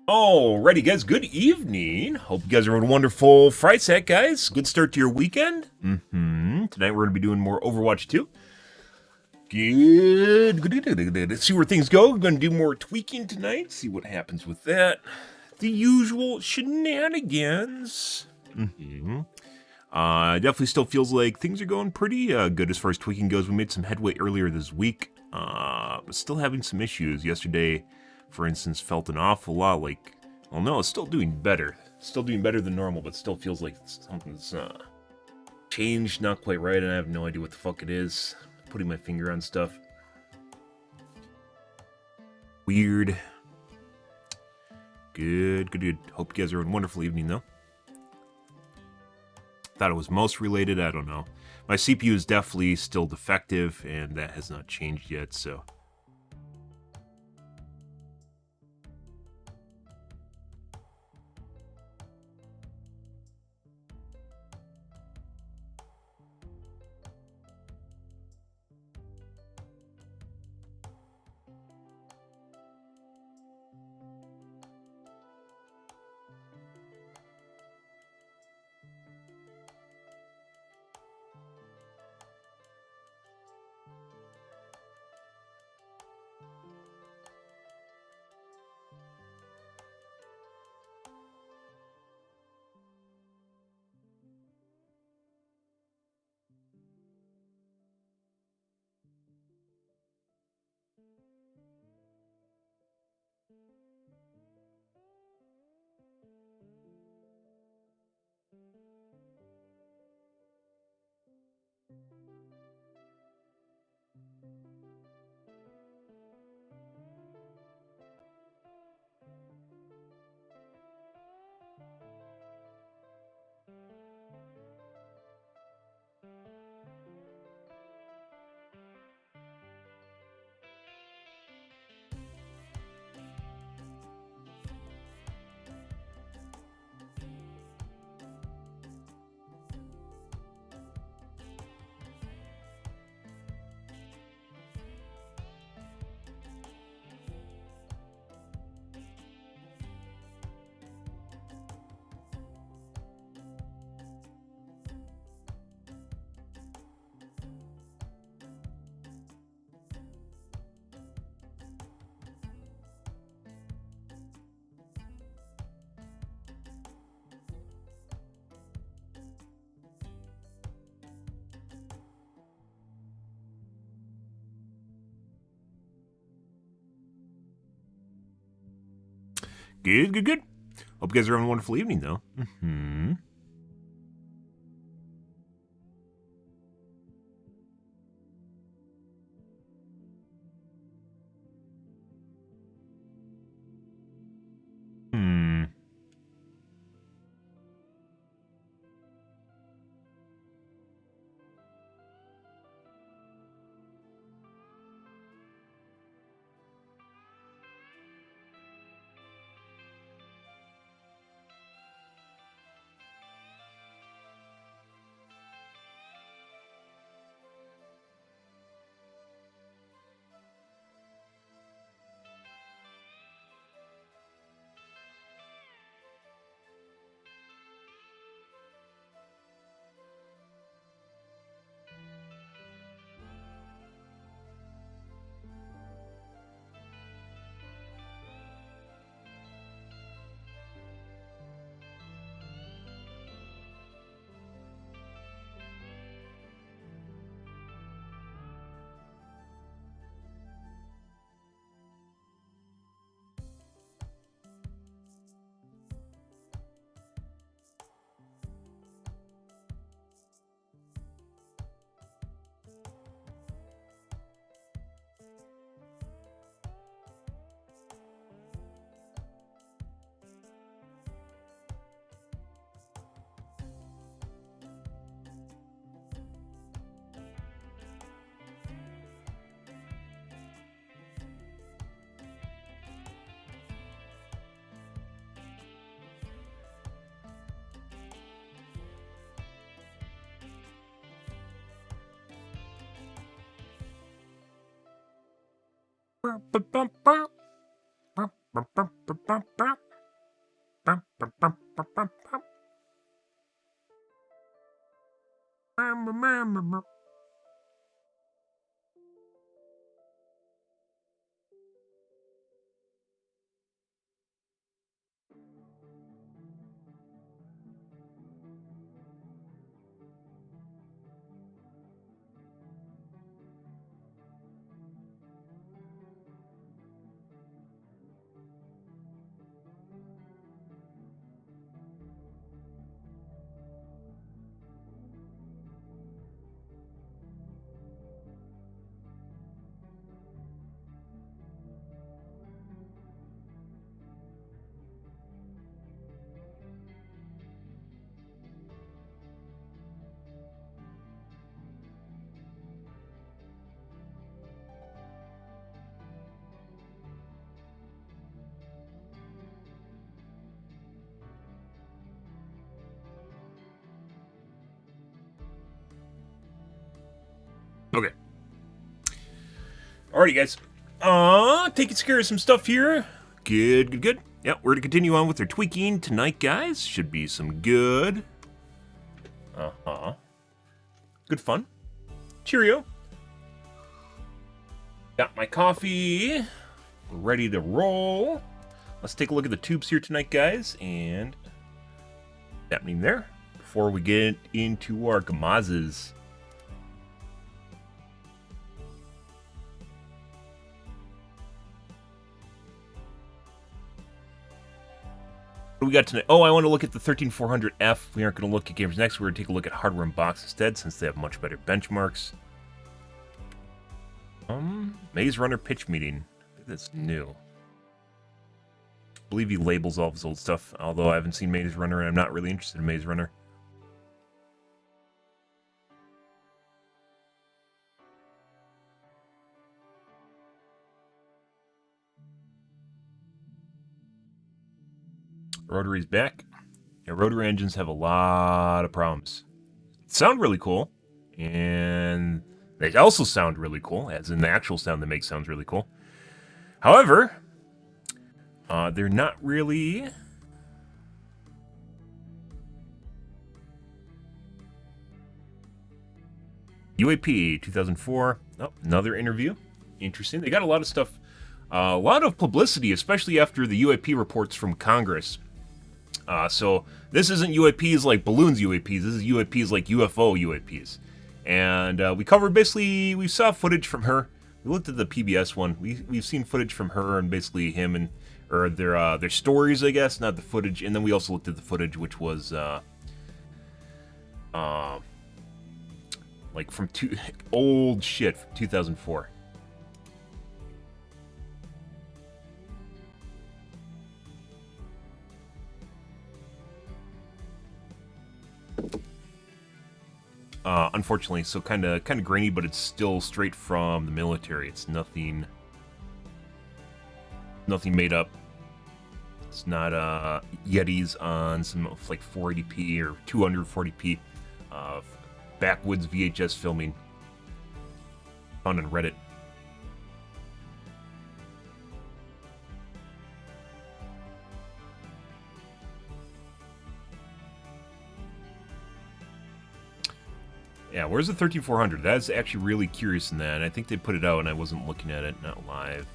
Alrighty, guys. Good evening. Hope you guys are having a wonderful Friday set, guys. Good start to your weekend. Tonight we're going to be doing more Overwatch 2. Good. Let's see where things go. We're going to do more tweaking tonight. See what happens with that. The usual shenanigans. Definitely still feels like things are going pretty good as far as tweaking goes. We made some headway earlier this week. But still having some issues. Yesterday, for instance, felt an awful lot like, well, no, it's still doing better. Still doing better than normal, but still feels like something's changed, not quite right, and I have no idea what the fuck it is. Putting my finger on stuff. Weird. Good. Hope you guys are having a wonderful evening, though. Thought it was mouse related, I don't know. My CPU is definitely still defective, and that has not changed yet, so... Good. Hope you guys are having a wonderful evening, though. Okay. Alrighty, guys. Taking care of some stuff here. Good. Yep, we're to continue on with our tweaking tonight, guys. Should be some good. Good fun. Cheerio. Got my coffee. We're ready to roll. Let's take a look at the tubes here tonight, guys, and happening there before we get into our gamazes. What do we got tonight? Oh, I want to look at the 13400F. We aren't going to look at Gamers Next. We're going to take a look at Hardware and Box instead, since they have much better benchmarks. Maze Runner pitch meeting. That's new. I believe he labels all of his old stuff, although I haven't seen Maze Runner, and I'm not really interested in Maze Runner. Rotary's back. Yeah, rotary engines have a lot of problems. Sound really cool, and they also sound really cool, as in the actual sound they make sounds really cool. However, they're not really... UAP 2004. Oh, another interview. Interesting. They got a lot of stuff, a lot of publicity, especially after the UAP reports from Congress. So this isn't UAPs like balloons UAPs. This is UAPs like UFO UAPs. And we covered basically, we saw footage from her. We looked at the PBS one. We've seen footage from her and basically him and or their stories, I guess, not the footage. And then we also looked at the footage, which was like from old shit from 2004. Unfortunately, so kind of grainy, but it's still straight from the military. It's nothing made up. It's not Yetis on some like 480p or 240p backwoods VHS filming found on Reddit. Yeah, where's the 13400? That's actually really curious in that. And I think they put it out and I wasn't looking at it, not live.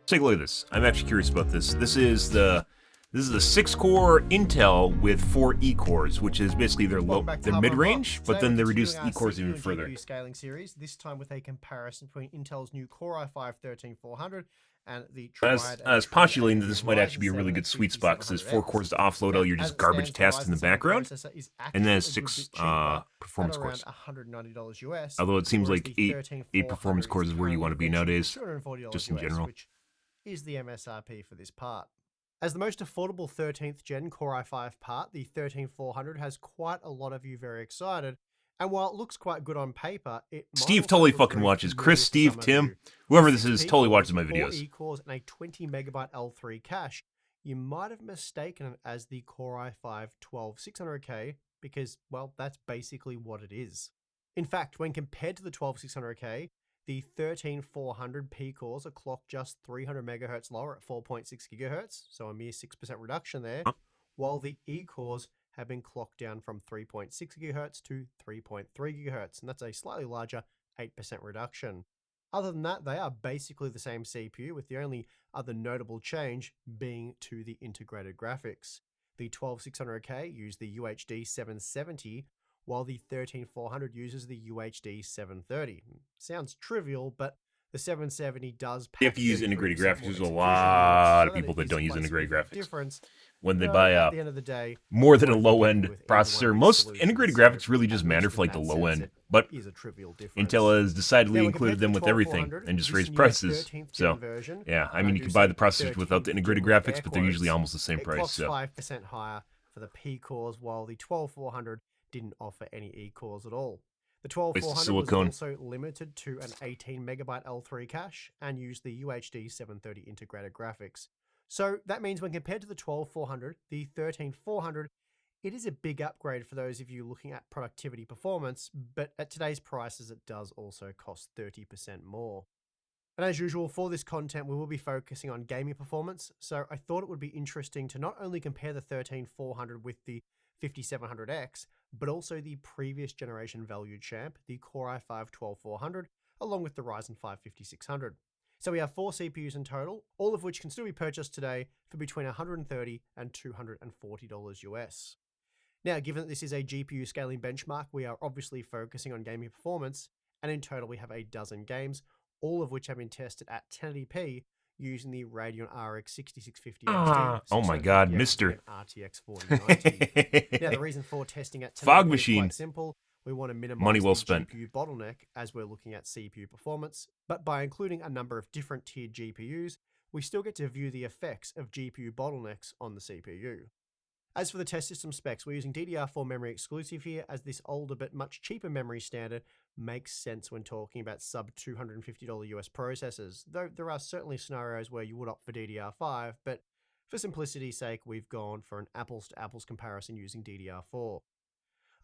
Let's take a look at this. I'm actually curious about this. This is the 6-core Intel with 4 E-cores, which is basically their mid-range, but then they reduced E-cores even further. Scaling series, this time with a comparison between Intel's new Core i5-13400 and the as postulating that this might actually be a really good sweet spot because there's 4 cores to offload all your just garbage tasks in the background, and then 6 performance cores. $190 US. Although it seems like 8 performance cores is where you want to be nowadays, just in general. Which is the MSRP for this part. As the most affordable 13th gen Core i5 part, the 13400 has quite a lot of you very excited. And while it looks quite good on paper, Steve totally fucking watches. Chris, Steve, Tim, whoever this is, totally watches my videos. 4 E-cores and a 20 megabyte L3 cache. You might have mistaken it as the Core i5-12600K because, well, that's basically what it is. In fact, when compared to the 12600K, the 13400 P cores are clocked just 300 megahertz lower at 4.6 gigahertz, so a mere 6% reduction there, while the E cores have been clocked down from 3.6 gigahertz to 3.3 gigahertz, and that's a slightly larger 8% reduction. Other than that, they are basically the same CPU, with the only other notable change being to the integrated graphics. The 12600K use the UHD 770, while the 13400 uses the UHD 730. Sounds trivial, but the 770 does pack If you use integrated 33% graphics, more there's a execution lot units, of people that don't use integrated quite a graphics. difference. When they Though, buy at a the end of the day, more than a won't be low-end getting with either one of processor, these most solutions, integrated so graphics really just at matter least for like in the that low sense, end. it But is a trivial difference. Intel has decidedly Now, when included compared to them the with everything 12400, and just this raised new prices. 13th So gen version, yeah, I and mean, I you do can buy say the processors 13th without the integrated gen with graphics, air but they're usually quotes, almost the same it price. clocks So 5% higher for the P cores, while the 12400 didn't offer any E cores at all. The 12400 was silicone. also limited to an 18 megabyte L3 cache and used the UHD 730 integrated graphics. So that means when compared to the 12400, the 13400, it is a big upgrade for those of you looking at productivity performance, but at today's prices, it does also cost 30% more. And as usual, for this content, we will be focusing on gaming performance, so I thought it would be interesting to not only compare the 13400 with the 5700X, but also the previous generation value champ, the Core i5-12400, along with the Ryzen 5 5600. So we have 4 CPUs in total, all of which can still be purchased today for between $130 and $240 US. Now, given that this is a GPU scaling benchmark, we are obviously focusing on gaming performance, and in total we have a dozen games, all of which have been tested at 1080p using the Radeon RX 6650 XT, oh my 650 God, XT, Mister and RTX 4090. Now, the reason for testing at 1080p Fog is Machine. quite simple. We want to minimize Money well the spent. GPU bottleneck as we're looking at CPU performance, but by including a number of different tiered GPUs, we still get to view the effects of GPU bottlenecks on the CPU. As for the test system specs, we're using DDR4 memory exclusive here, as this older but much cheaper memory standard makes sense when talking about sub $250 US processors, though there are certainly scenarios where you would opt for DDR5, but for simplicity's sake, we've gone for an apples to apples comparison using DDR4.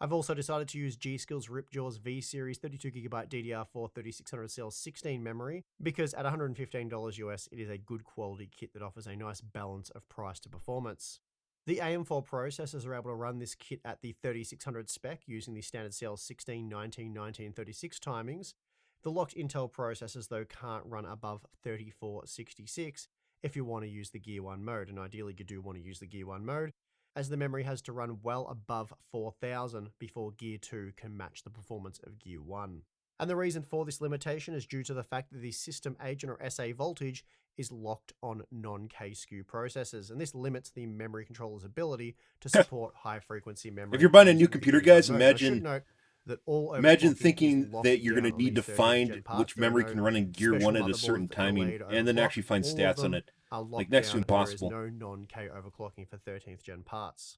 I've also decided to use G-Skill's Ripjaws V-Series 32GB DDR4 3600CL16 memory, because at $115 US, it is a good quality kit that offers a nice balance of price to performance. The AM4 processors are able to run this kit at the 3600 spec using the standard CL 16, 19, 19, 36 timings. The locked Intel processors, though, can't run above 3466 if you want to use the Gear 1 mode, and ideally you do want to use the Gear 1 mode, as the memory has to run well above 4000 before Gear 2 can match the performance of Gear 1. And the reason for this limitation is due to the fact that the system agent or SA voltage is locked on non-K-SKU processors, and this limits the memory controller's ability to support high-frequency memory. If you're buying a new using the computer, Gear 1 guys, mode. And I imagine should note that all imagine overclocking thinking is locked that you're going down to on need these to 13th find gen parts. which There are memory no can run in Gear special 1 at a motherboards certain that delay timing, to and then overclock. actually find All of stats on them it. are locked Like, next to down, and there is impossible. no non-K overclocking for 13th gen parts.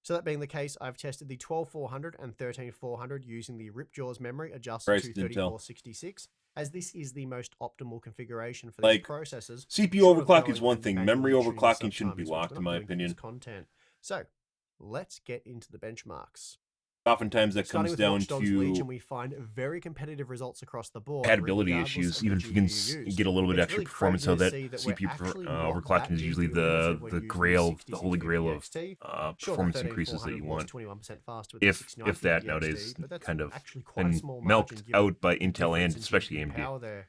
So that being the case, I've tested the 12400 and 13400 using the Ripjaws memory adjusted Christ, to Intel. 3466, as this is the most optimal configuration for Like, these processors. CPU short of overclock is going one and thing. manually Memory tuning overclocking shouldn't be subtimings, which locked, we're in not my doing for this opinion. content. So let's get into the benchmarks. Oftentimes that Starting comes with down Watch Dogs Legion, to we find very competitive results across the board, compatibility regardless issues. of Even the if you can GPU used. get a little bit It's extra really performance crazy out to of that, see that we're CPU actually not overclocking that is usually GPU limited the when using grail, the 6650 holy grail of XT. Sure, the performance increases that 13400 you was want. 21% faster with the If 6950 that XT, nowadays but that's kind of actually quite a been small margin milked given out by the Intel and difference in especially GPU AMD. power there.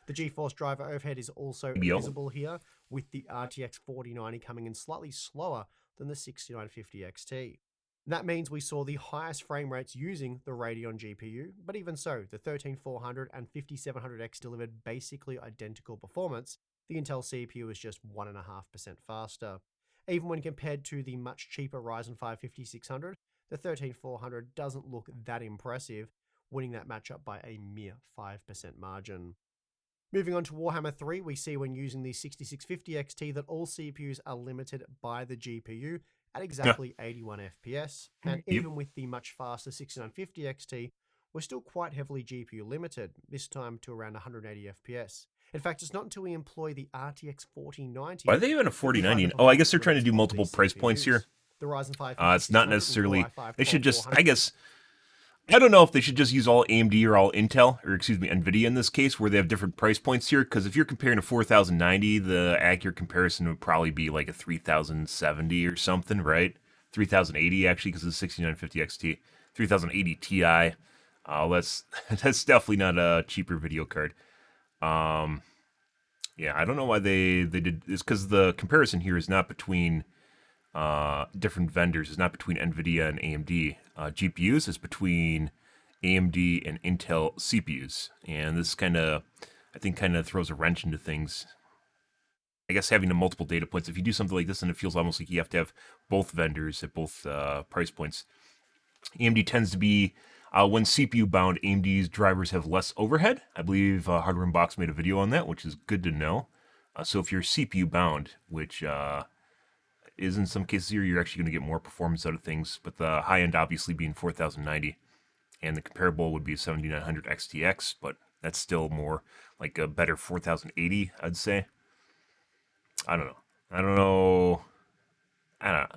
The GeForce driver overhead is also EBO. visible here, with the RTX 4090 coming in slightly slower than the 6950 XT. That means we saw the highest frame rates using the Radeon GPU, but even so, the 13400 and 5700X delivered basically identical performance. The Intel CPU is just 1.5% faster. Even when compared to the much cheaper Ryzen 5 5600, the 13400 doesn't look that impressive, winning that matchup by a mere 5% margin. Moving on to Warhammer 3, we see when using the 6650 XT that all CPUs are limited by the GPU at exactly 81 FPS, and even with the much faster 6950 XT, we're still quite heavily GPU limited, this time to around 180 FPS. In fact, it's not until we employ the RTX 4090... Why are they even a 4090? Oh, I guess they're trying to do multiple price points here. The Ryzen 5 It's not necessarily... They should just... I guess... I don't know if they should just use all AMD or all Intel, or excuse me, NVIDIA in this case, where they have different price points here. Because if you're comparing a 4090, the accurate comparison would probably be like a 3070 or something, right? 3080 actually, because it's 6950 XT, 3080 Ti. That's that's definitely not a cheaper video card. Yeah, I don't know why they did. It's because the comparison here is not between different vendors. It's not between NVIDIA and AMD GPUs. It's between AMD and Intel CPUs. And this I think, kind of throws a wrench into things. I guess having the multiple data points, if you do something like this, then it feels almost like you have to have both vendors at both price points. AMD tends to be, when CPU bound, AMD's drivers have less overhead. I believe Hardware Unboxed made a video on that, which is good to know. So if you're CPU bound, which is in some cases here, you're actually going to get more performance out of things, but the high end obviously being 4090, and the comparable would be 7900 XTX, but that's still more like a better 4080, I'd say. I don't know. I don't know.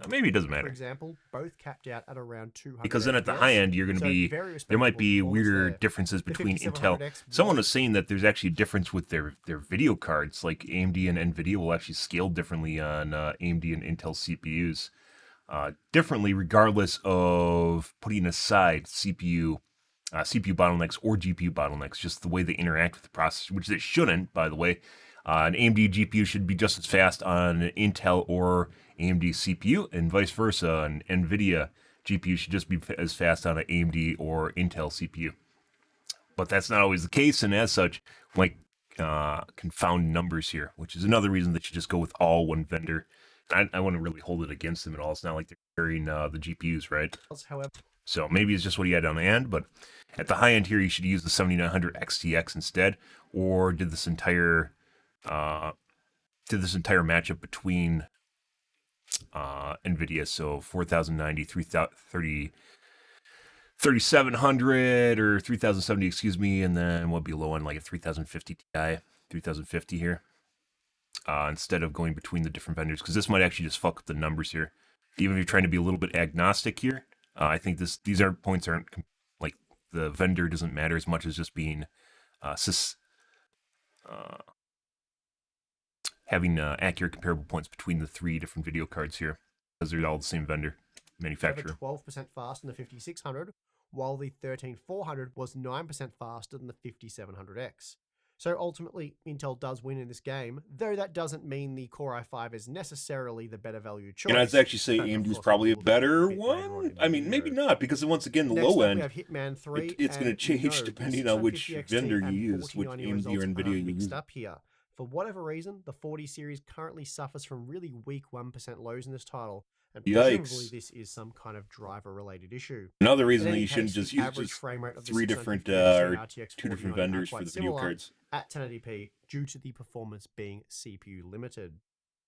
Maybe it doesn't For matter. example, both capped out at around 200 Because then at the FPS, high end, you're going to so be, very there might respectable be performance weirder there. differences The between Intel. 5700X Someone was was saying that there's actually a difference with their video cards. Like AMD and NVIDIA will actually scale differently on AMD and Intel CPUs. Differently, regardless of putting aside CPU bottlenecks or GPU bottlenecks, just the way they interact with the processor, which they shouldn't, by the way. An AMD GPU should be just as fast on an Intel or AMD CPU, and vice versa. An NVIDIA GPU should just be as fast on an AMD or Intel CPU. But that's not always the case, and as such, like, confound numbers here, which is another reason that you just go with all one vendor. I wouldn't really hold it against them at all. It's not like they're carrying the GPUs, right? However, So maybe it's just what he had on the end, but at the high end here, you should use the 7900 XTX instead, or did this entire matchup between NVIDIA, so 4090, 3700 or 3070, excuse me, and then what would be low end, like a 3050 Ti, 3050 here, instead of going between the different vendors, because this might actually just fuck up the numbers here. Even if you're trying to be a little bit agnostic here, I think these points aren't like, the vendor doesn't matter as much as just being having accurate comparable points between the three different video cards here, because they're all the same vendor manufacturer. 12% faster than the 5600, while the 13400 was 9% faster than the 5700X. So ultimately, Intel does win in this game, though that doesn't mean the Core i5 is necessarily the better value choice. And I'd actually say But, of AMD is course, probably a we'll better get later on one. in the I mean, maybe video. not, because once again, the Next low up, end, we have Hitman 3. it's going to change no, the depending on which 650 XT vendor you and use, which 4090 AMD or results NVIDIA are you mixed use. up here. For whatever reason, the 40 series currently suffers from really weak 1% lows in this title, and presumably Yikes. this is some kind of driver-related issue. Another In reason that any you shouldn't case, just the use average just frame rate of the three different 650 XT and or RTX two different 4090 are vendors for quite the video similar cards. at 1080p due to the performance being CPU limited.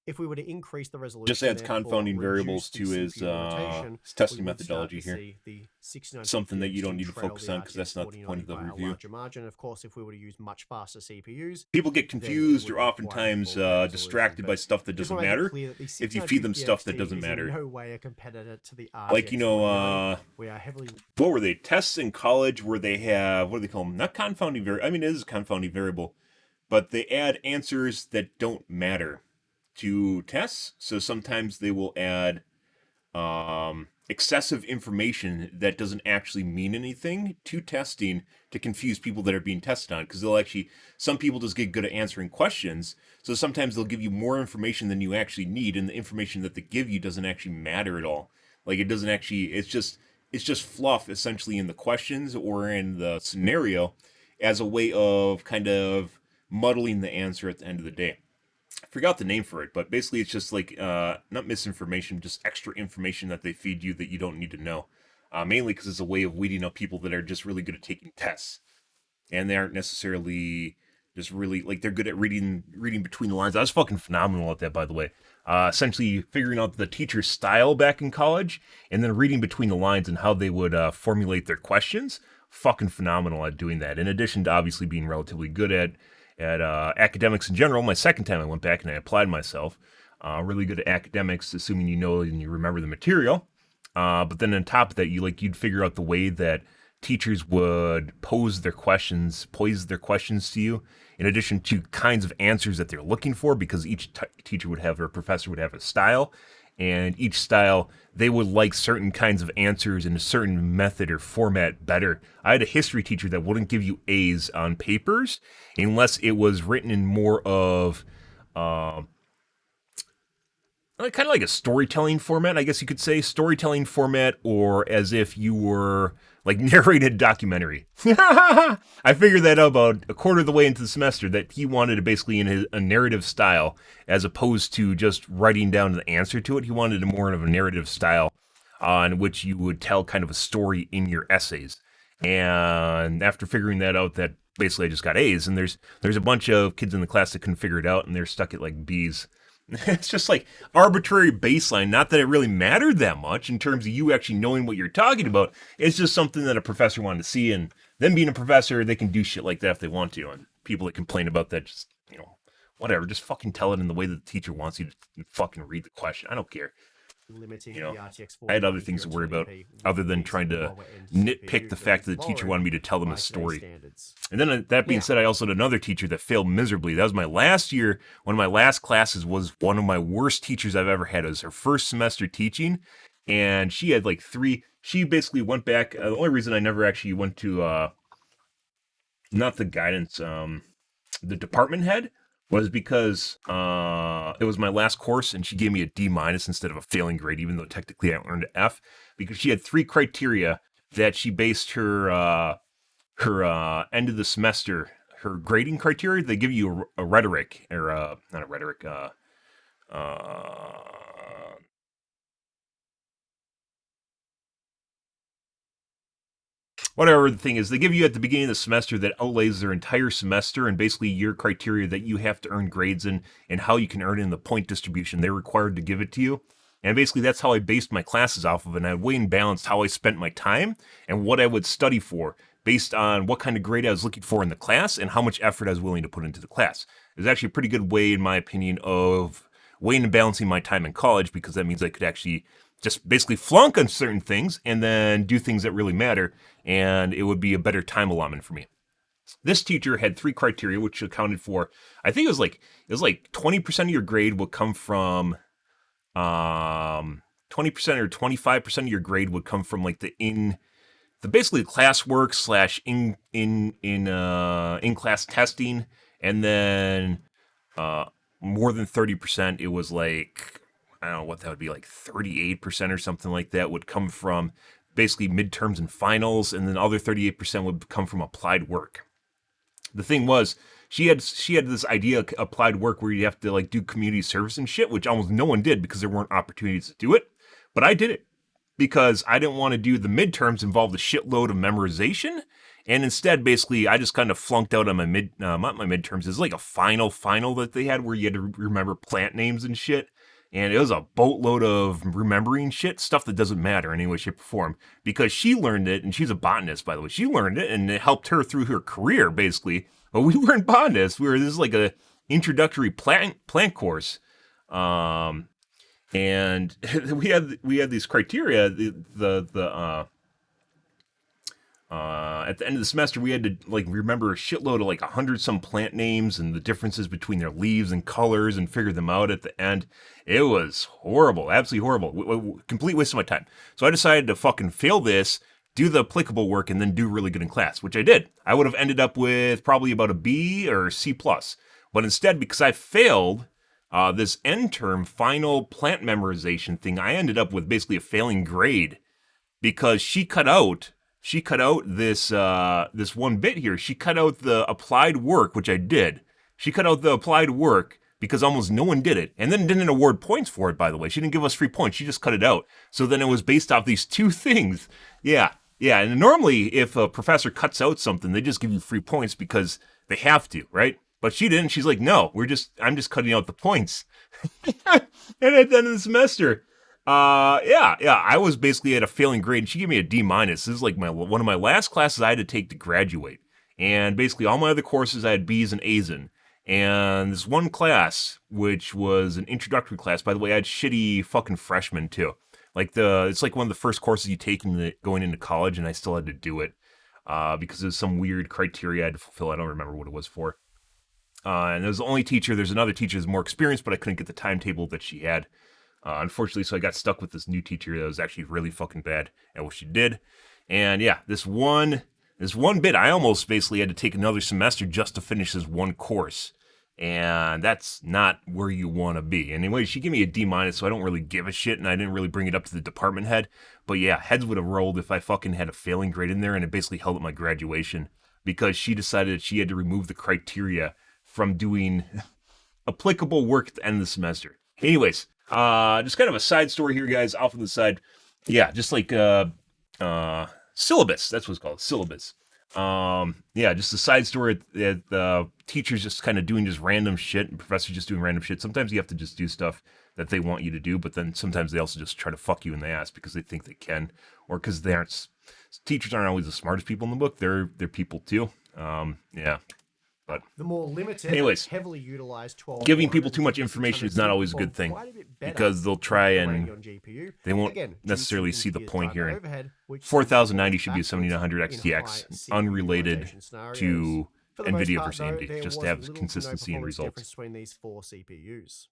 If we were to increase the resolution, Just adds therefore confounding reduce variables the to his CPU rotation, testing we would start methodology to here. see the 6950 Something that you don't XT need to trail focus the on, because that's RTX not the point of the 4090 by a review. larger margin. Of course, if we were to use much faster CPUs, People get then it confused would or require oftentimes full resolution, distracted by but stuff that just doesn't want to make it matter. clear that the If you feed them 6950 stuff that XT doesn't is matter. in no way a competitor to the RTX Like, 4090. We are heavily what were they? Tests in college where they have, what do they call them? Not confounding variable. I mean, it is a confounding variable, but they add answers that don't matter to tests. So sometimes they will add excessive information that doesn't actually mean anything to testing to confuse people that are being tested on, because they'll actually, some people just get good at answering questions, so sometimes they'll give you more information than you actually need, and the information that they give you doesn't actually matter at all. Like, it doesn't actually, it's just fluff essentially in the questions or in the scenario, as a way of kind of muddling the answer at the end of the day. I forgot the name for it, but basically it's just like, not misinformation, just extra information that they feed you that you don't need to know. Mainly because it's a way of weeding out people that are just really good at taking tests, and they aren't necessarily just really, like, they're good at reading between the lines. I was fucking phenomenal at that, by the way. Essentially figuring out the teacher's style back in college, and then reading between the lines and how they would formulate their questions. Fucking phenomenal at doing that. In addition to obviously being relatively good at academics in general. My second time I went back and I applied myself. Really good at academics, assuming you know and you remember the material. But then on top of that, you'd figure out the way that teachers would pose their questions to you, in addition to kinds of answers that they're looking for, because each teacher would have, or professor would have a style, and each style, they would like certain kinds of answers in a certain method or format better. I had a history teacher that wouldn't give you A's on papers unless it was written in more of kind of like a storytelling format, I guess you could say, storytelling format, or as if you were like narrated documentary. I figured that out about a quarter of the way into the semester, that he wanted it basically in a narrative style, as opposed to just writing down the answer to it. He wanted it more of a narrative style, in which you would tell kind of a story in your essays. And after figuring that out, that basically I just got A's, and there's a bunch of kids in the class that couldn't figure it out, and they're stuck at like B's. It's just like arbitrary baseline. Not that it really mattered that much in terms of you actually knowing what you're talking about. It's just something that a professor wanted to see, and them being a professor, they can do shit like that if they want to. And people that complain about that, just, whatever. Just fucking tell it in the way that the teacher wants you to fucking read the question. I don't care. Limiting You know, the RTX I had other things to worry about other than trying to nitpick the fact that the teacher wanted me to tell them a story. And then that being said, I also had another teacher that failed miserably. That was my last year. One of my last classes was one of my worst teachers I've ever had. It was her first semester teaching, and she had like she basically went back. The only reason I never actually went to, not the guidance, the department head, was because it was my last course, and she gave me a D minus instead of a failing grade, even though technically I earned an F, because she had 3 criteria that she based her end of the semester, her grading criteria. They give you a rhetoric, or not a rhetoric, whatever the thing is, they give you at the beginning of the semester that outlays their entire semester, and basically your criteria that you have to earn grades in, and how you can earn it in the point distribution. They're required to give it to you. And basically that's how I based my classes off of, and I weighed and balanced how I spent my time and what I would study for, based on what kind of grade I was looking for in the class and how much effort I was willing to put into the class. It was actually a pretty good way, in my opinion, of weighing and balancing my time in college, because that means I could actually just basically flunk on certain things and then do things that really matter, and it would be a better time allotment for me. This teacher had 3 criteria, which accounted for, I think it was like 20% of your grade would come from 20% or 25% of your grade would come from like the basically classwork slash in class testing, and then more than 30%, it was like, I don't know what that would be, like 38% or something like that, would come from basically midterms and finals, and then the other 38% would come from applied work. The thing was, she had this idea of applied work where you have to like do community service and shit, which almost no one did because there weren't opportunities to do it. But I did it because I didn't want to do the midterms involved a shitload of memorization, and instead, basically, I just kind of flunked out on my not my midterms. It's like a final that they had where you had to remember plant names and shit. And it was a boatload of remembering shit, stuff that doesn't matter in any way, shape, or form. Because she learned it, and she's a botanist, by the way. She learned it, and it helped her through her career, basically. But we weren't botanists. This is like a introductory plant course. And we had these criteria. At the end of the semester, we had to like remember a shitload of like 100 some plant names and the differences between their leaves and colors, and figure them out at the end. It was horrible, absolutely horrible, complete waste of my time. So I decided to fucking fail this, do the applicable work, and then do really good in class, which I did. I would have ended up with probably about a B or C plus, but instead, because I failed this end term final plant memorization thing, I ended up with basically a failing grade, because she cut out this this one bit here. She cut out the applied work, which I did. She cut out the applied work because almost no one did it, and then didn't award points for it, by the way. She didn't give us free points. She just cut it out. So then it was based off these 2 things. Yeah. And normally, if a professor cuts out something, they just give you free points because they have to, right? But she didn't. She's like, no, I'm just cutting out the points. And at the end of the semester, I was basically at a failing grade. She gave me a D minus. This is like one of my last classes I had to take to graduate. And basically all my other courses I had B's and A's in. And this one class, which was an introductory class, by the way, I had shitty fucking freshmen too. It's like one of the first courses you take going into college, and I still had to do it. because there's some weird criteria I had to fulfill. I don't remember what it was for. And there's the only teacher. There's another teacher who's more experienced, but I couldn't get the timetable that she had. Unfortunately, so I got stuck with this new teacher that was actually really fucking bad at what she did. And yeah, this one bit, I almost basically had to take another semester just to finish this one course. And that's not where you want to be. Anyway, she gave me a D minus, so I don't really give a shit, and I didn't really bring it up to the department head. But yeah, heads would have rolled if I fucking had a failing grade in there, and it basically held up my graduation because she decided that she had to remove the criteria from doing applicable work at the end of the semester. Anyways, just kind of a side story here, guys, off on the side. Yeah, just like syllabus. That's what it's called, syllabus. Yeah, just a side story that teachers just kind of doing just random shit and professors just doing random shit. Sometimes you have to just do stuff that they want you to do, but then sometimes they also just try to fuck you in the ass because they think they can, or because they aren't. Teachers aren't always the smartest people in the book. They're people too. Yeah. But the more limited, anyways, heavily utilized 12, giving people too much information is not always a good thing because they'll try and they won't necessarily see the point here. And 4090 should be a 7900 XTX, unrelated to NVIDIA versus AMD, just to have consistency in results. Between these four CPUs.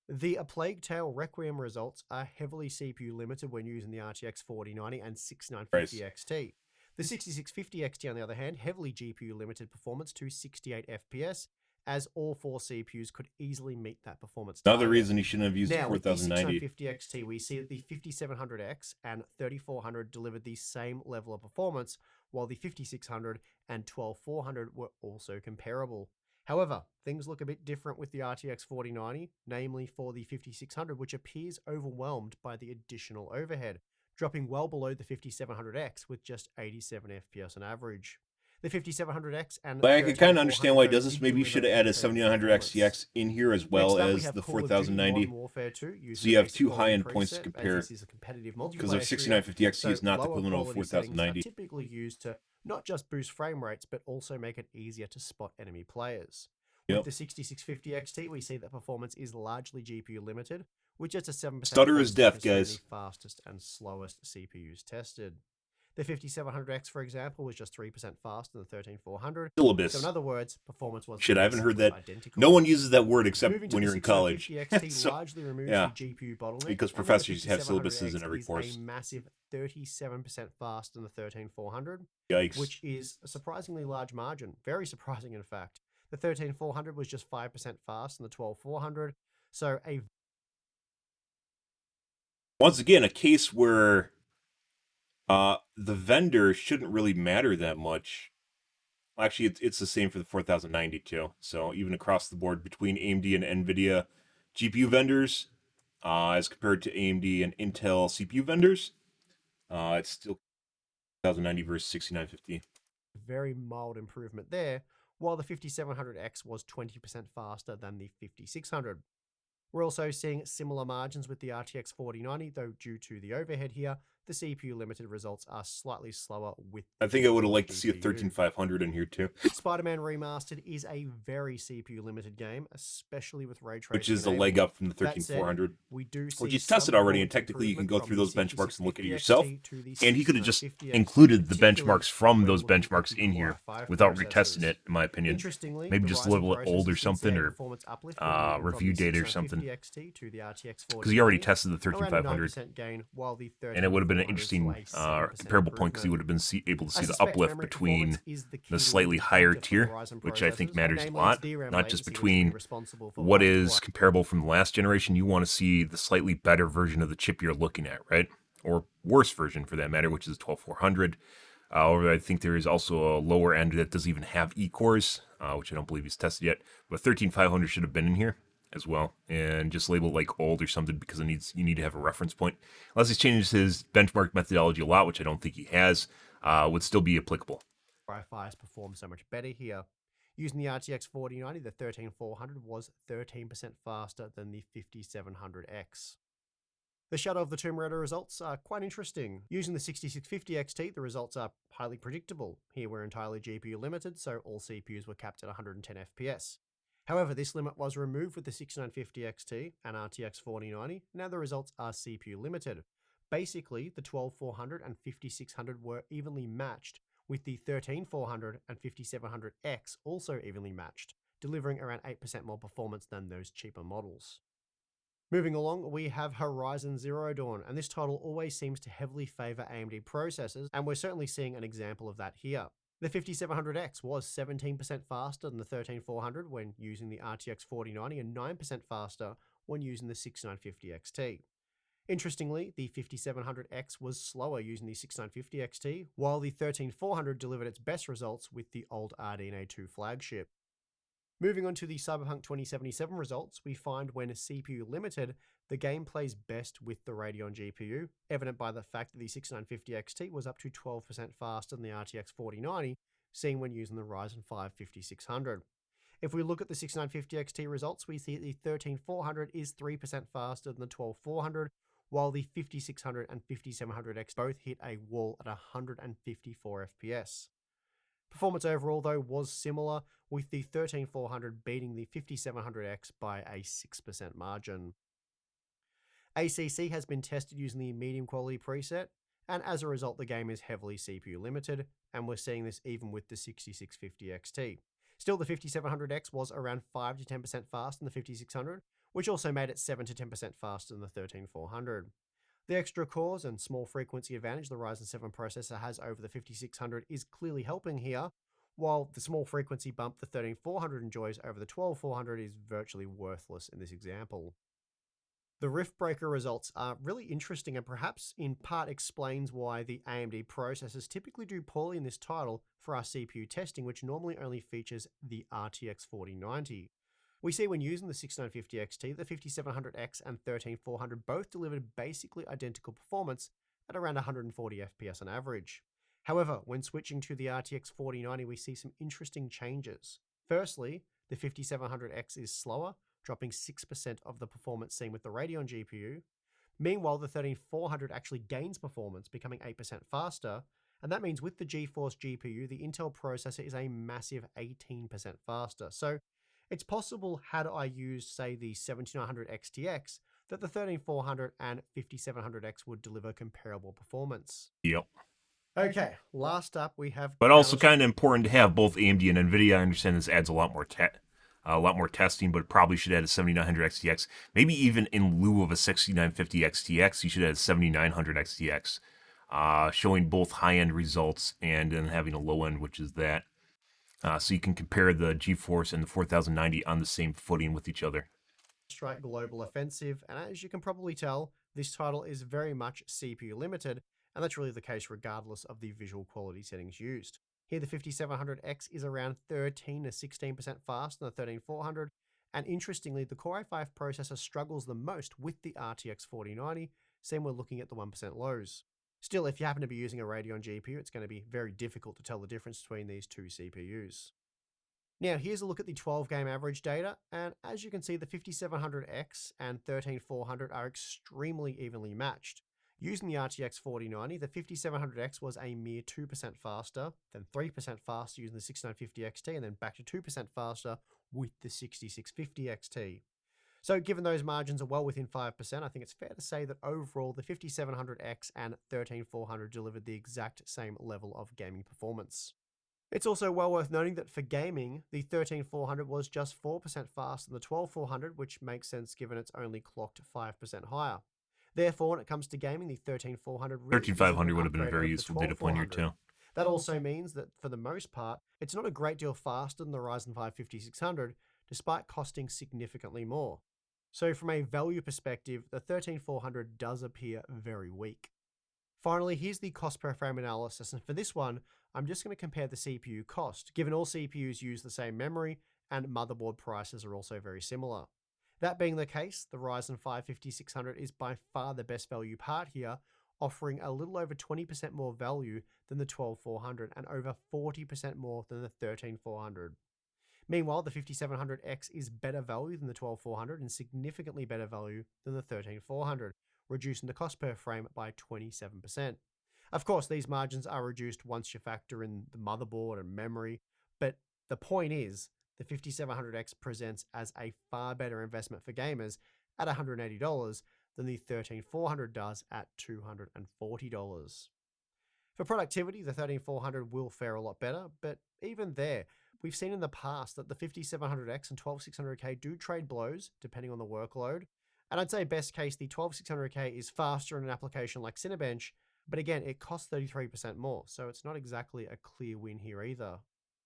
The A Plague Tale Requiem results are heavily CPU limited when using the RTX 4090 and 6950 XT. The 6650 XT, on the other hand, heavily GPU limited performance to 68 FPS, as all four CPUs could easily meet that performance target. Another reason you shouldn't have used the 4090. With the 6950 XT, we see that the 5700X and 3400 delivered the same level of performance, while the 5600 and 12400 were also comparable. However, things look a bit different with the RTX 4090, namely for the 5600, which appears overwhelmed by the additional overhead, dropping well below the 5700X with just 87 FPS on average. The 5700X and but I can kind of understand why it does this. Maybe you should have added 7900 XTX in here as well as the 4090. So you have two high-end points to compare. Because our 6950 XT is not the equivalent of 4090. Typically used to not just boost frame rates, but also make it easier to spot enemy players. With the 6650 XT, we see that performance is largely GPU limited, with just a 7% stutter is death, guys. The fastest and slowest CPUs tested. The 5700X, for example, was just 3% faster than the 13400. Syllabus. So in other words, performance was shit. I haven't heard that. Identical. No one uses that word except when you're in college. So, largely removes the GPU bottleneck, because professors have syllabuses in every course. A massive 37% faster than the 13400. Yikes. Which is a surprisingly large margin. Very surprising, in fact. The 13400 was just 5% faster than the 12400. So a once again, a case where the vendor shouldn't really matter that much. Actually, it's the same for the 4090 too. So even across the board between AMD and NVIDIA GPU vendors, as compared to AMD and Intel CPU vendors, it's still 4090 versus 6950. Very mild improvement there, while the 5700X was 20% faster than the 5600. We're also seeing similar margins with the RTX 4090, though due to the overhead here, the CPU limited results are slightly slower with I think I would have liked to see a 13500 in here too. Spider-Man Remastered is a very CPU limited game, especially with ray tracing. Which is a leg up from the 13400. We do see which is tested already, and technically you can go through those benchmarks and look at it yourself. And he could have just included the benchmarks from those benchmarks in here without retesting it, in my opinion. Maybe just a little bit old or something, or review data or something. Because he already tested the 13500, and it would have been an interesting comparable point because he would have been able to see the uplift between the slightly higher tier, which I think matters a lot, not just between what is comparable from the last generation. You want to see the slightly better version of the chip you're looking at, right? Or worse version for that matter, which is 12400. However, I think there is also a lower end that doesn't even have E-cores, which I don't believe he's tested yet. But 13500 should have been in here as well, and just label it like old or something because you need to have a reference point. Unless he's changed his benchmark methodology a lot, which I don't think he has, would still be applicable. Wi-Fi's perform so much better here. Using the RTX 4090, the 13400 was 13% faster than the 5700X. The Shadow of the Tomb Raider results are quite interesting. Using the 6650 XT, the results are highly predictable. Here we're entirely GPU limited, so all CPUs were capped at 110 FPS. However, this limit was removed with the 6950 XT and RTX 4090. Now the results are CPU limited. Basically, the 12400 and 5600 were evenly matched, with the 13400 and 5700X also evenly matched, delivering around 8% more performance than those cheaper models. Moving along, we have Horizon Zero Dawn, and this title always seems to heavily favour AMD processors, and we're certainly seeing an example of that here. The 5700X was 17% faster than the 13400 when using the RTX 4090 and 9% faster when using the 6950 XT. Interestingly, the 5700X was slower using the 6950 XT, while the 13400 delivered its best results with the old RDNA 2 flagship. Moving on to the Cyberpunk 2077 results, we find when CPU limited, the game plays best with the Radeon GPU, evident by the fact that the 6950 XT was up to 12% faster than the RTX 4090, seen when using the Ryzen 5 5600. If we look at the 6950 XT results, we see that the 13400 is 3% faster than the 12400, while the 5600 and 5700X both hit a wall at 154 FPS. Performance overall, though, was similar, with the 13400 beating the 5700X by a 6% margin. ACC has been tested using the medium quality preset, and as a result, the game is heavily CPU limited, and we're seeing this even with the 6650 XT. Still, the 5700X was around 5 to 10% faster than the 5600, which also made it 7 to 10% faster than the 13400. The extra cores and small frequency advantage the Ryzen 7 processor has over the 5600 is clearly helping here, while the small frequency bump the 13400 enjoys over the 12400 is virtually worthless in this example. The Rift Breaker results are really interesting and perhaps in part explains why the AMD processors typically do poorly in this title for our CPU testing, which normally only features the RTX 4090. We see when using the 6950 XT, the 5700X and 13400 both delivered basically identical performance at around 140 FPS on average. However, when switching to the RTX 4090, we see some interesting changes. Firstly, the 5700X is slower, dropping 6% of the performance seen with the Radeon GPU. Meanwhile, the 13400 actually gains performance, becoming 8% faster, and that means with the GeForce GPU, the Intel processor is a massive 18% faster. So it's possible, had I used, say, the 7900 XTX, that the 13400 and 5700X would deliver comparable performance. Yep. Okay, last up we have... But also kind of important to have both AMD and NVIDIA. I understand this adds a lot more testing, but probably should add a 7900 XTX. Maybe even in lieu of a 6950 XTX, you should add a 7900 XTX, showing both high-end results and then having a low-end, which is that. So you can compare the GeForce and the 4090 on the same footing with each other. Strike Global Offensive, and as you can probably tell, this title is very much CPU limited, and that's really the case regardless of the visual quality settings used. Here the 5700X is around 13 to 16% faster than the 13400, and interestingly, the Core i5 processor struggles the most with the RTX 4090, same we're looking at the 1% lows. Still, if you happen to be using a Radeon GPU, it's going to be very difficult to tell the difference between these two CPUs. Now, here's a look at the 12-game average data, and as you can see, the 5700X and 13400 are extremely evenly matched. Using the RTX 4090, the 5700X was a mere 2% faster, then 3% faster using the 6950 XT, and then back to 2% faster with the 6650 XT. So given those margins are well within 5%, I think it's fair to say that overall the 5700X and 13400 delivered the exact same level of gaming performance. It's also well worth noting that for gaming, the 13400 was just 4% faster than the 12400, which makes sense given it's only clocked 5% higher. Therefore, when it comes to gaming, the 13400 really 13500 would have been a very useful data point here too. That also means that for the most part, it's not a great deal faster than the Ryzen 5 5600, despite costing significantly more. So from a value perspective, the 13400 does appear very weak. Finally, here's the cost per frame analysis, and for this one, I'm just going to compare the CPU cost, given all CPUs use the same memory and motherboard prices are also very similar. That being the case, the Ryzen 5 5600 is by far the best value part here, offering a little over 20% more value than the 12400 and over 40% more than the 13400. Meanwhile, the 5700X is better value than the 12400 and significantly better value than the 13400, reducing the cost per frame by 27%. Of course, these margins are reduced once you factor in the motherboard and memory, but the point is, the 5700X presents as a far better investment for gamers at $180 than the 13400 does at $240. For productivity, the 13400 will fare a lot better, but even there, we've seen in the past that the 5700X and 12600K do trade blows depending on the workload. And I'd say best case, the 12600K is faster in an application like Cinebench, but again, it costs 33% more, so it's not exactly a clear win here either.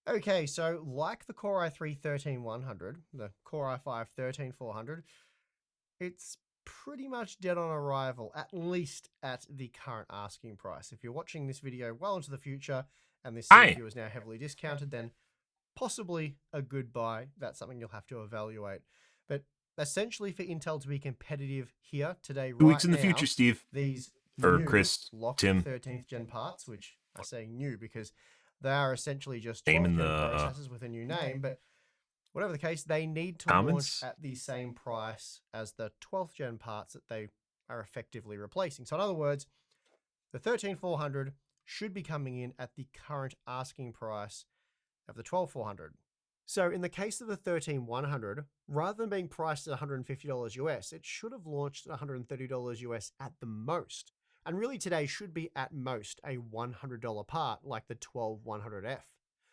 Okay, so like the Core i3 13100, the Core i5 13400, it's pretty much dead on arrival, at least at the current asking price. If you're watching this video well into the future and this CPU is now heavily discounted, then possibly a good buy. That's something you'll have to evaluate. But essentially for Intel to be competitive here today, 2 weeks in the now, future, Steve. these Or new Chris, locked Tim. 13th gen parts, which I say new because they are essentially just Name 12th in gen the processors with a new name, but whatever the case, they need to comments launch at the same price as the 12th gen parts that they are effectively replacing. So in other words, the 13400 should be coming in at the current asking price of the 12400. So in the case of the 13100, rather than being priced at $150 US, it should have launched at $130 US at the most. And really today should be at most a $100 part like the 12100F.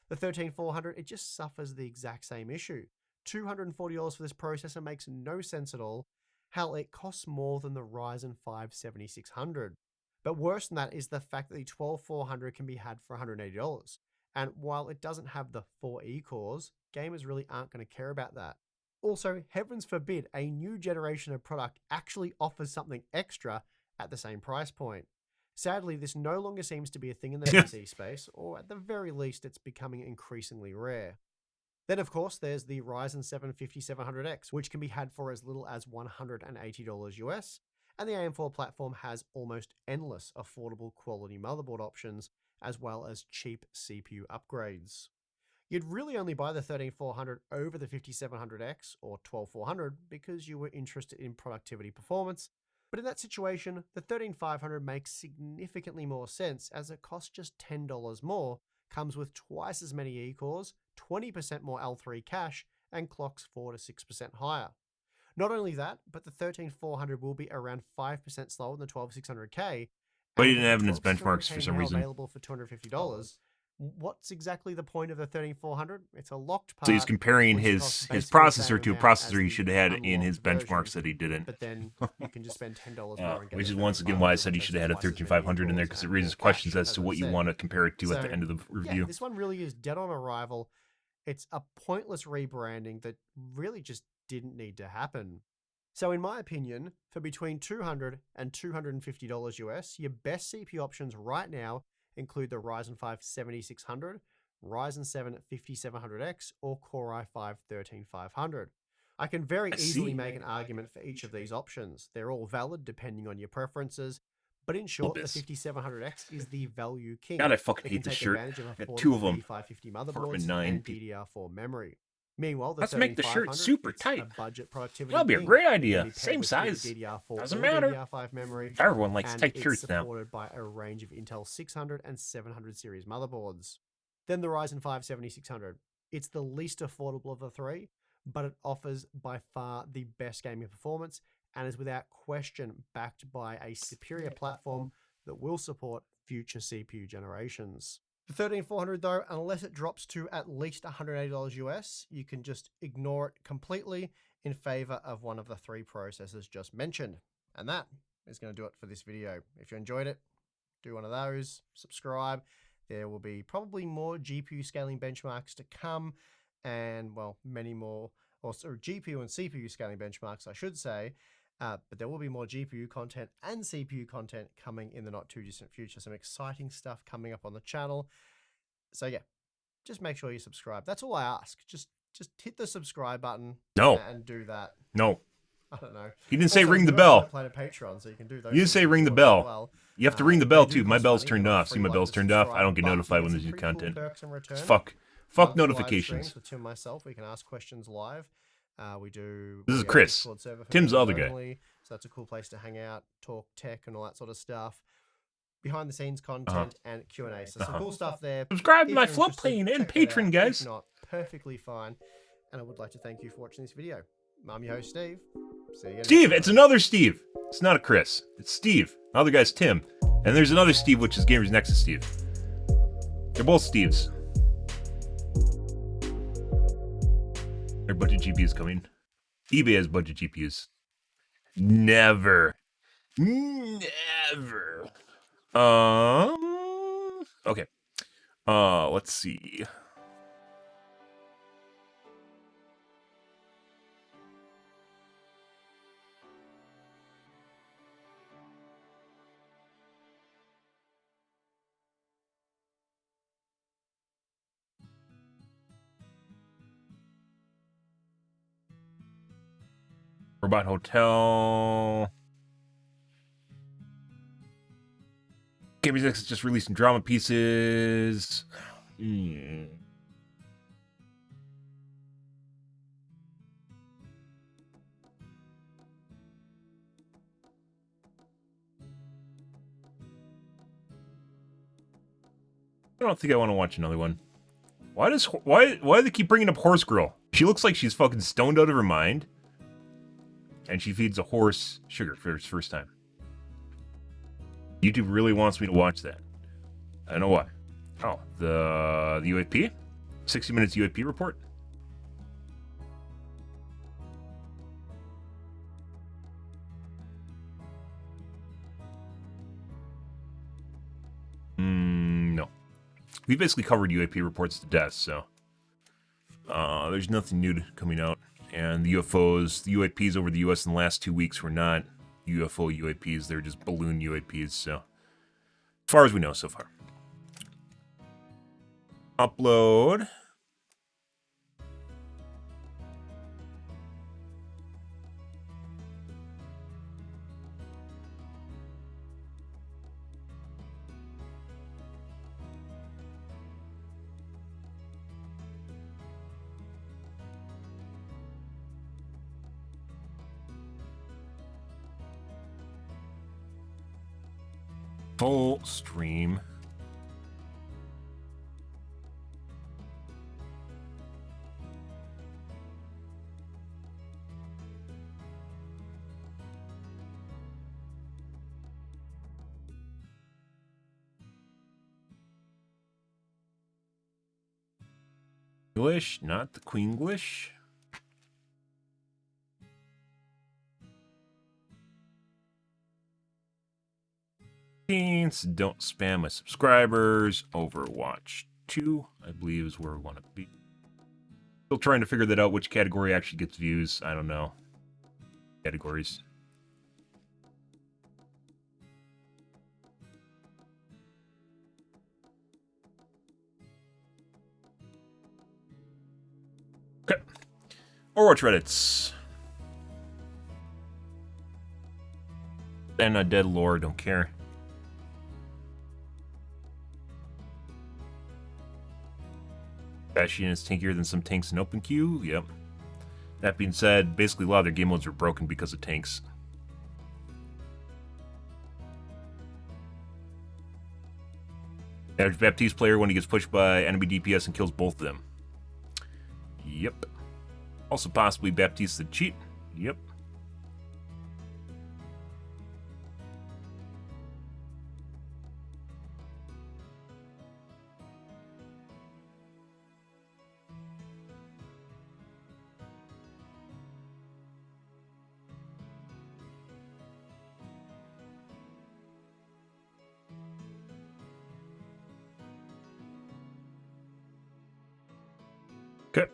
The 13400, it just suffers the exact same issue. $240 for this processor makes no sense at all. Hell, it costs more than the Ryzen 5 7600. But worse than that is the fact that the 12400 can be had for $180. And while it doesn't have the 4E cores, gamers really aren't going to care about that. Also, heavens forbid a new generation of product actually offers something extra at the same price point. Sadly, this no longer seems to be a thing in the PC space, or at the very least, it's becoming increasingly rare. Then, of course, there's the Ryzen 7 5700X, which can be had for as little as $180 US, and the AM4 platform has almost endless affordable quality motherboard options, as well as cheap CPU upgrades. You'd really only buy the 13400 over the 5700X or 12400 because you were interested in productivity performance, but in that situation, the 13500 makes significantly more sense as it costs just $10 more, comes with twice as many E-cores, 20% more L3 cache, and clocks 4 to 6% higher. Not only that, but the 13400 will be around 5% slower than the 12600K. But he didn't have it in his benchmarks for some reason. Available for $250. What's exactly the point of the 13400? It's a locked part. So he's comparing his processor to a processor he should have had in his benchmarks that he didn't. But then you can just spend $10 more and get which is once again why I said he should have had a 13500 in there, because it raises questions as to what you want to compare it to at the end of the review. Yeah, this one really is dead on arrival. It's a pointless rebranding that really just didn't need to happen. So in my opinion, for between $200 and $250 US, your best CPU options right now include the Ryzen 5 7600, Ryzen 7 5700X, or Core i5 13500. I can very easily make an argument for each of these options. They're all valid depending on your preferences, but in short, the 5700X is the value king. God, I fucking hate this shirt. I got two of them. 550 motherboards and DDR4 memory. Meanwhile, the let's make the shirt super tight. Budget productivity That'll be a great idea. Same size. Doesn't matter. DDR5 memory. Everyone likes tight shirts now. Supported by a range of Intel 600 and 700 series motherboards. Then the Ryzen 5 7600. It's the least affordable of the three, but it offers by far the best gaming performance and is without question backed by a superior platform that will support future CPU generations. The 13400 though, unless it drops to at least $180 US, you can just ignore it completely in favor of one of the three processors just mentioned. And that is going to do it for this video. If you enjoyed it, do one of those, subscribe. There will be probably more GPU scaling benchmarks to come, and well, many more, or GPU and CPU scaling benchmarks, I should say. But there will be more GPU content and CPU content coming in the not too distant future. Some exciting stuff coming up on the channel. So yeah, just make sure you subscribe. That's all I ask. Just hit the subscribe button. And do that. No. I don't know. You didn't say ring the bell. Play to Patreon, so you can do those. You didn't say ring the bell. Well. You have to ring the bell too. My bell's turned off. See, my bell's turned off. I don't get notified when there's new content. It's fuck notifications. For Tim and myself, we can ask questions live. We do. This is Chris. Tim's the other guy. So that's a cool place to hang out, talk tech, and all that sort of stuff. Behind the scenes content and Q&A. So some cool stuff there. Subscribe to my floodplain and Patreon, guys. If not, perfectly fine. And I would like to thank you for watching this video. I'm your host, Steve. See you again. Steve, it's another Steve. It's not a Chris. It's Steve. The other guy's Tim. And there's another Steve, which is Gamers Nexus Steve. They're both Steves. Their budget GPUs coming. eBay has budget GPUs. Never. Never. Okay. Let's see. Robot Hotel. Gamers Nexus just released some drama pieces. I don't think I want to watch another one. Why do they keep bringing up Horse Girl? She looks like she's fucking stoned out of her mind. And she feeds a horse sugar for its first time. YouTube really wants me to watch that. I don't know why. Oh, the UAP? 60 minutes UAP report? No. We basically covered UAP reports to death, so there's nothing new coming out. And the UFOs, the UAPs over the US in the last 2 weeks were not UFO UAPs, they're just balloon UAPs, so as far as we know so far. Upload. Full stream. English, not the Queenglish. Don't spam my subscribers. Overwatch 2, I believe, is where we want to be. Still trying to figure that out, which category actually gets views. I don't know. Categories. Okay. Overwatch Reddits. And a dead lore, don't care. Bastion is tankier than some tanks in open queue. Yep. That being said, basically a lot of their game modes are broken because of tanks. Average Baptiste player when he gets pushed by enemy DPS and kills both of them. Yep. Also possibly Baptiste the cheat. Yep. Okay.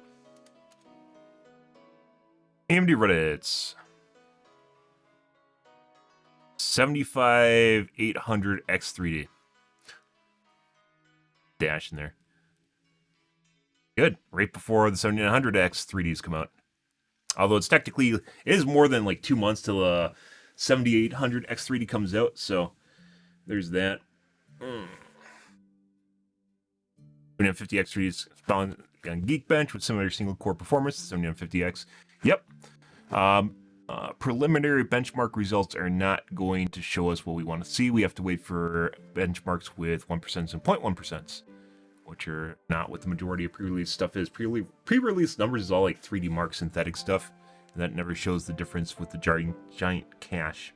AMD Reddits. 75800X3D. Dash in there. Good. Right before the 7900X3Ds come out. Although it's technically, it is more than like 2 months till 7800X3D comes out, so there's that. 7950X3D is found on Geekbench with similar single core performance to 7950X. Yep. Preliminary benchmark results are not going to show us what we want to see. We have to wait for benchmarks with 1% and 0.1%, which are not what the majority of pre-release stuff is. Pre-release numbers is all like 3D Mark synthetic stuff, and that never shows the difference with the giant cache.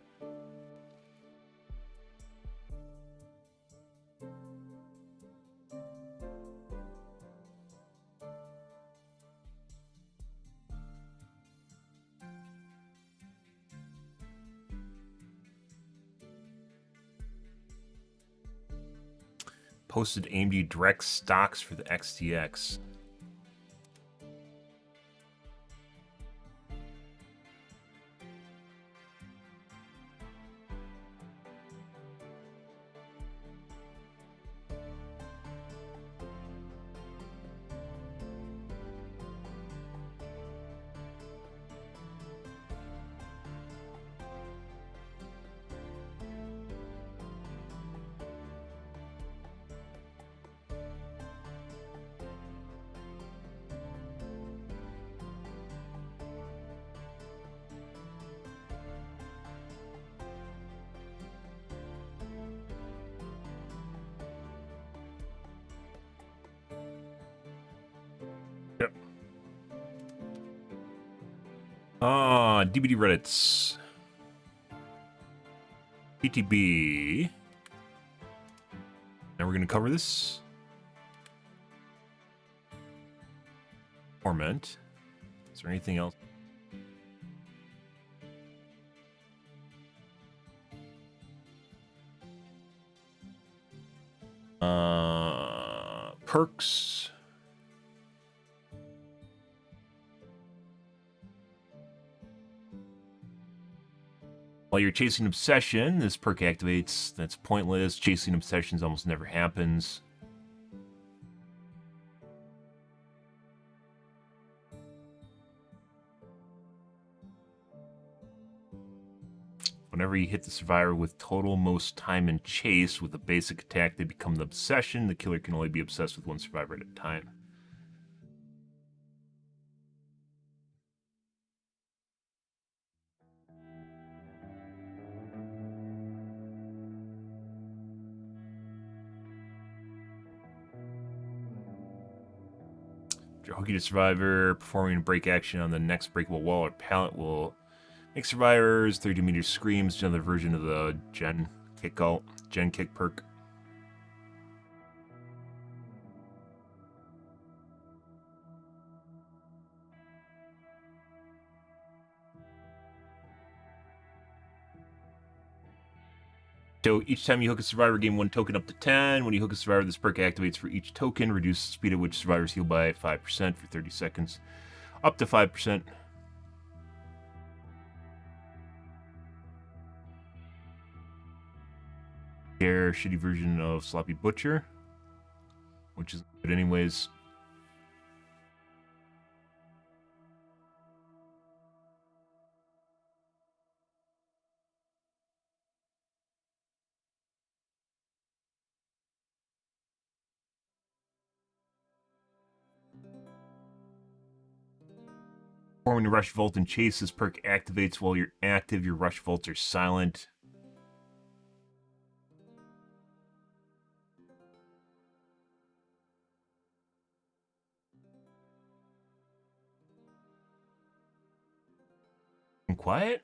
posted AMD direct stocks for the XTX. Yep. DBD Reddits. PTB. Now we're going to cover this. Torment. Is there anything else? Perks. While you're chasing Obsession, this perk activates. That's pointless. Chasing Obsessions almost never happens. Whenever you hit the survivor with total most time in chase with a basic attack, they become the Obsession. The killer can only be obsessed with one survivor at a time. If you're hooking a survivor, performing a break action on the next breakable wall or pallet will make survivors 30 meters screams, another version of the Gen Kick perk. So each time you hook a survivor, gain 1 token up to 10. When you hook a survivor, this perk activates for each token. Reduce the speed at which survivors heal by 5% for 30 seconds. Up to 5%. Shitty version of Sloppy Butcher, which is good anyways. Performing the Rush Vault and Chase, this perk activates while you're active. Your Rush Vaults are silent. And quiet?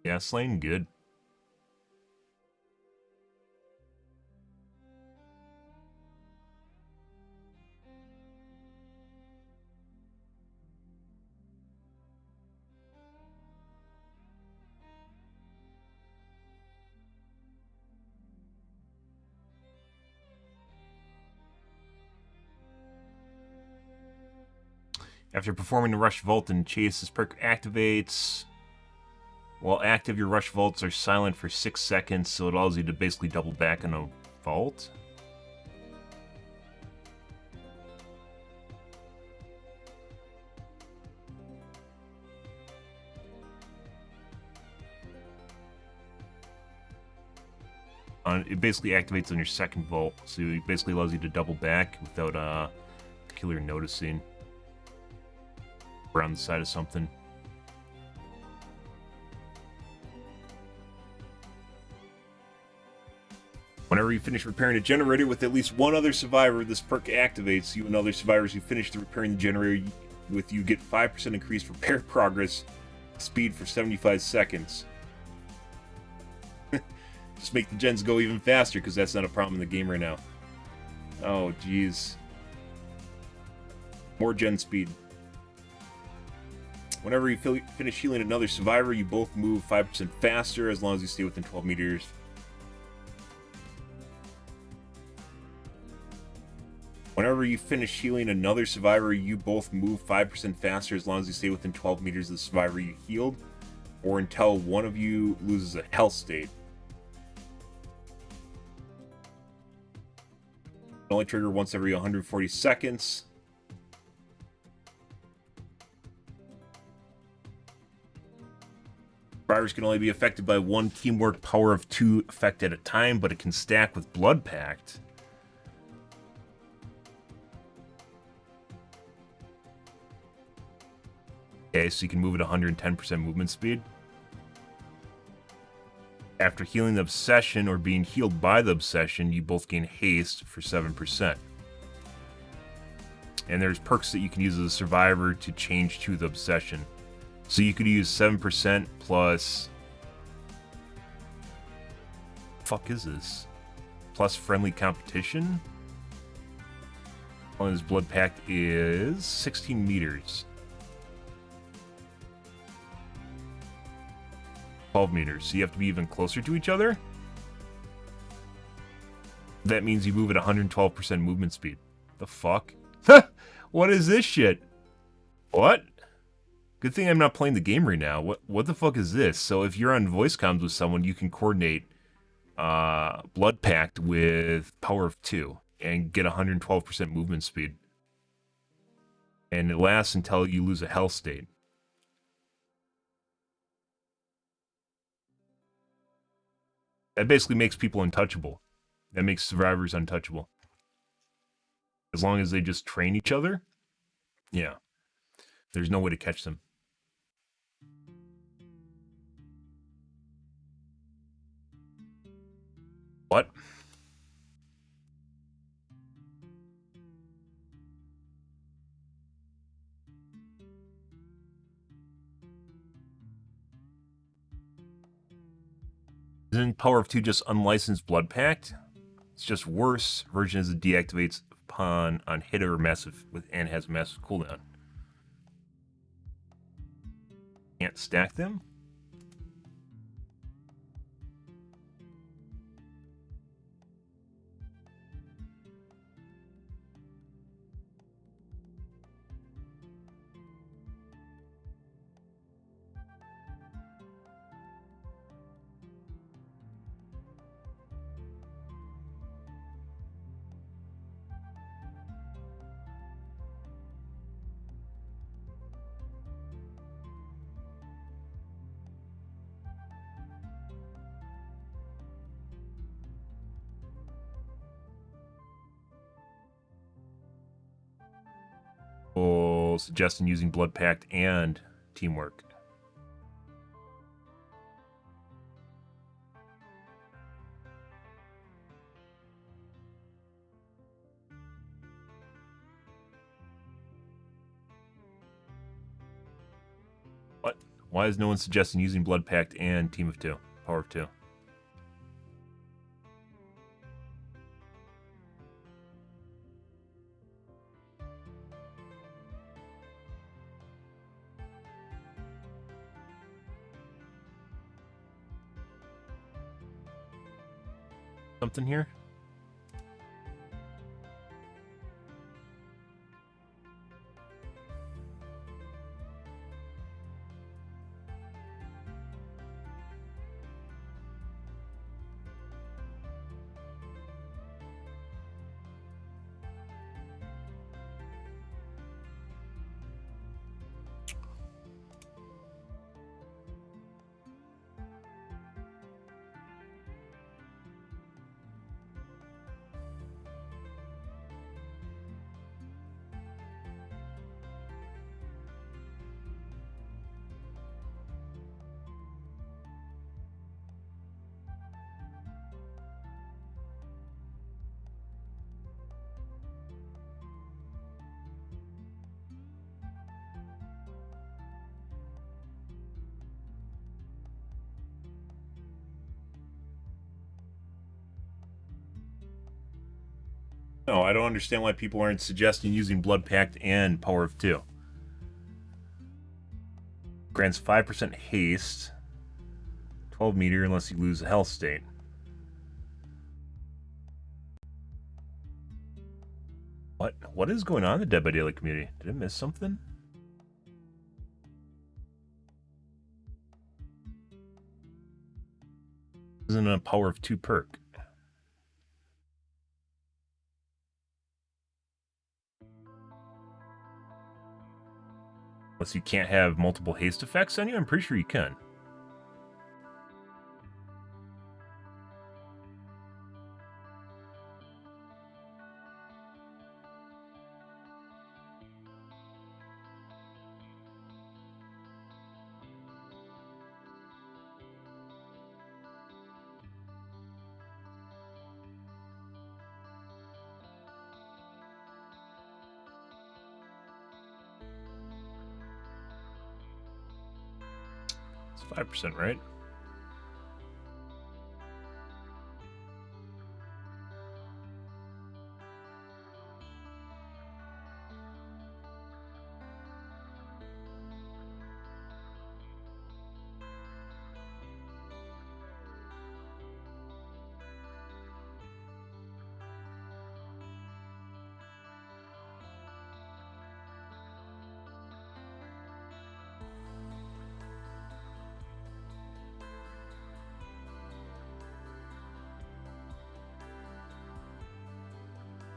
Yeah, Slain, good. After performing the Rush Vault and Chase, this perk activates. While active, your Rush Vaults are silent for 6 seconds, so it allows you to basically double back on a vault. It basically activates on your second vault, so it basically allows you to double back without the killer noticing. Around the side of something. Whenever you finish repairing a generator with at least one other survivor, this perk activates. You and other survivors who finish the repairing the generator with you get 5% increased repair progress speed for 75 seconds. Just make the gens go even faster, because that's not a problem in the game right now. Oh, jeez. More gen speed. Whenever you finish healing another survivor, you both move 5% faster as long as you stay within 12 meters. Whenever you finish healing another survivor, you both move 5% faster as long as you stay within 12 meters of the survivor you healed, or until one of you loses a health state. It only trigger once every 140 seconds. Survivors can only be affected by one teamwork power of 2 effect at a time, but it can stack with Blood Pact. Okay, so you can move at 110% movement speed. After healing the obsession or being healed by the obsession, you both gain haste for 7%. And there's perks that you can use as a survivor to change to the obsession. So you could use 7% plus... Fuck is this? Plus friendly competition? Well, his blood pact is 16 meters. 12 meters, so you have to be even closer to each other? That means you move at 112% movement speed. The fuck? What is this shit? What? Good thing I'm not playing the game right now. What the fuck is this? So if you're on voice comms with someone, you can coordinate Blood Pact with Power of 2 and get 112% movement speed. And it lasts until you lose a health state. That basically makes people untouchable. That makes survivors untouchable. As long as they just train each other, yeah. There's no way to catch them. What? Isn't Power of 2 just unlicensed Blood Pact? It's just worse. Version as it deactivates upon on hit or massive and has a massive cooldown. Can't stack them? Suggesting using Blood Pact and Teamwork. What? Why is no one suggesting using Blood Pact and Team of 2? Power of 2. Something here? No, I don't understand why people aren't suggesting using Blood Pact and Power of 2. Grants 5% haste. 12 meter unless you lose a health state. What is going on in the Dead by Daylight community? Did I miss something? Isn't a power of 2 perk. Unless you can't have multiple haste effects on you? I'm pretty sure you can. It's 5%, right?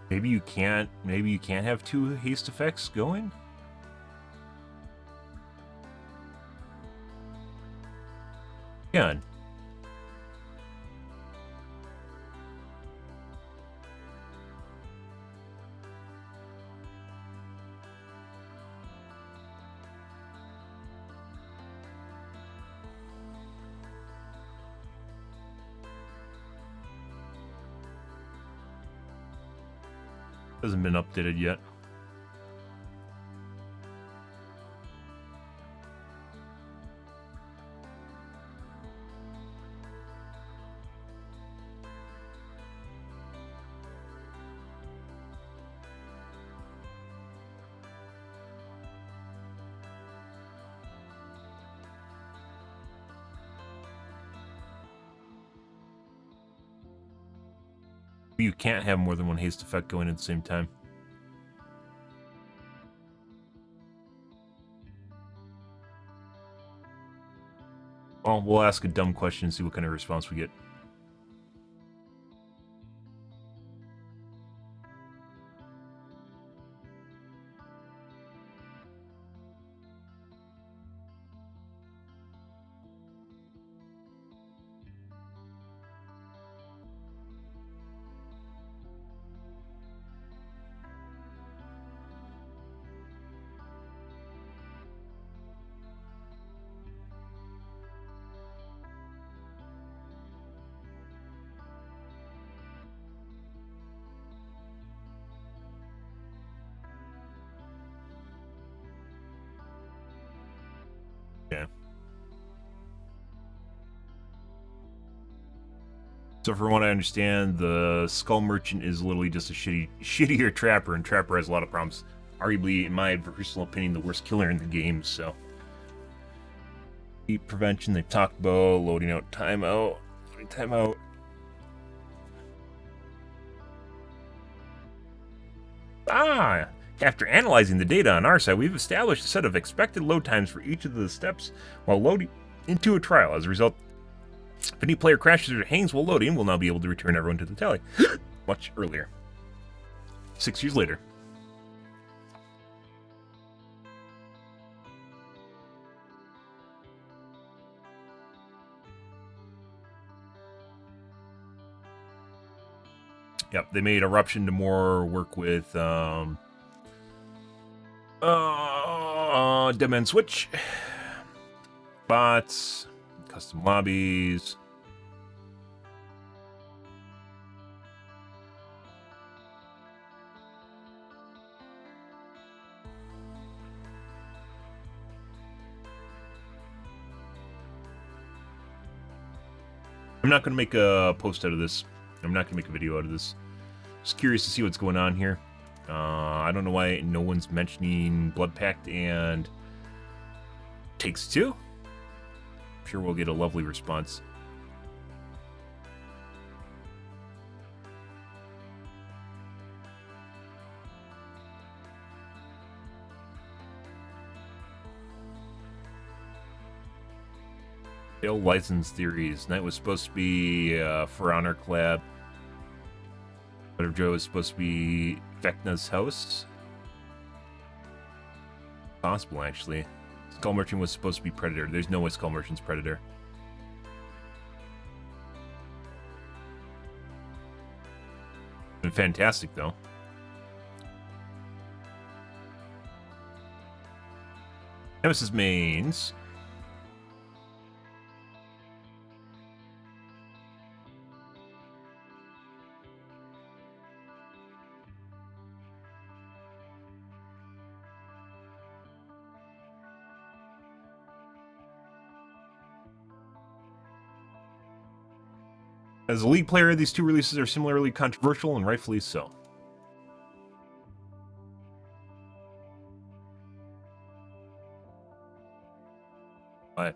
Maybe you can't have 2 haste effects going? Yeah. Hasn't been updated yet. You can't have more than 1 haste effect going at the same time. Well, we'll ask a dumb question and see what kind of response we get. Yeah. So from what I understand, the Skull Merchant is literally just a shittier Trapper, and Trapper has a lot of problems. Arguably, in my personal opinion, the worst killer in the game, so. Heat prevention, they talked about, loading out timeout. Timeout. After analyzing the data on our side, we've established a set of expected load times for each of the steps while loading into a trial. As a result, if any player crashes or hangs while loading, we'll now be able to return everyone to the tally much earlier. 6 years later. Yep, they made Eruption to more work with Dead Man Switch, bots, custom lobbies. I'm not going to make a post out of this. I'm not going to make a video out of this. Just curious to see what's going on here. I don't know why no one's mentioning Blood Pact and Takes two. I'm sure we'll get a lovely response. Failed license theories. Night was supposed to be For Honor Collab. Butter Joe was supposed to be Vecna's house. Possible, actually. Skull Merchant was supposed to be Predator. There's no way Skull Merchant's Predator. Been fantastic, though. Nemesis mains. As a League player, these two releases are similarly controversial, and rightfully so. But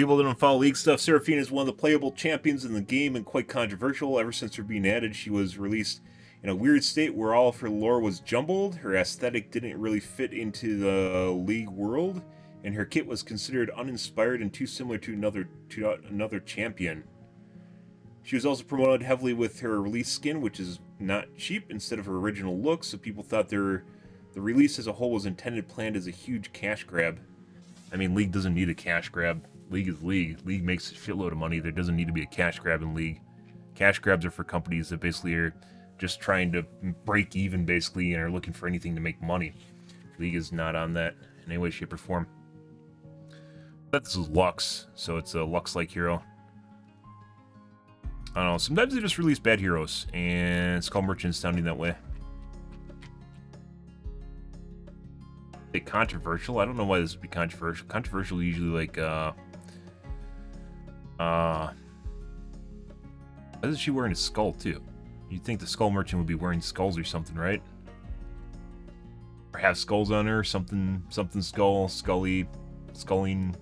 people that don't follow League stuff, Seraphine is one of the playable champions in the game and quite controversial. Ever since her being added, she was released in a weird state where all of her lore was jumbled, her aesthetic didn't really fit into the League world, and her kit was considered uninspired and too similar to another champion. She was also promoted heavily with her release skin, which is not cheap, instead of her original look, so people thought the release as a whole was planned as a huge cash grab. I mean, League doesn't need a cash grab. League is League. League makes a shitload of money. There doesn't need to be a cash grab in League. Cash grabs are for companies that basically are just trying to break even, basically, and are looking for anything to make money. League is not on that in any way, shape, or form. But this is Lux, so it's a Lux-like hero. I don't know. Sometimes they just release bad heroes, and Skull Merchant's sounding that way. Controversial? I don't know why this would be controversial. Controversial usually like why is she wearing a skull too? You'd think the Skull Merchant would be wearing skulls or something, right? Or have skulls on her, something skull, sculling,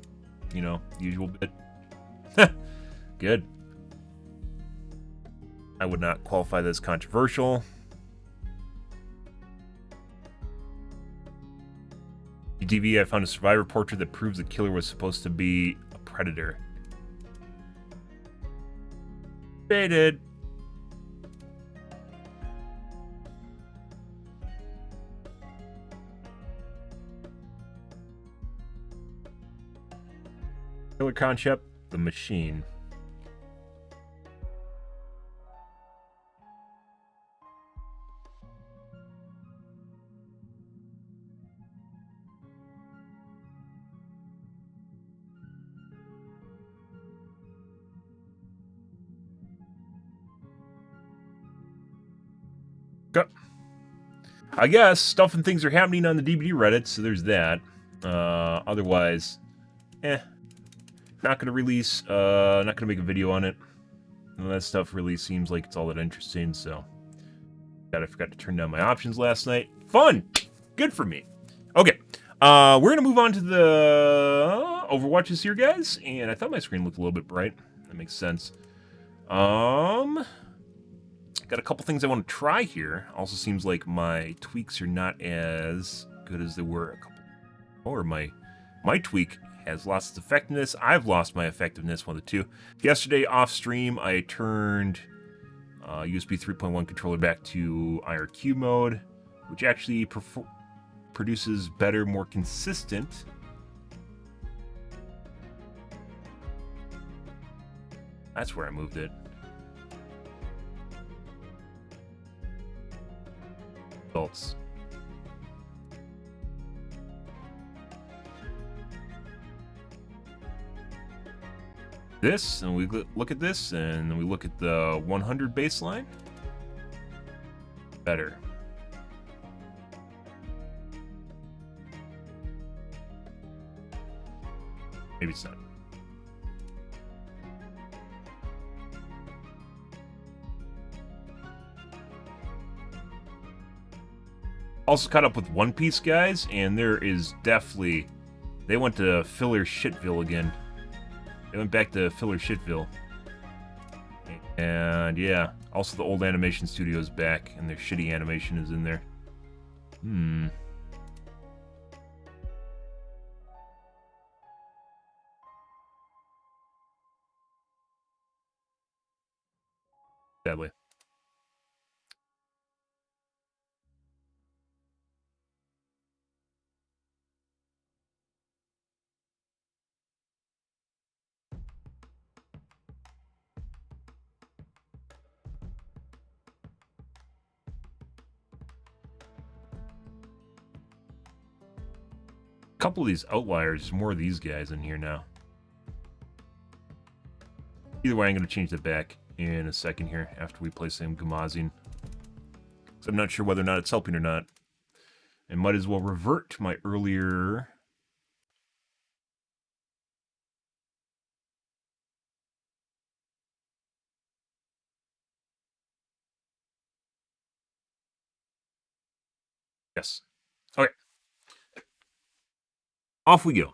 you know, usual bit. Good. I would not qualify this controversial. DV, I found a survivor portrait that proves the killer was supposed to be a predator. Baited. Killer concept, the machine. I guess stuff and things are happening on the DBD Reddit, so there's that. Otherwise, not gonna release, not gonna make a video on it. None of that stuff really seems like it's all that interesting, so. God, I forgot to turn down my options last night. Fun! Good for me. Okay, we're gonna move on to the Overwatches here, guys, and I thought my screen looked a little bit bright. That makes sense. Got a couple things I want to try here. Also seems like my tweaks are not as good as they were a couple. Or my tweak has lost its effectiveness. I've lost my effectiveness, one of the two. Yesterday off stream, I turned USB 3.1 controller back to IRQ mode, which actually produces better, more consistent. That's where I moved it. Results. This, and we look at this, and then we look at the 100 baseline. better. Maybe it's not. Also caught up with One Piece, guys, and there is definitely... They went to filler shitville again. They went back to filler shitville. And yeah, also the old animation studio is back, and their shitty animation is in there. Sadly. A couple of these outliers, more of these guys in here now. Either way, I'm going to change that back in a second here after we play some Gamazine. So I'm not sure whether or not it's helping or not. And might as well revert to my earlier... Yes. Okay. Off we go.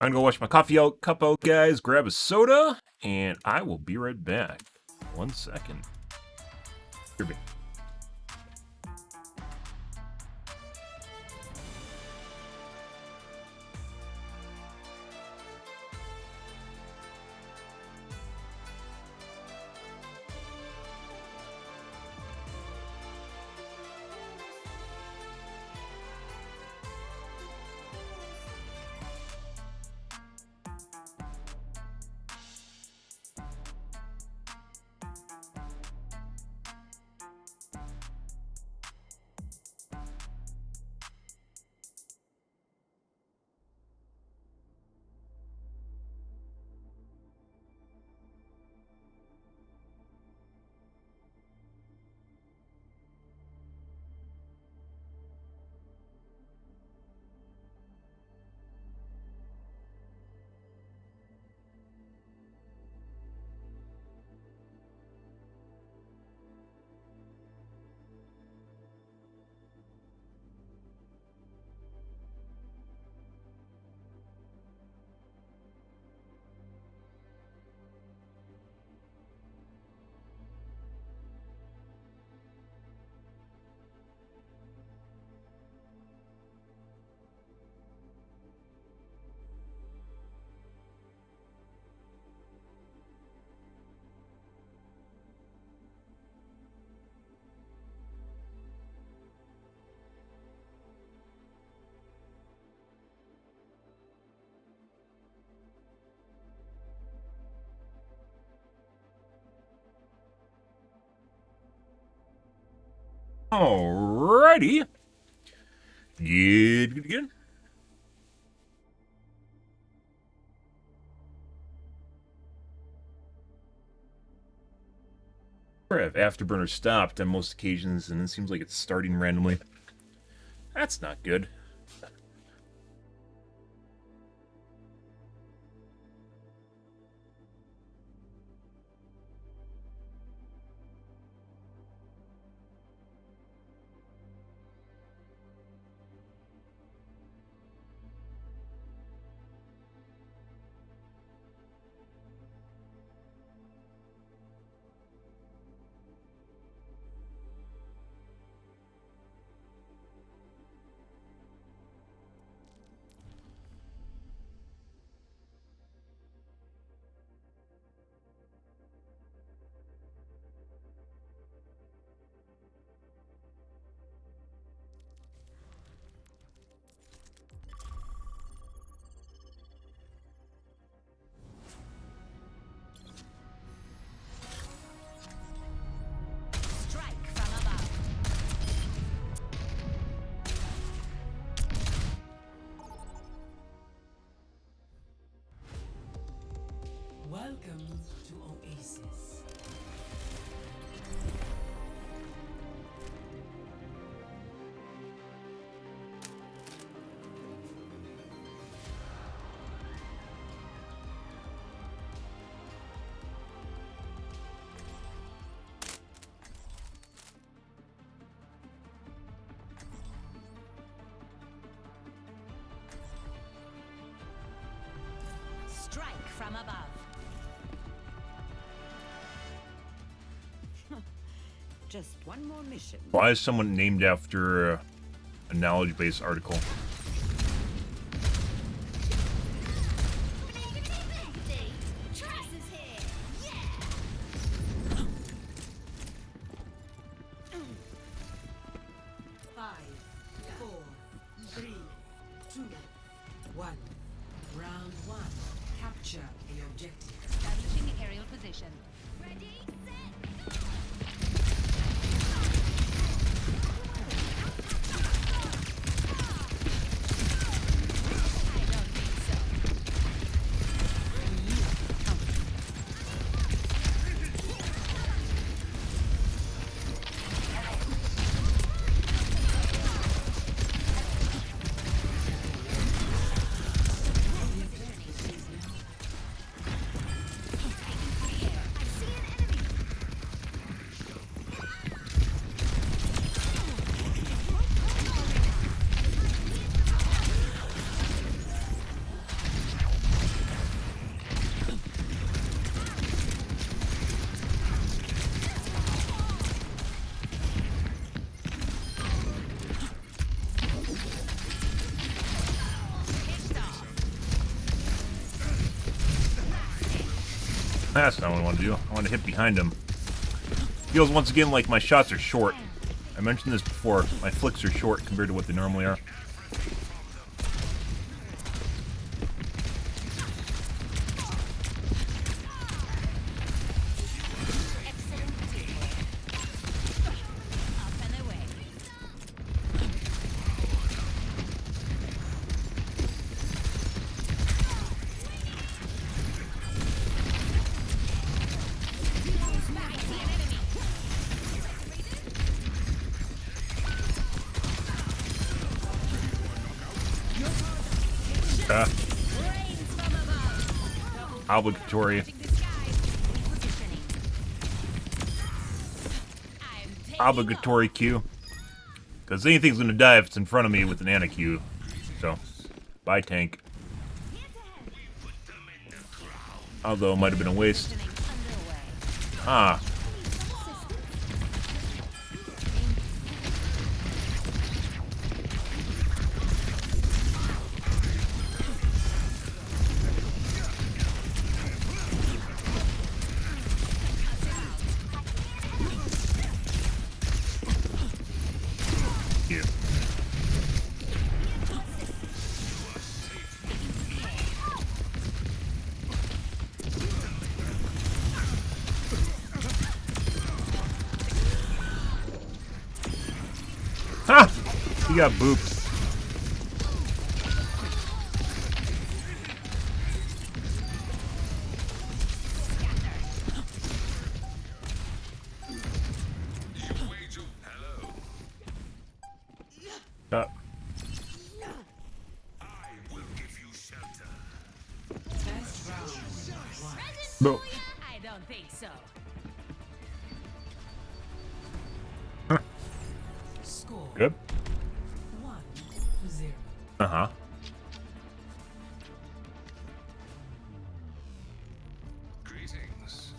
I'm gonna wash my coffee cup out, guys, grab a soda, and I will be right back. 1 second. Here we go. Alrighty. Good. I have Afterburner stopped on most occasions, and it seems like it's starting randomly. That's not good. from above. Just one more mission. Why is someone named after a knowledge-based article? Round 1. Capture the objective. Establishing the aerial position. Ready, set, go! I don't think so. That's not what I want to do. I want to hit behind him. Feels once again like my shots are short. I mentioned this before. My flicks are short compared to what they normally are. Obligatory. Obligatory Q. Because anything's gonna die if it's in front of me with an Ana Q. So, bye tank. Although it might have been a waste. Ah. Ha! He got booped. No. I don't think so. Score Good. 1-0. Uh-huh. Greetings.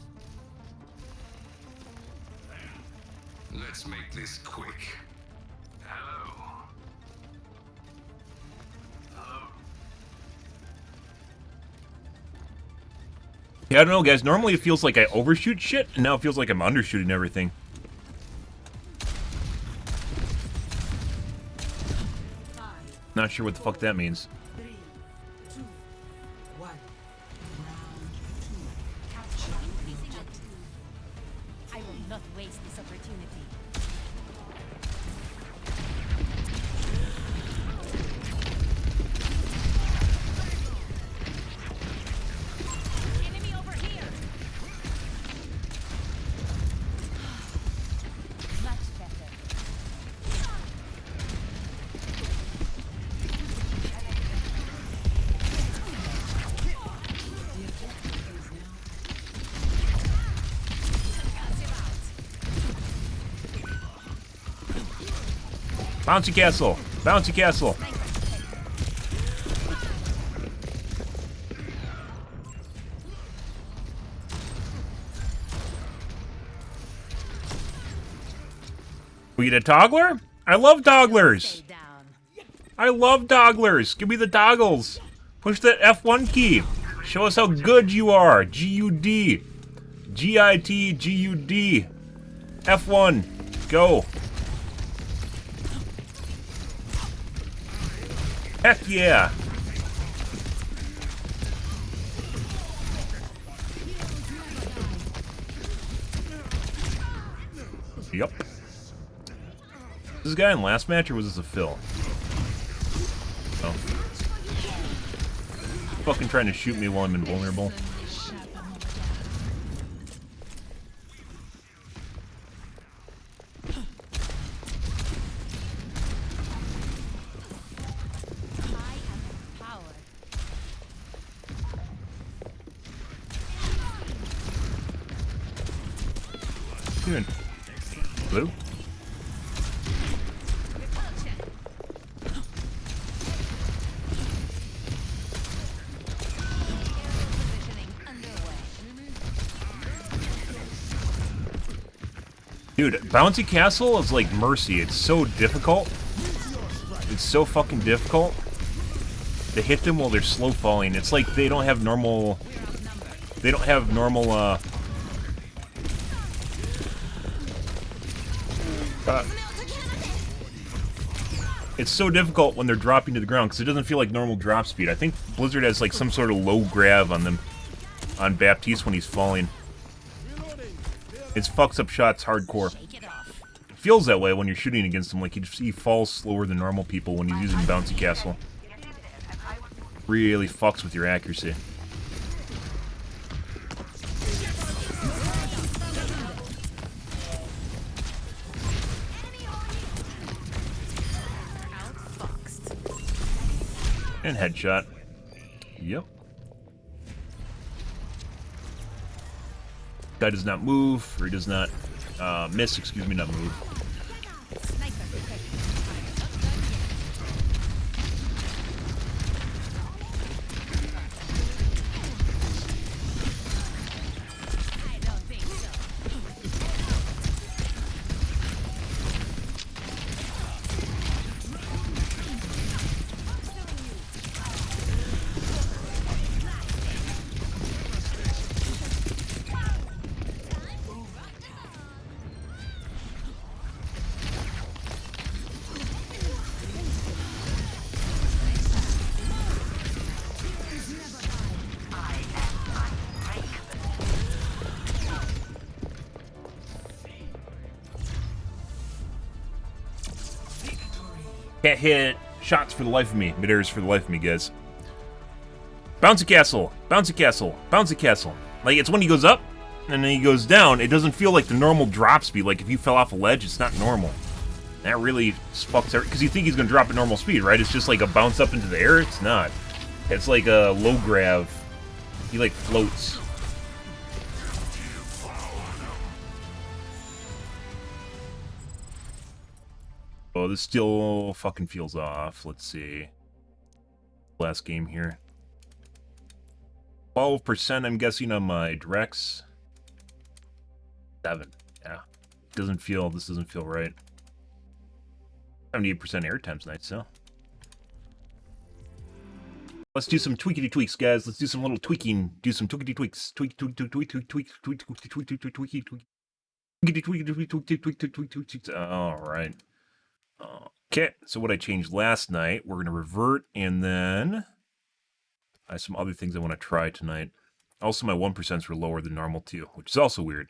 Let's make this quick. Hello. Yeah, I don't know, guys. Normally it feels like I overshoot shit, and now it feels like I'm undershooting everything. Not sure what the fuck that means. 3, 2, 1. Round 2. Capture the objective. I will not waste this opportunity. Enemy over here. Much better. Bouncy castle! Bouncy castle! We get a toggler? I love togglers. Stay down. I love togglers. Give me the toggles. Push that F1 key. Show us how good you are. G-U-D. G-I-T, G-U-D. F1. Go. Heck yeah. Yep. Was this guy in last match or was this a fill? Oh. Fucking trying to shoot me while I'm invulnerable. I have power. Good. Blue? Positioning underway. Dude, Bouncy Castle is like Mercy. It's so difficult. It's so fucking difficult to hit them while they're slow falling. It's like they don't have normal... They don't have normal, it's so difficult when they're dropping to the ground because it doesn't feel like normal drop speed. I think Blizzard has like some sort of low grav on them, on Baptiste when he's falling. It's fucks up shots hardcore. Shake it off. It feels that way when you're shooting against him, like he falls slower than normal people when he's using Bouncy Castle. Really fucks with your accuracy. Outfoxed. And headshot. Yep. Guy does not move, or he does not miss, excuse me, not move. Sniper protection. I don't think so. Can't hit shots for the life of me. Mid-airs for the life of me, guys. Bouncy Castle! Bouncy Castle! Bouncy Castle! Like, it's when he goes up, and then he goes down. It doesn't feel like the normal drop speed. Like, if you fell off a ledge, it's not normal. That really fucks everything. Because you think he's going to drop at normal speed, right? It's just like a bounce up into the air. It's not. It's like a low grav. He, like, floats. Oh, this still fucking feels off. Let's see. Last game here. 12%, I'm guessing, on my directs. 7. Yeah. This doesn't feel right. 78% airtime's nice, so. Let's do some tweakity tweaks, guys. Let's do some little tweaking. Do some tweakity tweaks. Tweak, tweak, tweak, tweak, tweak, tweak, tweak, tweak, tweak, tweak, tweak, tweak, tweak. Tweakity tweak, tweak, tweak, tweak, tweak, tweak, tweak, tweak. All right. Okay, so what I changed last night, we're going to revert, and then I have some other things I want to try tonight. Also, my 1% were lower than normal, too, which is also weird.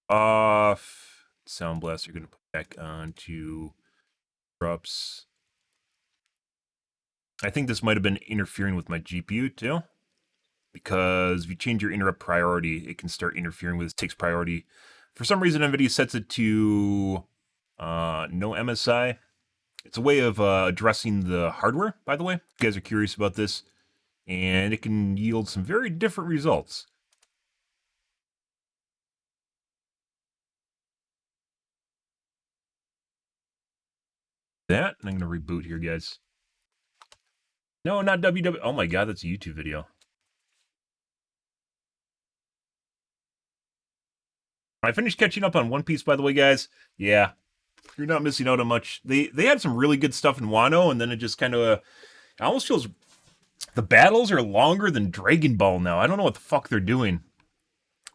Off. Sound Blaster, going to put back onto Rups. I think this might have been interfering with my GPU, too. Because if you change your interrupt priority, it can start interfering with it. Takes priority. For some reason, NVIDIA sets it to no MSI. It's a way of addressing the hardware, by the way. If you guys are curious about this. And it can yield some very different results. That, and I'm going to reboot here, guys. No, not WW. Oh my god, that's a YouTube video. I finished catching up on One Piece, by the way, guys. Yeah, you're not missing out on much. They had some really good stuff in Wano, and then it just kind of... it almost feels... the battles are longer than Dragon Ball now. I don't know what the fuck they're doing.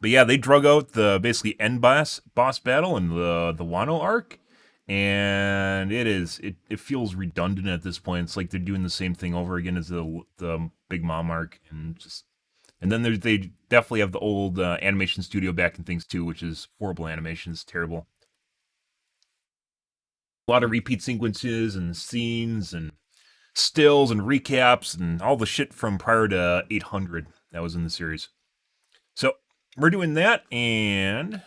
But yeah, they drug out the basically end boss battle in the Wano arc. And it feels redundant at this point. It's like they're doing the same thing over again as the Big Mom arc, and then they definitely have the old animation studio back and things too, which is horrible animations, terrible. A lot of repeat sequences and scenes and stills and recaps and all the shit from prior to 800 that was in the series. So we're doing that, and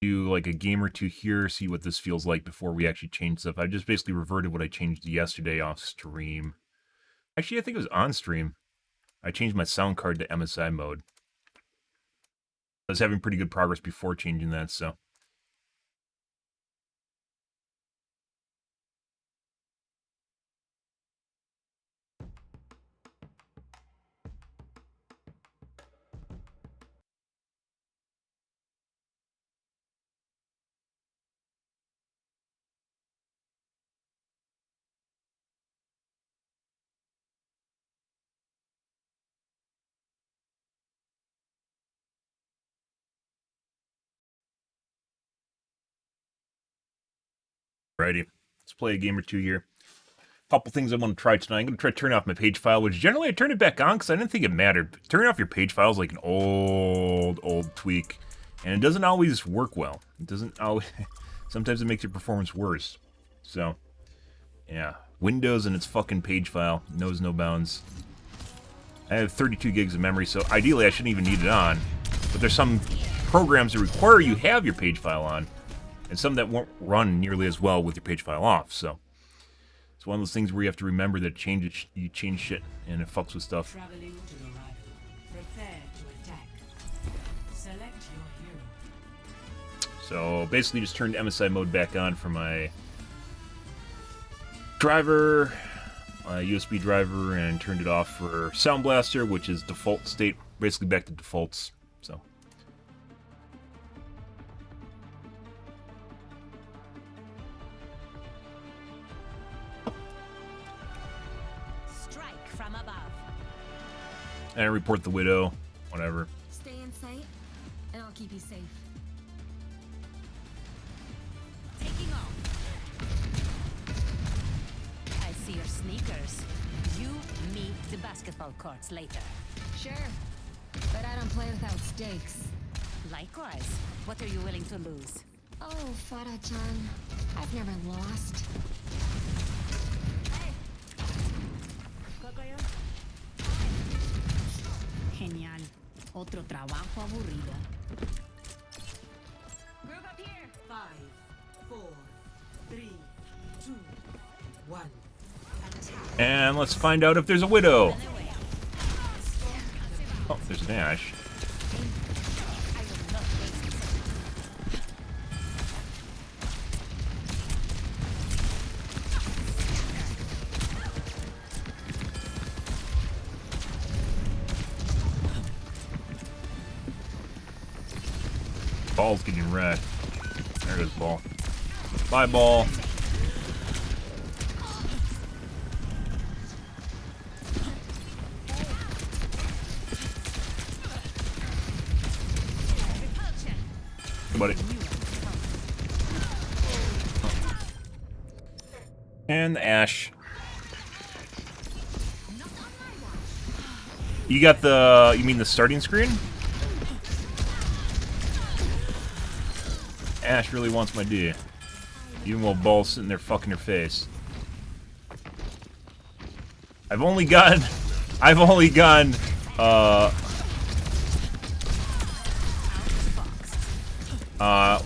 do like a game or two here, see what this feels like before we actually change stuff. I just basically reverted what I changed yesterday off stream. Actually, I think it was on stream. I changed my sound card to MSI mode. I was having pretty good progress before changing that, so. Alrighty, let's play a game or two here. Couple things I want to try tonight. I'm going to try to turn off my page file, which generally I turn it back on because I didn't think it mattered. But turning off your page file is like an old tweak, and it doesn't always work well. It doesn't always. Sometimes it makes your performance worse. So, yeah, Windows and its fucking page file knows no bounds. I have 32 gigs of memory, so ideally I shouldn't even need it on. But there's some programs that require you have your page file on, and some that won't run nearly as well with your page file off. So it's one of those things where you have to remember that you change shit and it fucks with stuff. Traveling to Dorado. Prepare to attack. Select your hero. So basically just turned MSI mode back on for my driver, USB driver, and turned it off for Sound Blaster, which is default state, basically back to defaults. So Strike from above. and I report the Widow, whatever. Stay in sight, and I'll keep you safe. Taking off. I see your sneakers. You meet the basketball courts later. Sure, but I don't play without stakes. Likewise. What are you willing to lose? Oh, Farah-chan, I've never lost. Hey. Genial. Otro trabajo aburrido. Group up here. 5, 4, 3, 2, 1. Attack. And let's find out if there's a Widow. Oh, there's an Ashe. Ball's getting wrecked. There goes Ball. Bye, Ball. Hey, buddy. And the Ashe. You got the... you mean the starting screen? Ashe really wants my D. Even while Ball's sitting there fucking her face. I've only gone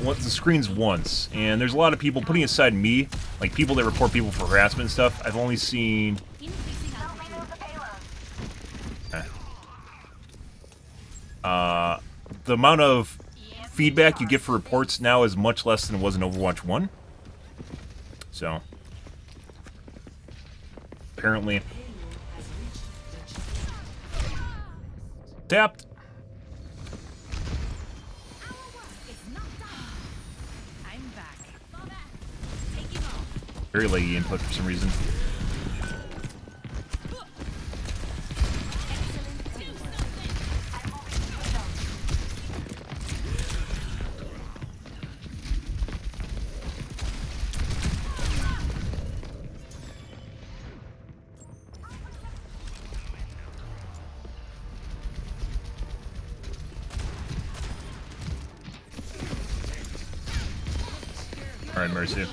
what the screens once, and there's a lot of people, putting aside me, like people that report people for harassment and stuff, I've only seen the amount of feedback you get for reports now is much less than it was in Overwatch 1. So, apparently, tapped. I'm back. Take him off. Very laggy input for some reason. Alright, Mercy.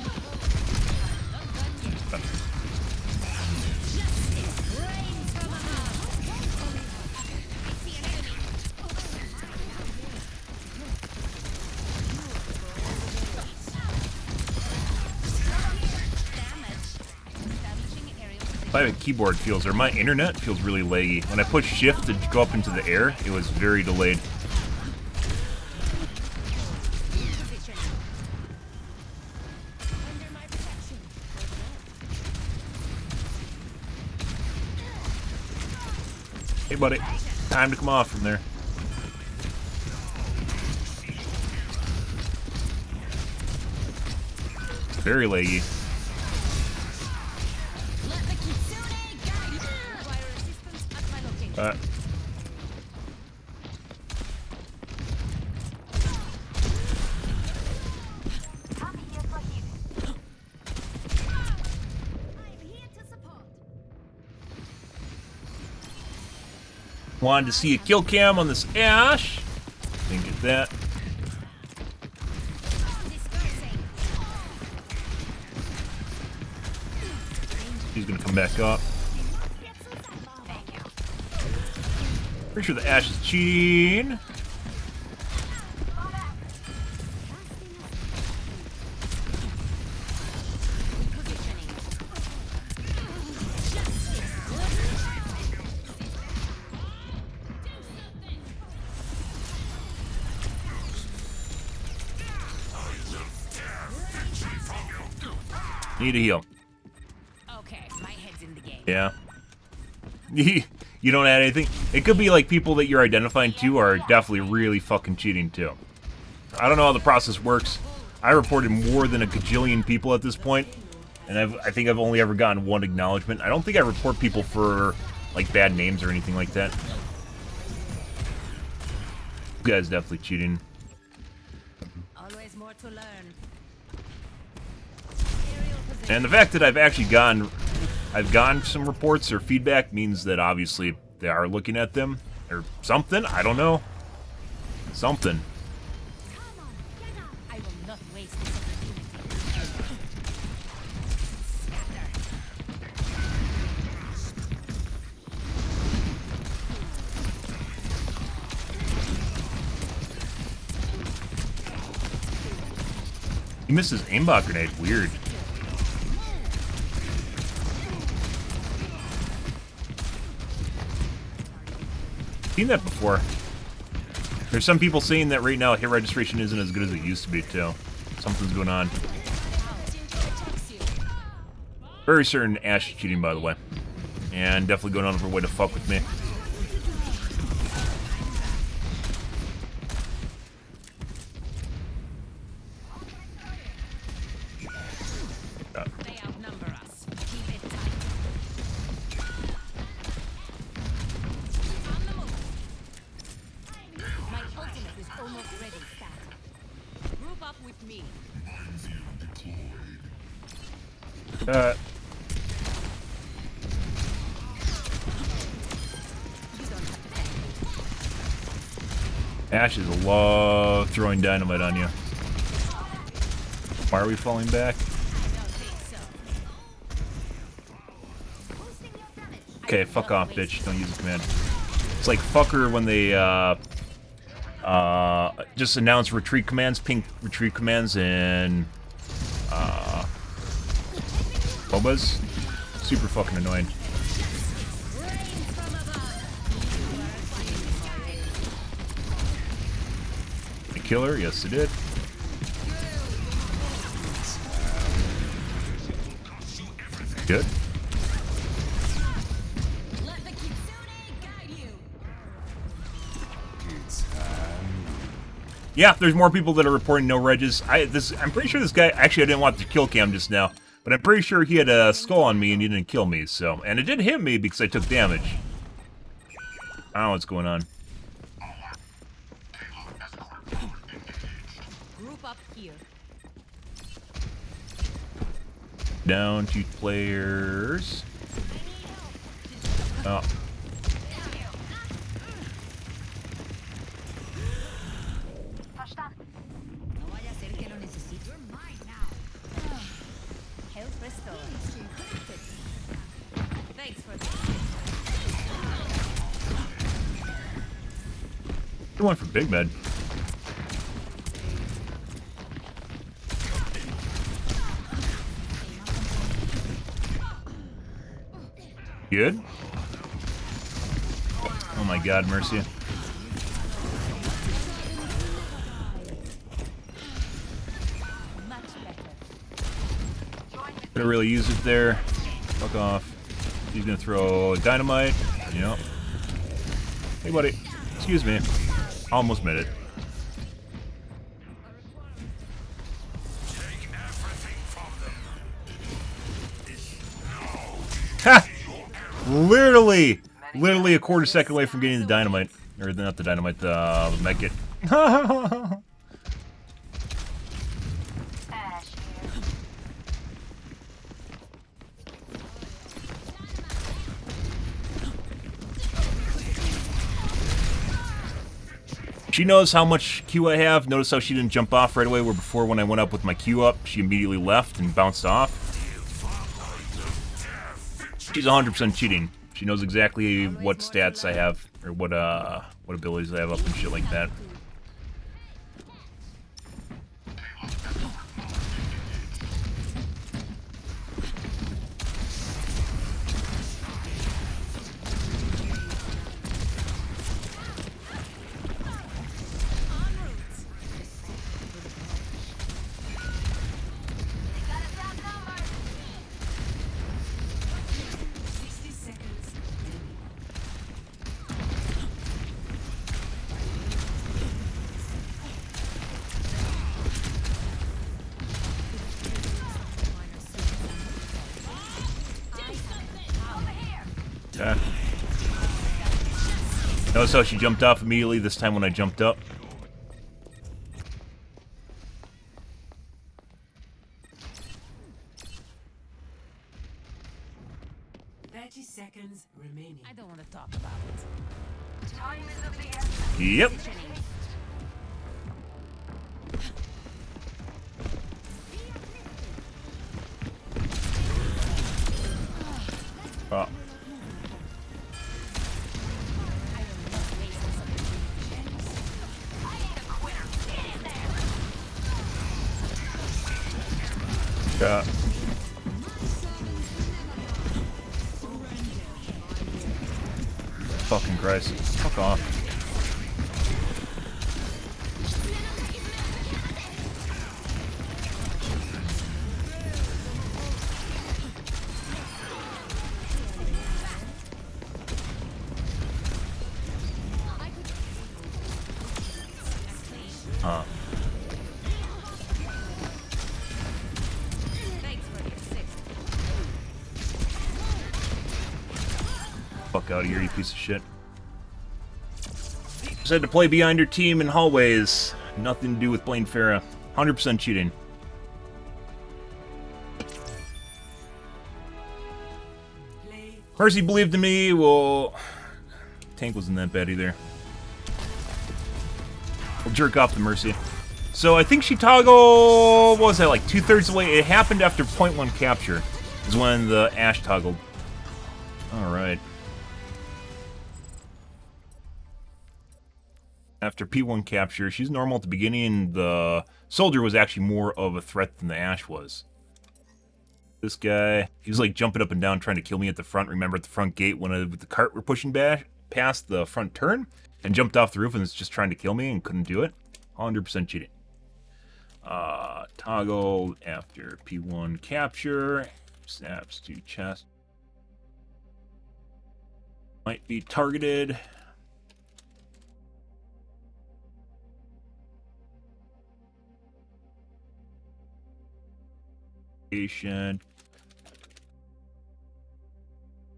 My keyboard feels, or my internet feels really laggy. When I push shift to go up into the air, it was very delayed. Hey, buddy. Time to come off from there. Very laggy. Wanted to see a kill cam on this Ash. Didn't get that. He's gonna come back up. Pretty sure the Ash is cheating. Need a heal. Okay, my head's in the game. Yeah. You don't add anything? It could be like people that you're identifying to are definitely really fucking cheating too. I don't know how the process works. I reported more than a gajillion people at this point, and I think I've only ever gotten one acknowledgement. I don't think I report people for like bad names or anything like that. You guys definitely cheating. Always more to learn. And the fact that I've actually gotten some reports or feedback means that obviously they are looking at them or something. I don't know. Something. I will not waste this opportunity. He missed his aimbot grenade. Weird. Seen that before. There's some people saying that right now hit registration isn't as good as it used to be too. Something's going on. Very certain Ash is cheating, by the way, and definitely going on of her way to fuck with me. They outnumber us. Keep it tight. On the move. My ultimate is almost ready, Stat. Group up with me. Ash is love throwing dynamite on you. Why are we falling back? Okay, fuck off, bitch. Don't use the command. It's like fucker when they just announce retreat commands, pink retreat commands, and Boba's. Super fucking annoying. kill her? Yes, it did. Good. Let the Kitsune guide you. Yeah, there's more people that are reporting no regs. I'm pretty sure this guy. Actually, I didn't want the kill cam just now, but I'm pretty sure he had a skull on me and he didn't kill me. So, and it did hit me because I took damage. I don't know what's going on. Group up here. Down 2 players. Oh. No vaya a ser que lo necesite. You're mine now. Health restored. Thanks for this. Good one for Big Med. Good. Oh my god, Mercy. Much better. Gonna really use it there. Fuck off. He's gonna throw dynamite. Yep. Hey, buddy. Excuse me. Almost made it. Ha! Literally a quarter second away from getting the dynamite. Or not the dynamite, the medkit. She knows how much Q I have. Notice how she didn't jump off right away, where before when I went up with my Q up, she immediately left and bounced off. She's 100% cheating. She knows exactly what stats I have, or what abilities I have up and shit like that. Okay. Notice how she jumped off immediately this time when I jumped up. Seconds remaining. I don't want to talk about it. Yep. Oh. Yeah. Fucking Christ. Fuck off. Huh. Fuck out of here, you piece of shit. Just had to play behind your team in hallways. Nothing to do with playing Pharah. 100% cheating. Mercy believed in me. Well, tank wasn't that bad either. We'll jerk off to Mercy. So I think she toggled, what was that, like 2/3 away? It happened after point 1 capture, is when the Ashe toggled. Alright. After P1 capture, she's normal at the beginning. The soldier was actually more of a threat than the Ashe was. This guy, he was like jumping up and down trying to kill me at the front. Remember at the front gate when the cart were pushing back past the front turn? And jumped off the roof and was just trying to kill me and couldn't do it. 100% cheating. Toggle after P1 capture. Snaps to chest. Might be targeted.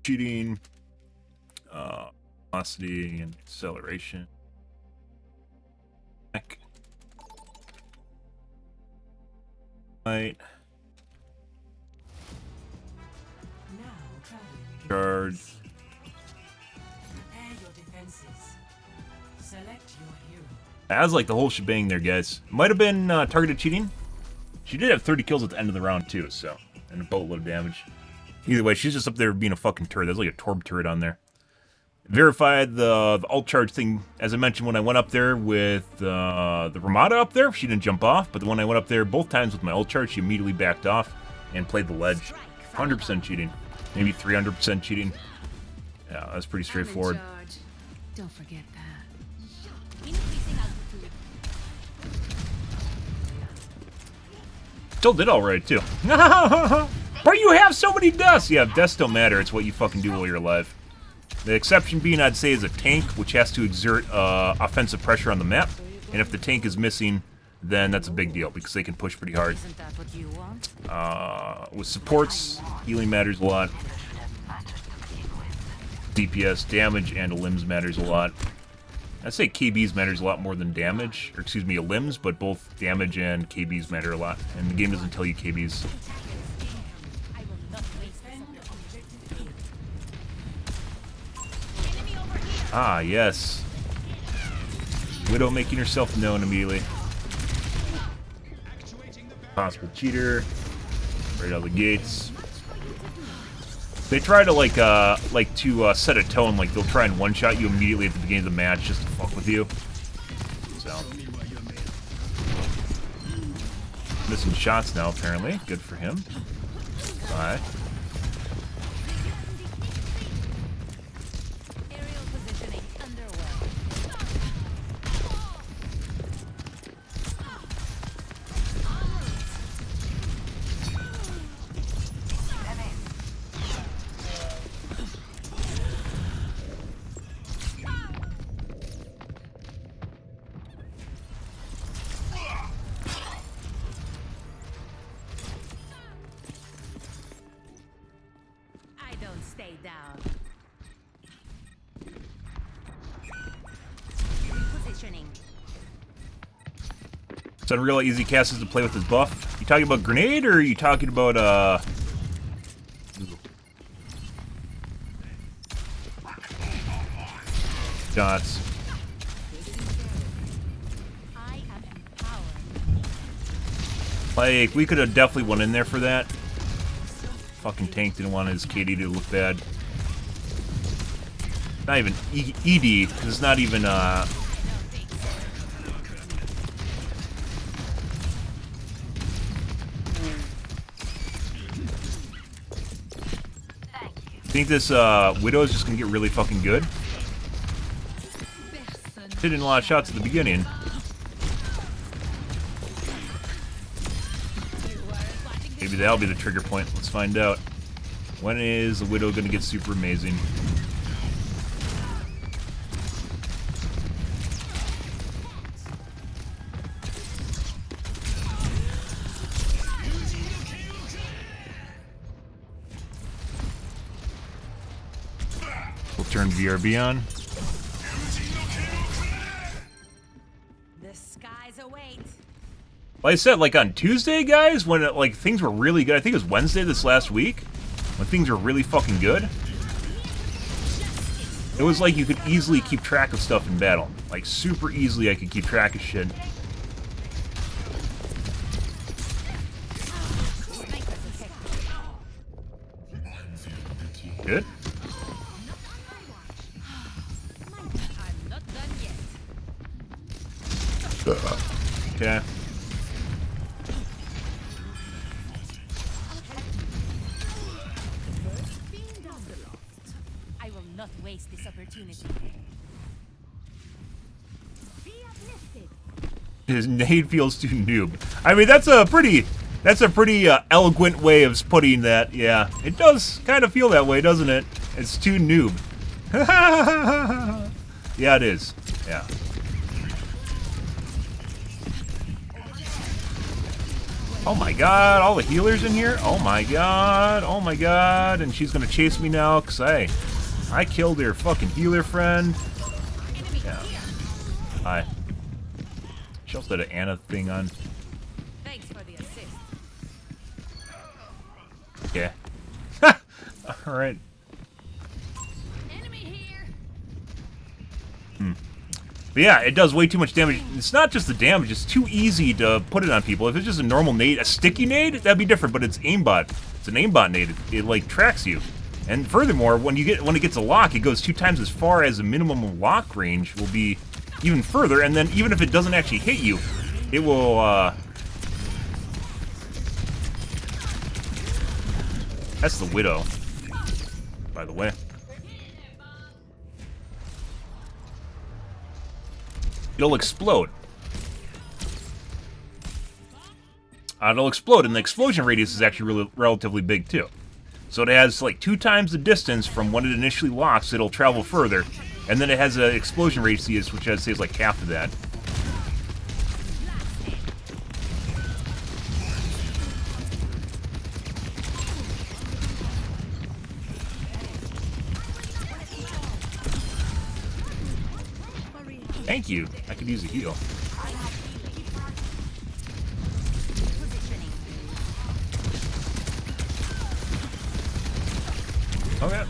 Cheating. Velocity and acceleration. Right. Now traveling again. Charge. Prepare your defenses. Select your hero. That was like the whole shebang there, guys. Might have been targeted cheating. She did have 30 kills at the end of the round, too, so. And a boatload of damage. Either way, she's just up there being a fucking turret. There's like a Torb turret on there. Verified the ult charge thing, as I mentioned when I went up there with the Ramada up there. She didn't jump off, but when I went up there both times with my ult charge, she immediately backed off and played the ledge. 100% cheating. Maybe 300% cheating. Yeah, that's pretty straightforward. Don't forget that. Increasing altitude. Still did alright, too. But you have so many deaths! Yeah, deaths don't matter. It's what you fucking do while you're alive. The exception being, I'd say, is a tank, which has to exert offensive pressure on the map. And if the tank is missing, then that's a big deal, because they can push pretty hard. Isn't that what you want? With supports, healing matters a lot. DPS, damage, and limbs matters a lot. I'd say KBs matters a lot more than damage, or excuse me, limbs, but both damage and KBs matter a lot. And the game doesn't tell you KBs. I will not waste this opportunity. Enemy over here. Ah, yes. Widow making herself known immediately. Possible cheater. Right out of the gates. They try to set a tone, like they'll try and one-shot you immediately at the beginning of the match just to fuck with you. So. Missing shots now, apparently. Good for him. Bye. Aerial positioning underway. I don't stay down. Repositioning. It's Unreal easy cast is to play with his buff. You talking about grenade, or are you talking about, shots? I am empowered. Like, we could have definitely went in there for that. Fucking tank didn't want his KD to look bad. Not even ED, because it's not even, I think this Widow is just gonna get really fucking good. Hitting a lot of shots at the beginning. Maybe that'll be the trigger point. Let's find out. When is the Widow gonna get super amazing? We'll turn VRB on. The skies await. Like I said, like on Tuesday, guys, when like things were really good. I think it was Wednesday this last week, when things were really fucking good. It was like you could easily keep track of stuff in battle. Like super easily, I could keep track of shit. Good. I'm not done yet. Okay. I will not waste this opportunity. Be uplifted. His nade feels too noob. I mean, that's a pretty eloquent way of putting that. Yeah, it does kind of feel that way, doesn't it? It's too noob. Yeah, it is. Yeah. Oh my god, all the healers in here? Oh my god, and she's gonna chase me now, because I killed her fucking healer friend. Yeah. Hi. She also had an Anna thing on. Thanks for the assist. Okay. Alright. Enemy here. But yeah, it does way too much damage. It's not just the damage, it's too easy to put it on people. If it's just a normal nade, a sticky nade, that'd be different, but it's aimbot. It's an aimbot nade. It like tracks you. And furthermore, when it gets a lock, it goes 2 times as far as the minimum lock range will be even further, and then even if it doesn't actually hit you, it will that's the Widow, by the way. It'll explode. It'll explode, and the explosion radius is actually relatively big, too. So it has, like, 2 times the distance from when it initially locks, it'll travel further. And then it has an explosion radius, which I'd say is like half of that. Thank you. I could use a heal. Okay.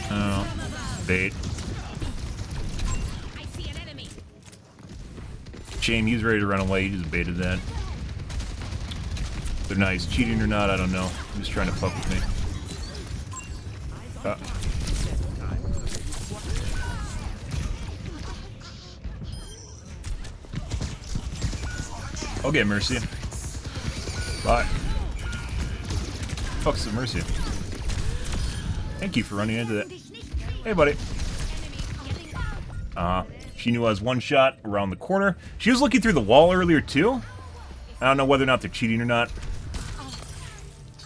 Oh, bait. I see an enemy. Shame, he's ready to run away. He just baited that. They're nice. Cheating or not, I don't know. I'm just trying to fuck with me. Okay, Mercy. Bye. Fuck's the Mercy. Thank you for running into that. Hey, buddy. She knew I was one shot around the corner. She was looking through the wall earlier, too. I don't know whether or not they're cheating or not.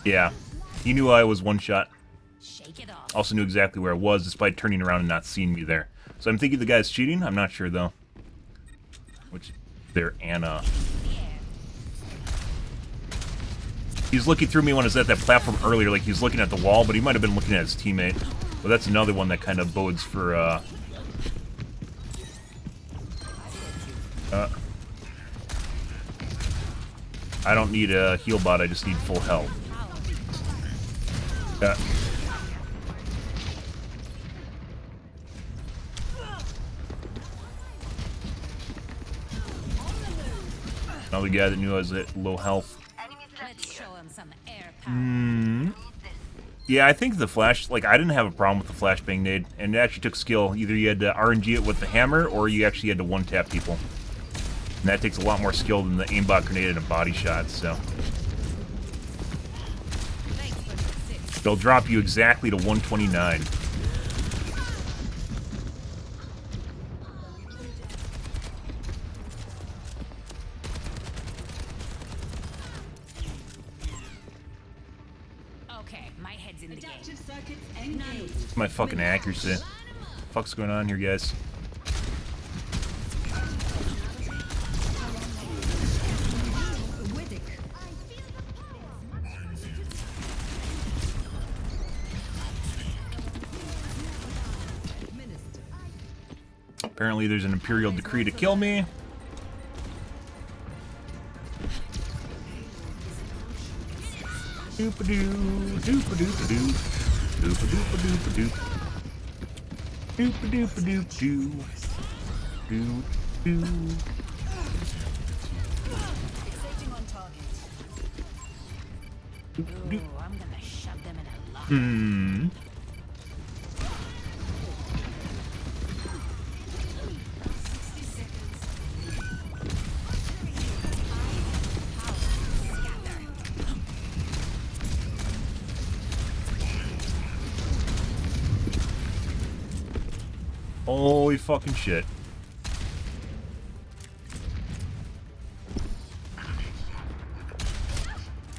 Yeah. He knew I was one shot. Shake it off. Also knew exactly where I was, despite turning around and not seeing me there. So I'm thinking the guy's cheating. I'm not sure, though. Which, they're Anna. He was looking through me when I was at that platform earlier, like he was looking at the wall, but he might have been looking at his teammate. But that's another one that kind of bodes for, I don't need a heal bot, I just need full health. Another guy that knew I was at low health. Let's show him some air power. Yeah, I think the flash, like, I didn't have a problem with the flashbang nade, and it actually took skill. Either you had to RNG it with the hammer, or you actually had to one-tap people. And that takes a lot more skill than the aimbot grenade and a body shot, so. They'll drop you exactly to 129. Okay, my head's in the game. Adaptive circuits engaged. My fucking accuracy. Fuck's going on here, guys? Apparently there's an Imperial decree to kill me. Doop-a-doo, doop-a-doop-a-doo. Doop-a-doop-a-doop-a-doop. Doop-a-doop-a-doop-doo. Doop-doo. Fixating on target. Ooh, I'm gonna shove them in a lock. 60 seconds. Holy fucking shit.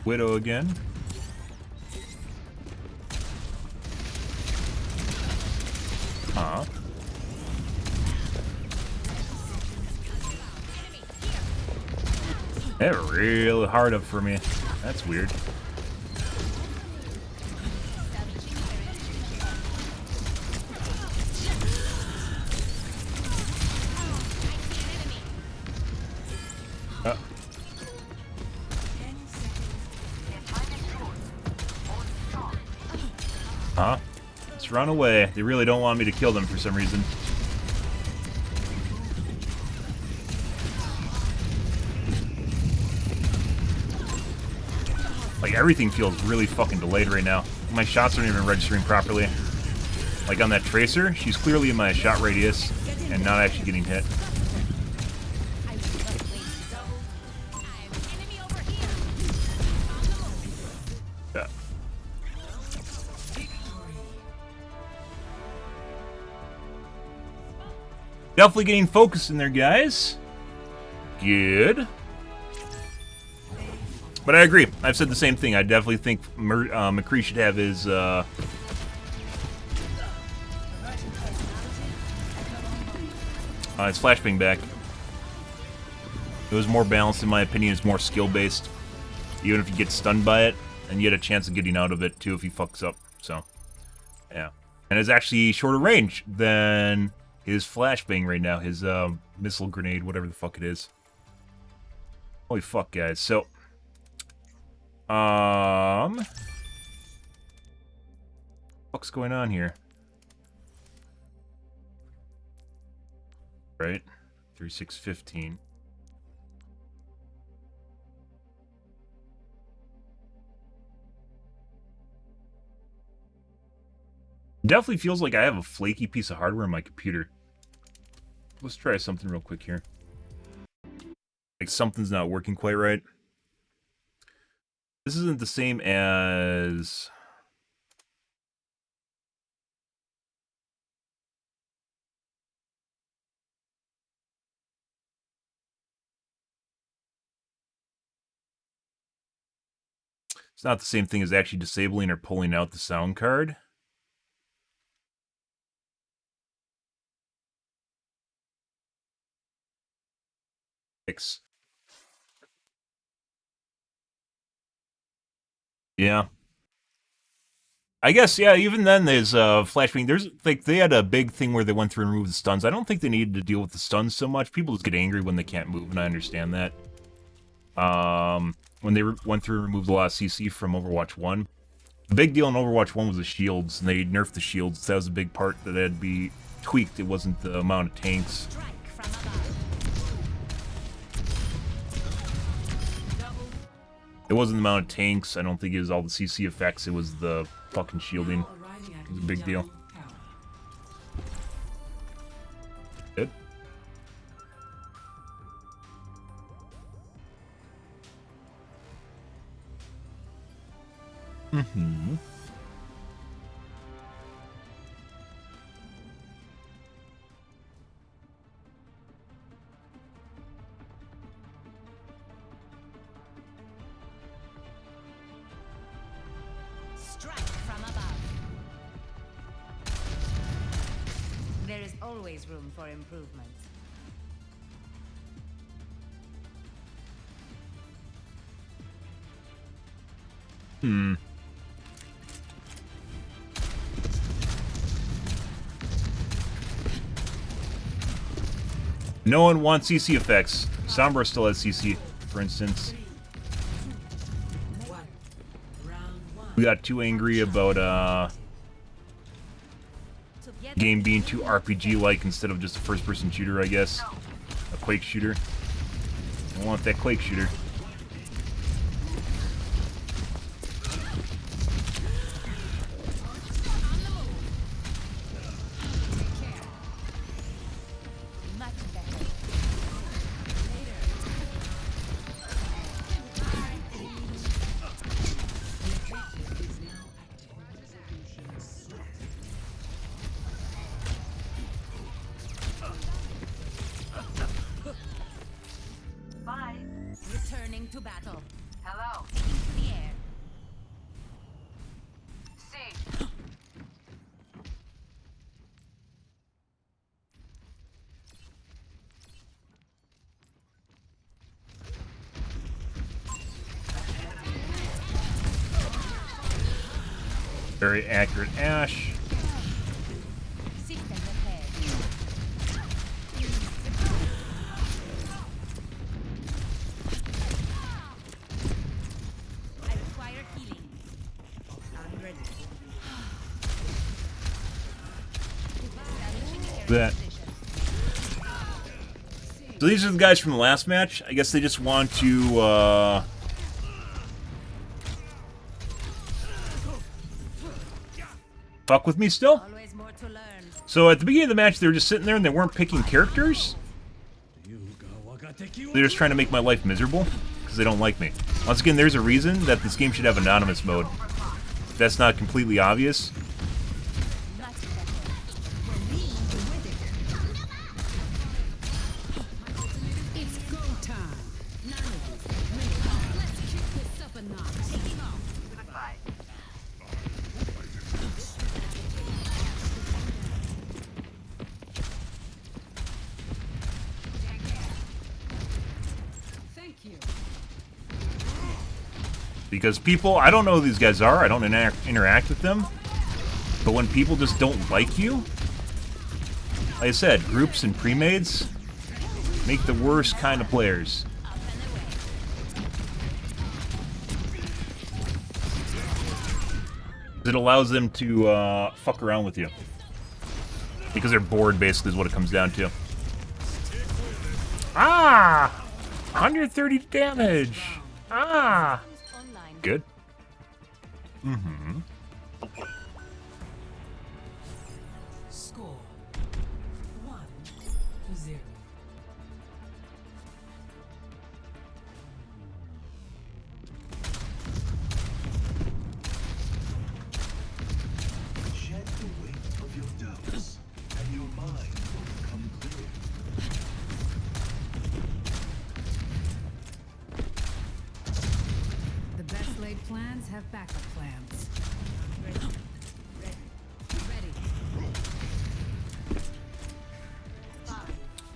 Widow again. Huh? They're really hard up for me. That's weird. Huh? Let's run away. They really don't want me to kill them for some reason. Like, everything feels really fucking delayed right now. My shots aren't even registering properly. Like, on that Tracer, she's clearly in my shot radius and not actually getting hit. Yeah. Definitely getting focused in there, guys. Good. But I agree. I've said the same thing. I definitely think McCree should have his flashbang back. It was more balanced, in my opinion. It's more skill-based. Even if you get stunned by it, and you get a chance of getting out of it, too, if he fucks up. So, yeah. And it's actually shorter range than his flashbang right now. His missile grenade, whatever the fuck it is. Holy fuck, guys. So... what's going on here? Right? 3615. Definitely feels like I have a flaky piece of hardware on my computer. Let's try something real quick here. Like something's not working quite right. This isn't the same as... It's not the same thing as actually disabling or pulling out the sound card. Yeah. I guess, yeah, even then there's flashbang. There's, like, they had a big thing where they went through and removed the stuns. I don't think they needed to deal with the stuns so much. People just get angry when they can't move, and I understand that. When they went through and removed a lot of CC from Overwatch 1. The big deal in Overwatch 1 was the shields, and they nerfed the shields. That was a big part that had to be tweaked. It wasn't the amount of tanks. It wasn't the amount of tanks. I don't think it was all the CC effects. It was the fucking shielding. It was a big deal. Good. Mm-hmm. Strike from above. There is always room for improvement. Hmm. No one wants CC effects. Sombra still has CC, for instance. We got too angry about game being too RPG-like instead of just a first-person shooter, I guess. A Quake shooter. I want that Quake shooter. to battle. Hello. Taking to the air. See. Very accurate Ash. System repaired. I require healing. I'm ready. Establishing the That. area position. So these are the guys from the last match. I guess they just want to, fuck with me still? Always more to learn. So at the beginning of the match, they were just sitting there and they weren't picking characters. They're just trying to make my life miserable because they don't like me. Once again, there's a reason that this game should have anonymous mode. If that's not completely obvious. Much better. For me, with it. It's go time. None of you. Let's kick this up a notch. Taking off. Goodbye. Thank you. Because people, I don't know who these guys are. I don't interact with them. But when people just don't like you, like I said, groups and pre-mades make the worst kind of players. Up and away. It allows them to fuck around with you. Because they're bored, basically, is what it comes down to. Ah! 130 damage! Ah! Online. Good. Mm-hmm. Score 1-0. Shed the weight of your doubts, and your mind will become clear. The best laid plans have backup plans. Ready.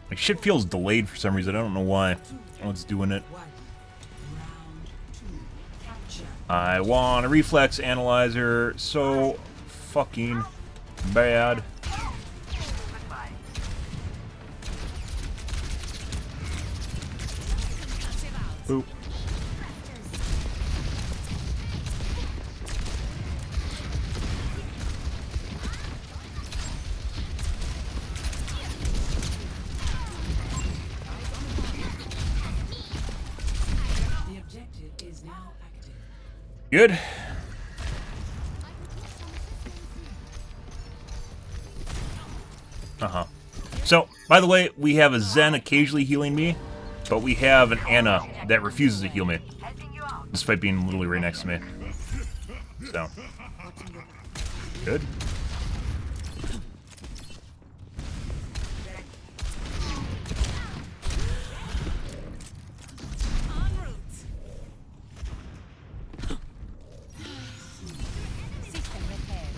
Like, shit feels delayed for some reason. I don't know why. I don't know what's doing it. One. Round 2. Capture. I want a reflex analyzer so fucking bad. Goodbye. Boop. The objective is now active. Good. Uh-huh. So, by the way, we have a Zen occasionally healing me, but we have an Anna that refuses to heal me, Helping you out. despite being literally right next to me. So, good. En route. System repaired.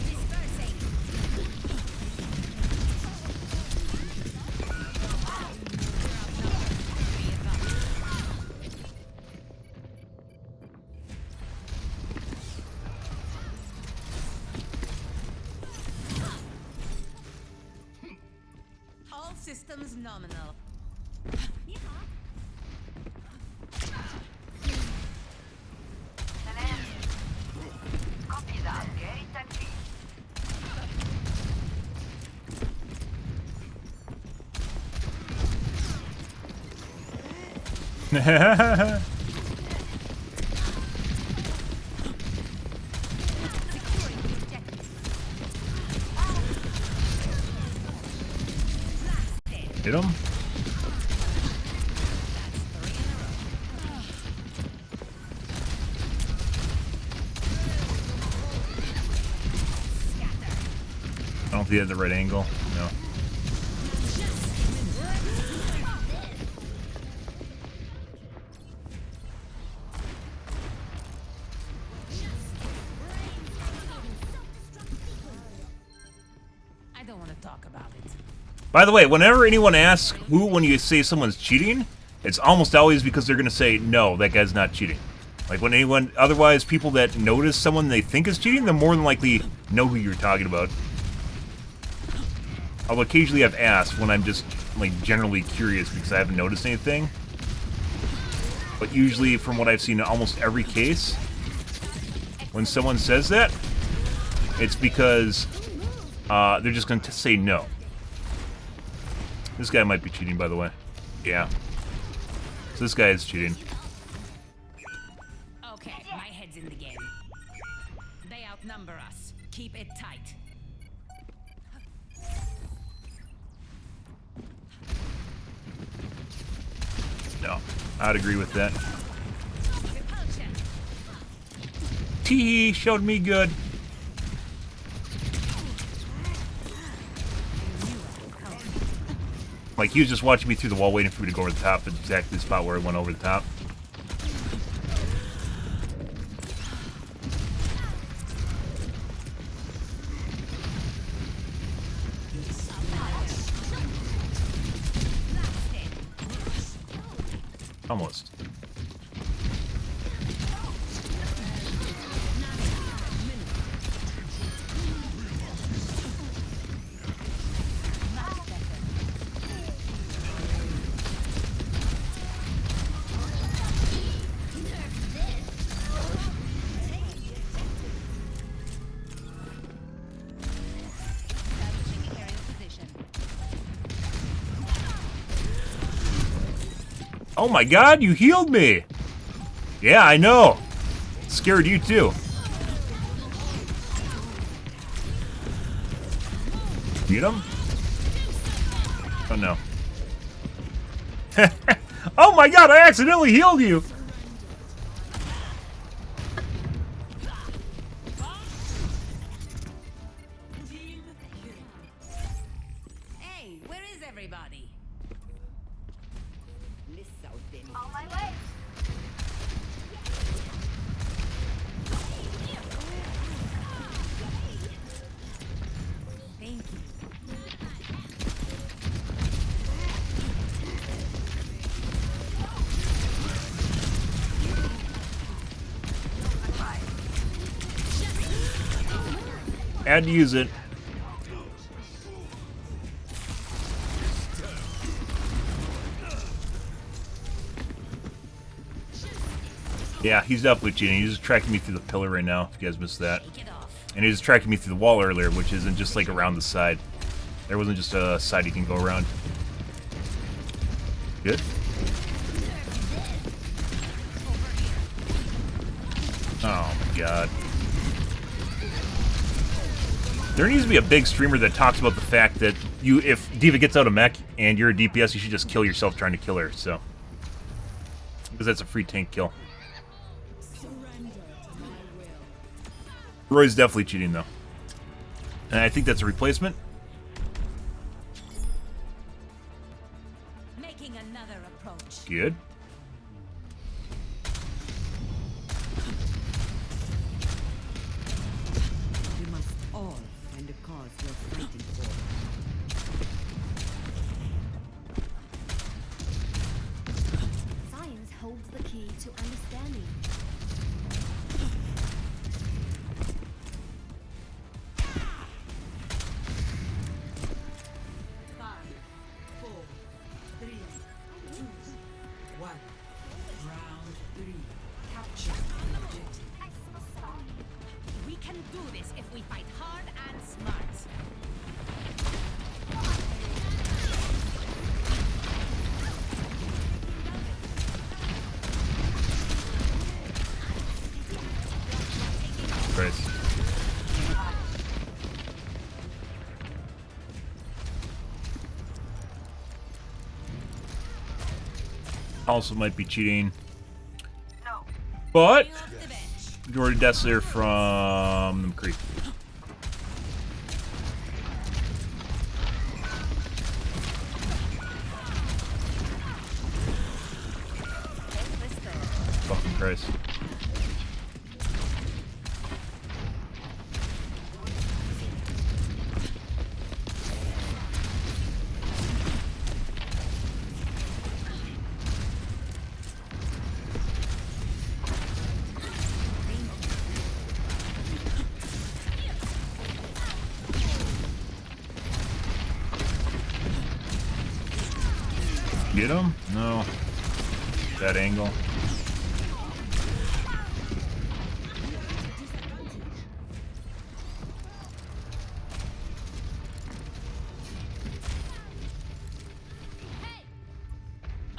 Dispersing. All systems nominal. Copy that. Very taxi. Securing the objective. Blasted. Hit him. That's 3 in a row. Scatter. I don't know if he had the right angle. No. don't want to talk about it. By the way, whenever anyone asks who, when you say someone's cheating, it's almost always because they're going to say, no, that guy's not cheating. Like when anyone, otherwise people that notice someone they think is cheating, they're more than likely know who you're talking about. Although occasionally I've asked when I'm just like generally curious because I haven't noticed anything. But usually from what I've seen in almost every case, when someone says that, it's because they're just going to say no. This guy might be cheating, by the way. Yeah. So this guy is cheating. Okay, my head's in the game. They outnumber us. Keep it tight. No, I'd agree with that. Repulsion. Tee showed me good. Like, he was just watching me through the wall waiting for me to go over the top at exactly the spot where I went over the top. Almost. Establishing aerial position. Oh my god, you healed me! Yeah, I know. Scared you too. Beat him? Oh no. Oh my god, I accidentally healed you! Hey, where is everybody? On my way. Thank you. Had to use it. Yeah, he's definitely cheating. He's just tracking me through the pillar right now, if you guys missed that. Take it off. And he was tracking me through the wall earlier, which isn't just like around the side. There wasn't just a side he can go around. Good. Oh my god. There needs to be a big streamer that talks about the fact that if D.Va gets out of mech and you're a DPS, you should just kill yourself trying to kill her, so. Because that's a free tank kill. Roy's definitely cheating, though. And I think that's a replacement. Making another approach. Good. We must all find the cause we're fighting for. Science holds the key to understanding. We can do this if we fight hard and smart. Chris. Also might be cheating. No. But Off the bench. majority deaths there from McCree. Fucking Christ. Get him? No. That angle.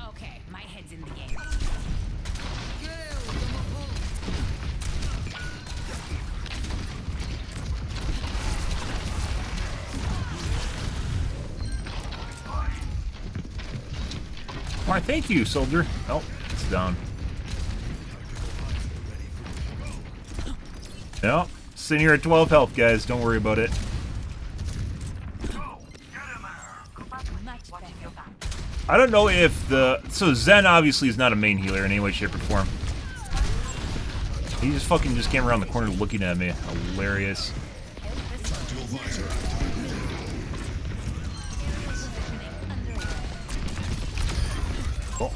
Okay, my head's in the game. Why, thank you, soldier. Oh, it's down. Yep. Sitting here at 12 health, guys. Don't worry about it. Much better. I don't know if the... So Zen obviously is not a main healer in any way, shape, or form. He just fucking just came around the corner looking at me. Hilarious. Oh.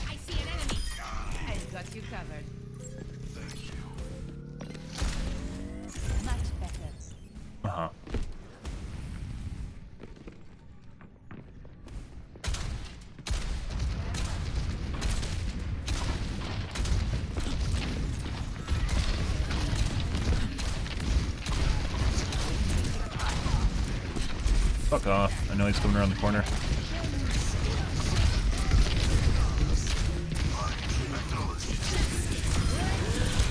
I see an enemy. I've got you covered. Much better. Uh-huh. Fuck off. I know he's coming around the corner.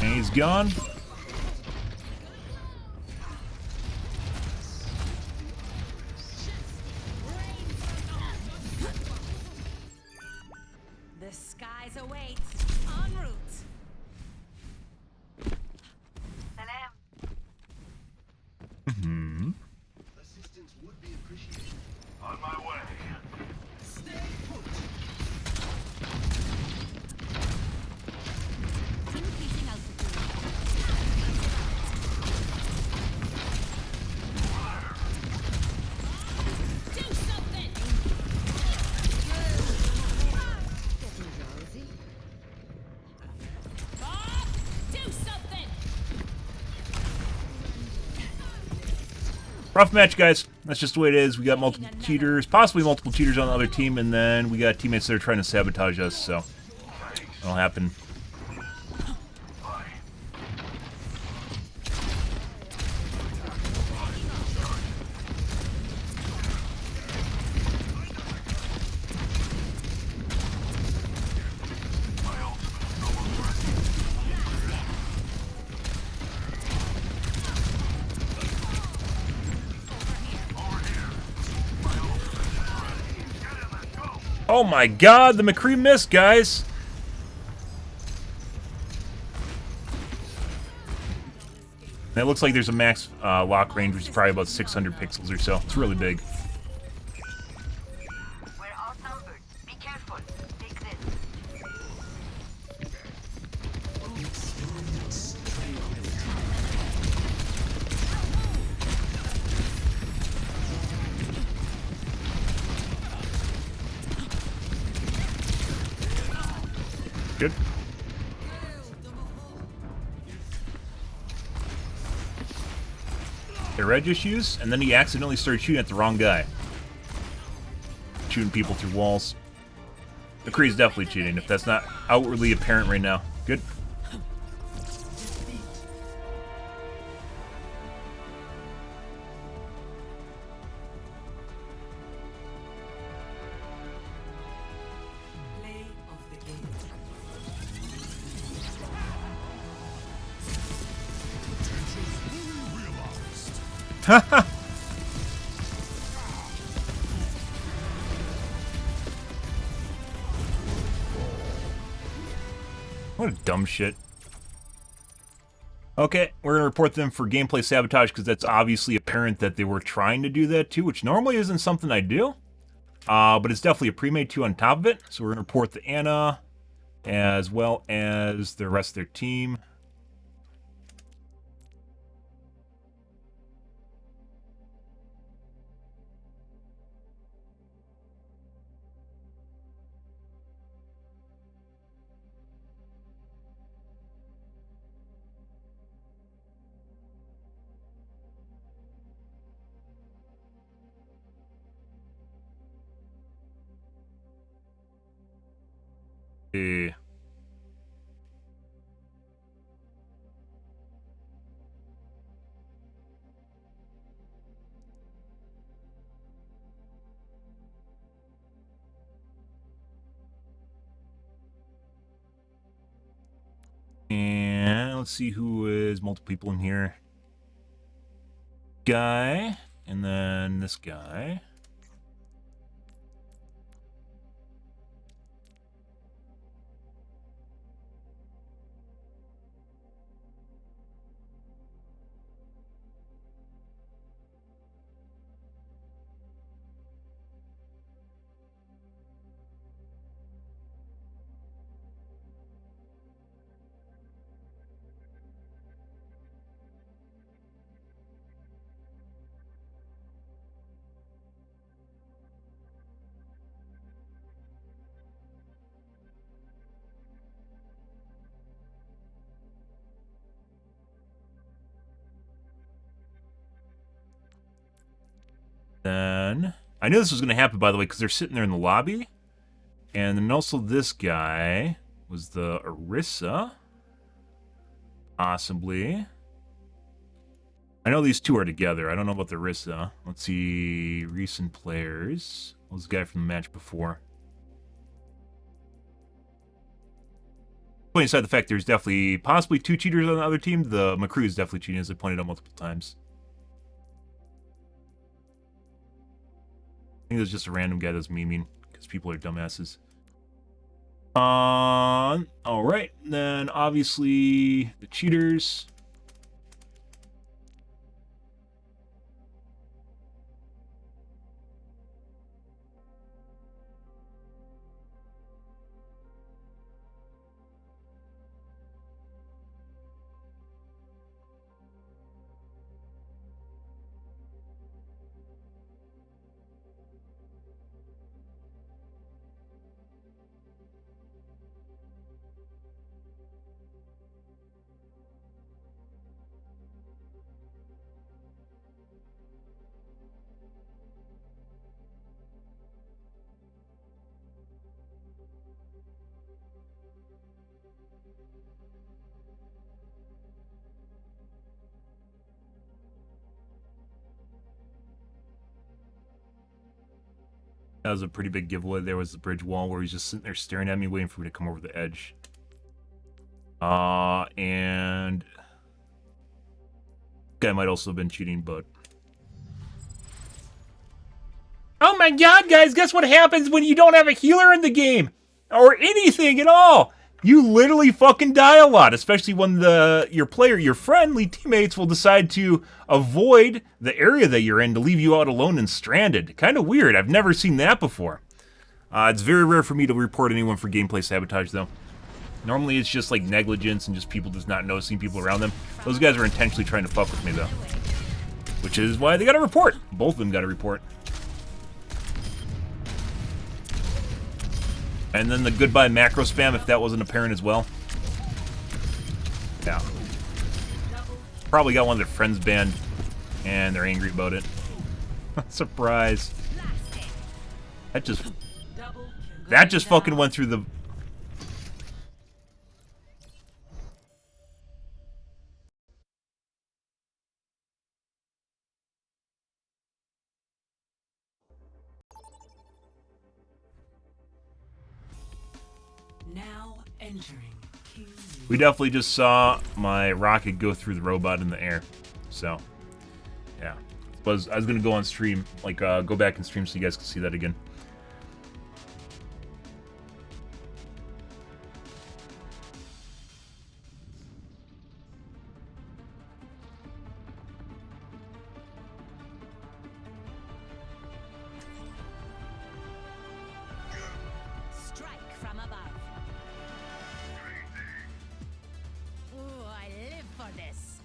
And he's gone. The skies await. En route. Salam. Hmm. Assistance would be appreciated. On my way. Stay put. Increasing altitude. Do something. Getting drowsy. Bob, do something. Rough match, guys. That's just the way it is. We got multiple cheaters, possibly multiple cheaters on the other team, and then we got teammates that are trying to sabotage us, so it'll happen. Oh my god, the McCree missed, guys! And it looks like there's a max lock range, which is probably about 600 pixels or so. It's really big. We're outnumbered. Be careful. Take this. Good. The red issues, and then he accidentally started shooting at the wrong guy. Shooting people through walls. McCree's definitely cheating, if that's not outwardly apparent right now. Good. Play of the game. What a dumb shit. Okay, we're going to report them for gameplay sabotage because that's obviously apparent that they were trying to do that too, which normally isn't something I do. But it's definitely a pre-made 2 on top of it. So we're going to report the Anna as well as the rest of their team. Eh. And let's see who is multiple people in here. Guy, and then this guy. Then I knew this was going to happen, by the way, because they're sitting there in the lobby. And then also this guy was the Orisa. Possibly. I know these two are together. I don't know about the Orisa. Let's see. Recent players. What was the guy from the match before? Putting aside the fact there's definitely possibly two cheaters on the other team, the McCrew is definitely cheating, as I pointed out multiple times. I think there's just a random guy that's memeing, because people are dumbasses. Alright, then obviously the cheaters. That was a pretty big giveaway. There was the bridge wall where he's just sitting there staring at me, waiting for me to come over the edge. And guy might also have been cheating, but oh my god, guys, guess what happens when you don't have a healer in the game? Or anything at all? You literally fucking die a lot, especially when your friendly teammates will decide to avoid the area that you're in to leave you out alone and stranded. Kind of weird. I've never seen that before. It's very rare for me to report anyone for gameplay sabotage, though. Normally it's just like negligence and just people just not noticing people around them. Those guys are intentionally trying to fuck with me, though. Which is why they got a report. Both of them got a report. And then the goodbye macro spam, if that wasn't apparent as well. Yeah. Probably got one of their friends banned, and they're angry about it. Surprise. That just fucking went through the... Now entering King. We definitely just saw my rocket go through the robot in the air. So, yeah. I was going to go on stream, like, go back and stream so you guys can see that again. Strike from above. Ooh, I live for this.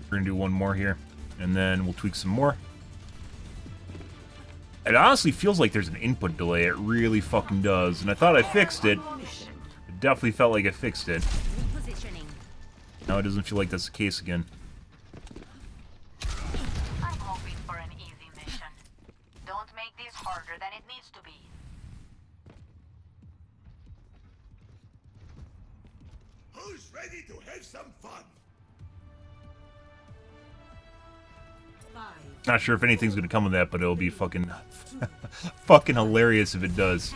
We're going to do one more here, and then we'll tweak some more. It honestly feels like there's an input delay. It really fucking does. And I thought I fixed it. It definitely felt like I fixed it. Repositioning. Now it doesn't feel like that's the case again. I'm hoping for an easy mission. Don't make this harder than it needs to be. Who's ready to have some fun? Not sure if anything's gonna come of that, but it'll be fucking, fucking hilarious if it does.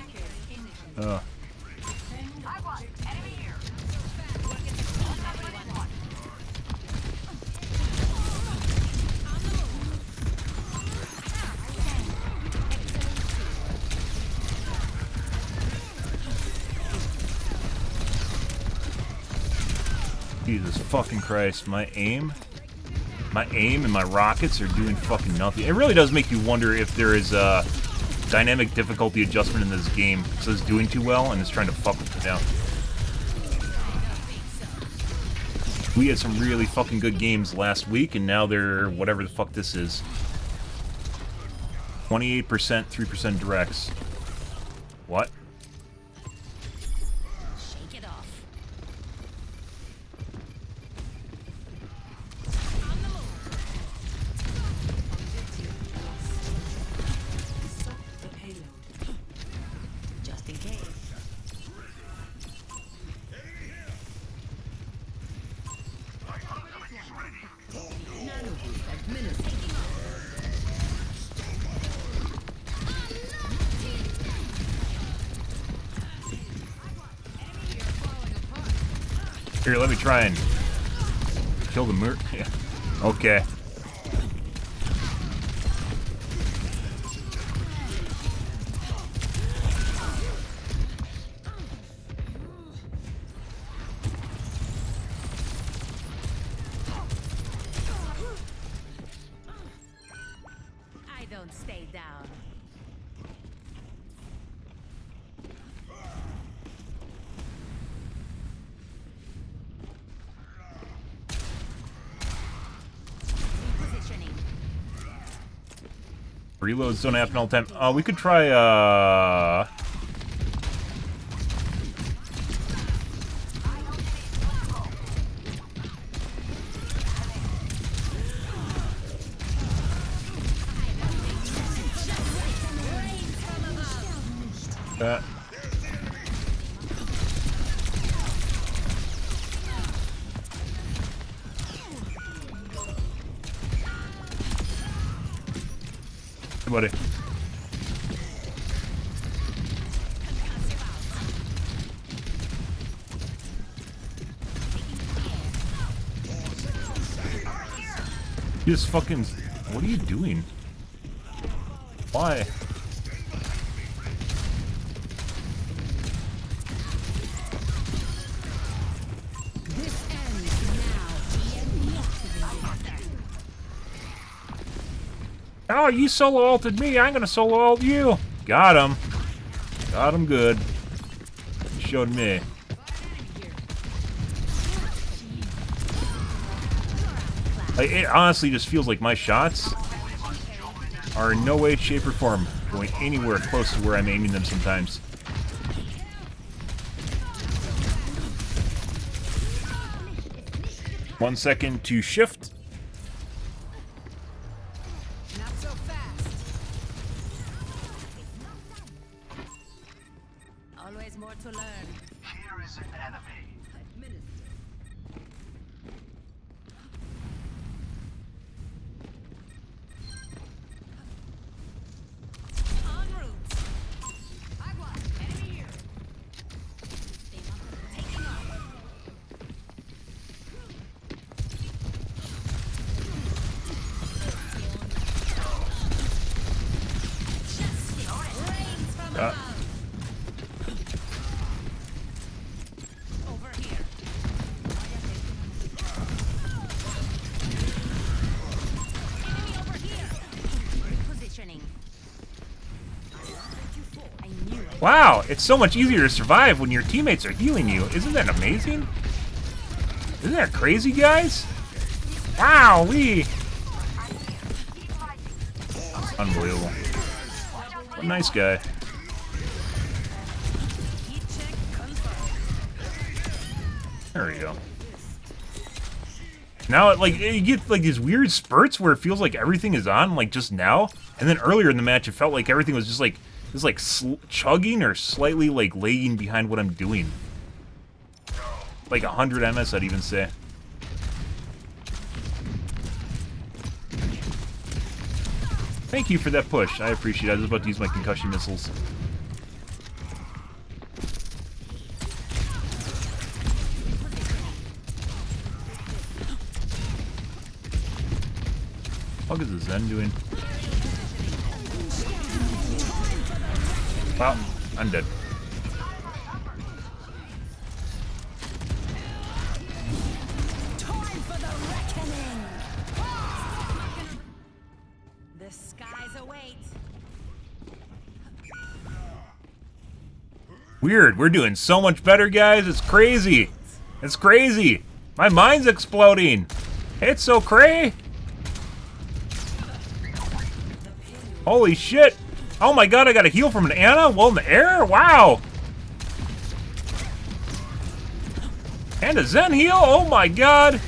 Jesus fucking Christ, my aim and my rockets are doing fucking nothing. It really does make you wonder if there is a dynamic difficulty adjustment in this game. So it's doing too well and it's trying to fuck with it now. We had some really fucking good games last week and now they're whatever the fuck this is. 28%, 3% directs. What? Shake it off. Just in case. Here, let me try and kill the Mer. Yeah. Okay. I don't stay down. Repositioning. Reloads don't happen all the time. We could try, Hey, buddy. You just fucking... What are you doing? Why? This ends now. Oh, you solo ulted me. I'm gonna solo ult you. Got him. Got him good. Showed me. Like, it honestly just feels like my shots are in no way, shape, or form going anywhere close to where I'm aiming them sometimes. One second to shift. Not so fast. Always more to learn. Here is an enemy. En route. Agua. Enemy here. Taking off. Rains from above. Over here. Enemy over here. Repositioning. I knew it. Wow, it's so much easier to survive when your teammates are healing you. Isn't that amazing? Isn't that crazy, guys? Wow, Unbelievable. What a nice guy. Heat check confirmed. There we go. Now, you get, like, these weird spurts where it feels like everything is on, like, just now. And then earlier in the match, it felt like everything was just, like, chugging or slightly, like, lagging behind what I'm doing. like 100 MS, I'd even say. Thank you for that push. I appreciate it. I was about to use my concussion missiles. What is the Zen doing? Wow, I'm dead. Time for the reckoning. The skies await. Weird. We're doing so much better, guys. It's crazy. It's crazy. My mind's exploding. It's so cray. Holy shit. Oh my god, I got a heal from an Ana while in the air? Wow. And a Zen heal? Oh my god.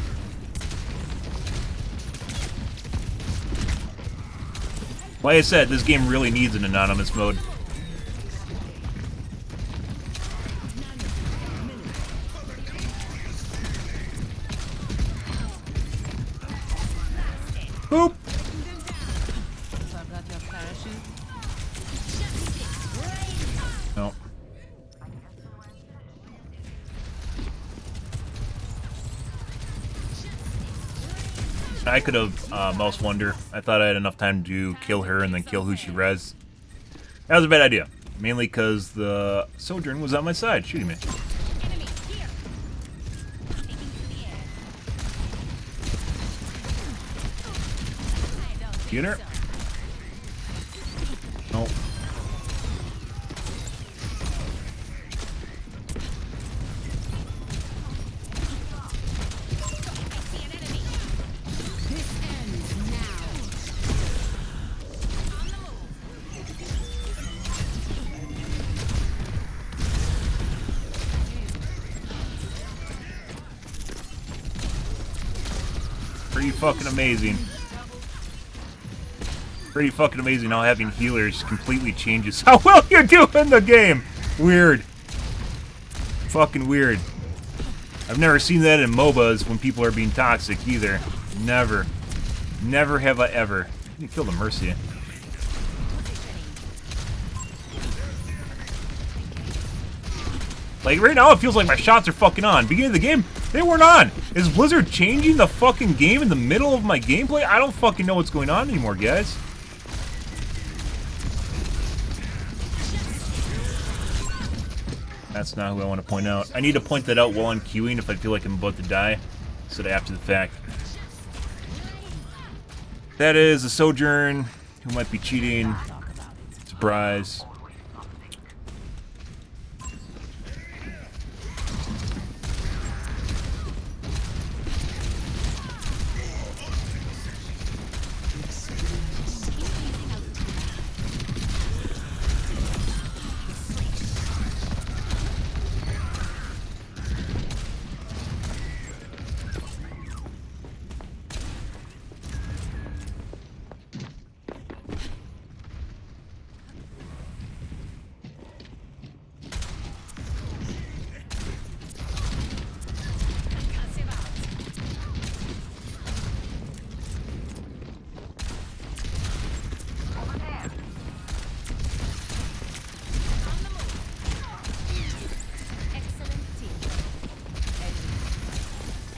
Like I said, this game really needs an anonymous mode. Boop. Forgot your parachute. No. I could have Mouse Wonder. I thought I had enough time to kill her and then kill who she res. That was a bad idea. Mainly because the Sojourn was on my side shooting me. Enemy here. Taking to the air. I don't think Get her. so. Nope. I see an enemy. This ends now. On the move. Pretty fucking amazing. Pretty fucking amazing how having healers completely changes how well you do in the game. Weird. Fucking weird. I've never seen that in MOBAs when people are being toxic either. Never. Never have I ever. You killed a Mercy. Like, right now it feels like my shots are fucking on. Beginning of the game, they weren't on. Is Blizzard changing the fucking game in the middle of my gameplay? I don't fucking know what's going on anymore, guys. That's not who I want to point out. I need to point that out while I'm queuing if I feel like I'm about to die, instead of after the fact. That is a Sojourn who might be cheating. Surprise.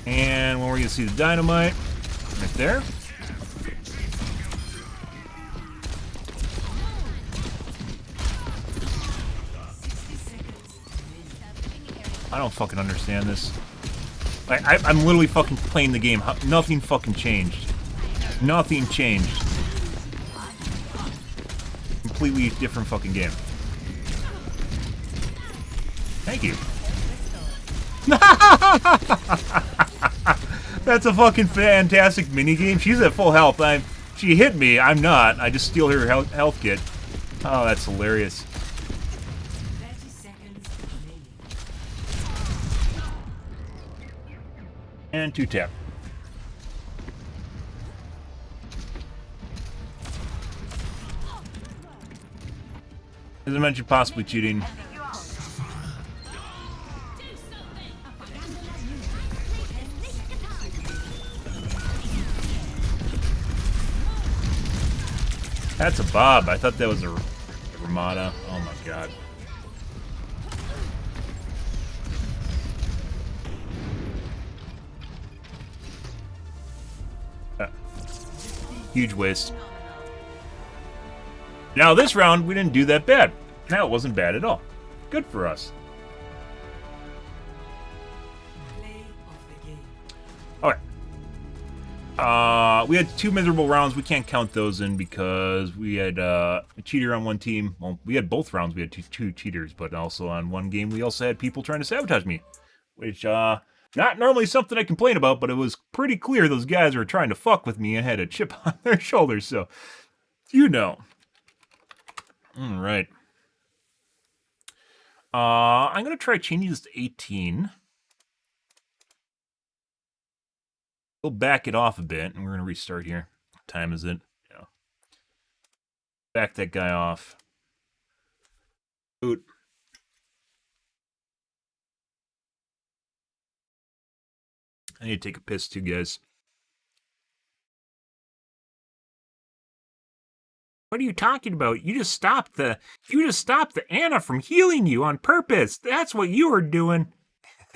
And when we're gonna see the dynamite, right there. I don't fucking understand this. I'm literally fucking playing the game. Nothing fucking changed. Nothing changed. Completely different fucking game. Thank you. That's a fucking fantastic minigame. She's at full health. She hit me. I'm not. I just steal her health kit. Oh, that's hilarious. 30 seconds remaining. And 2-tap. As I mentioned, possibly cheating. That's a Bob. I thought that was a Ramada. Oh my god. Huge waste. Now this round, we didn't do that bad. Now it wasn't bad at all. Good for us. Alright. We had 2 miserable rounds. We can't count those in because we had a cheater on one team. Well, we had both rounds. We had two cheaters, but also on one game we also had people trying to sabotage me. Which, not normally something I complain about, but it was pretty clear those guys were trying to fuck with me and had a chip on their shoulders, so you know. Alright. I'm gonna try changing this to 18. We'll back it off a bit, and we're gonna restart here. What time is it? Yeah. Back that guy off. Boot. I need to take a piss too, guys. What are you talking about? You just stopped the Anna from healing you on purpose. That's what you were doing.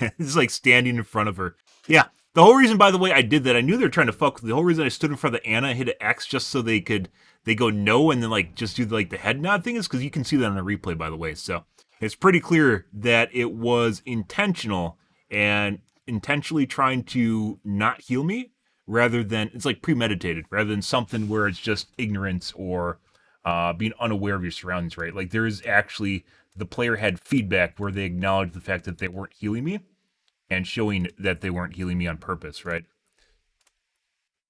It's like standing in front of her. Yeah. The whole reason, by the way, I did that, I knew they were trying to fuck with me. The whole reason I stood in front of the Anna and hit an X just so they go no and then like just do like the head nod thing is because you can see that on the replay, by the way. So it's pretty clear that it was intentional and intentionally trying to not heal me rather than, it's like premeditated, rather than something where it's just ignorance or being unaware of your surroundings, right? Like there is actually, the player had feedback where they acknowledged the fact that they weren't healing me and showing that they weren't healing me on purpose, right?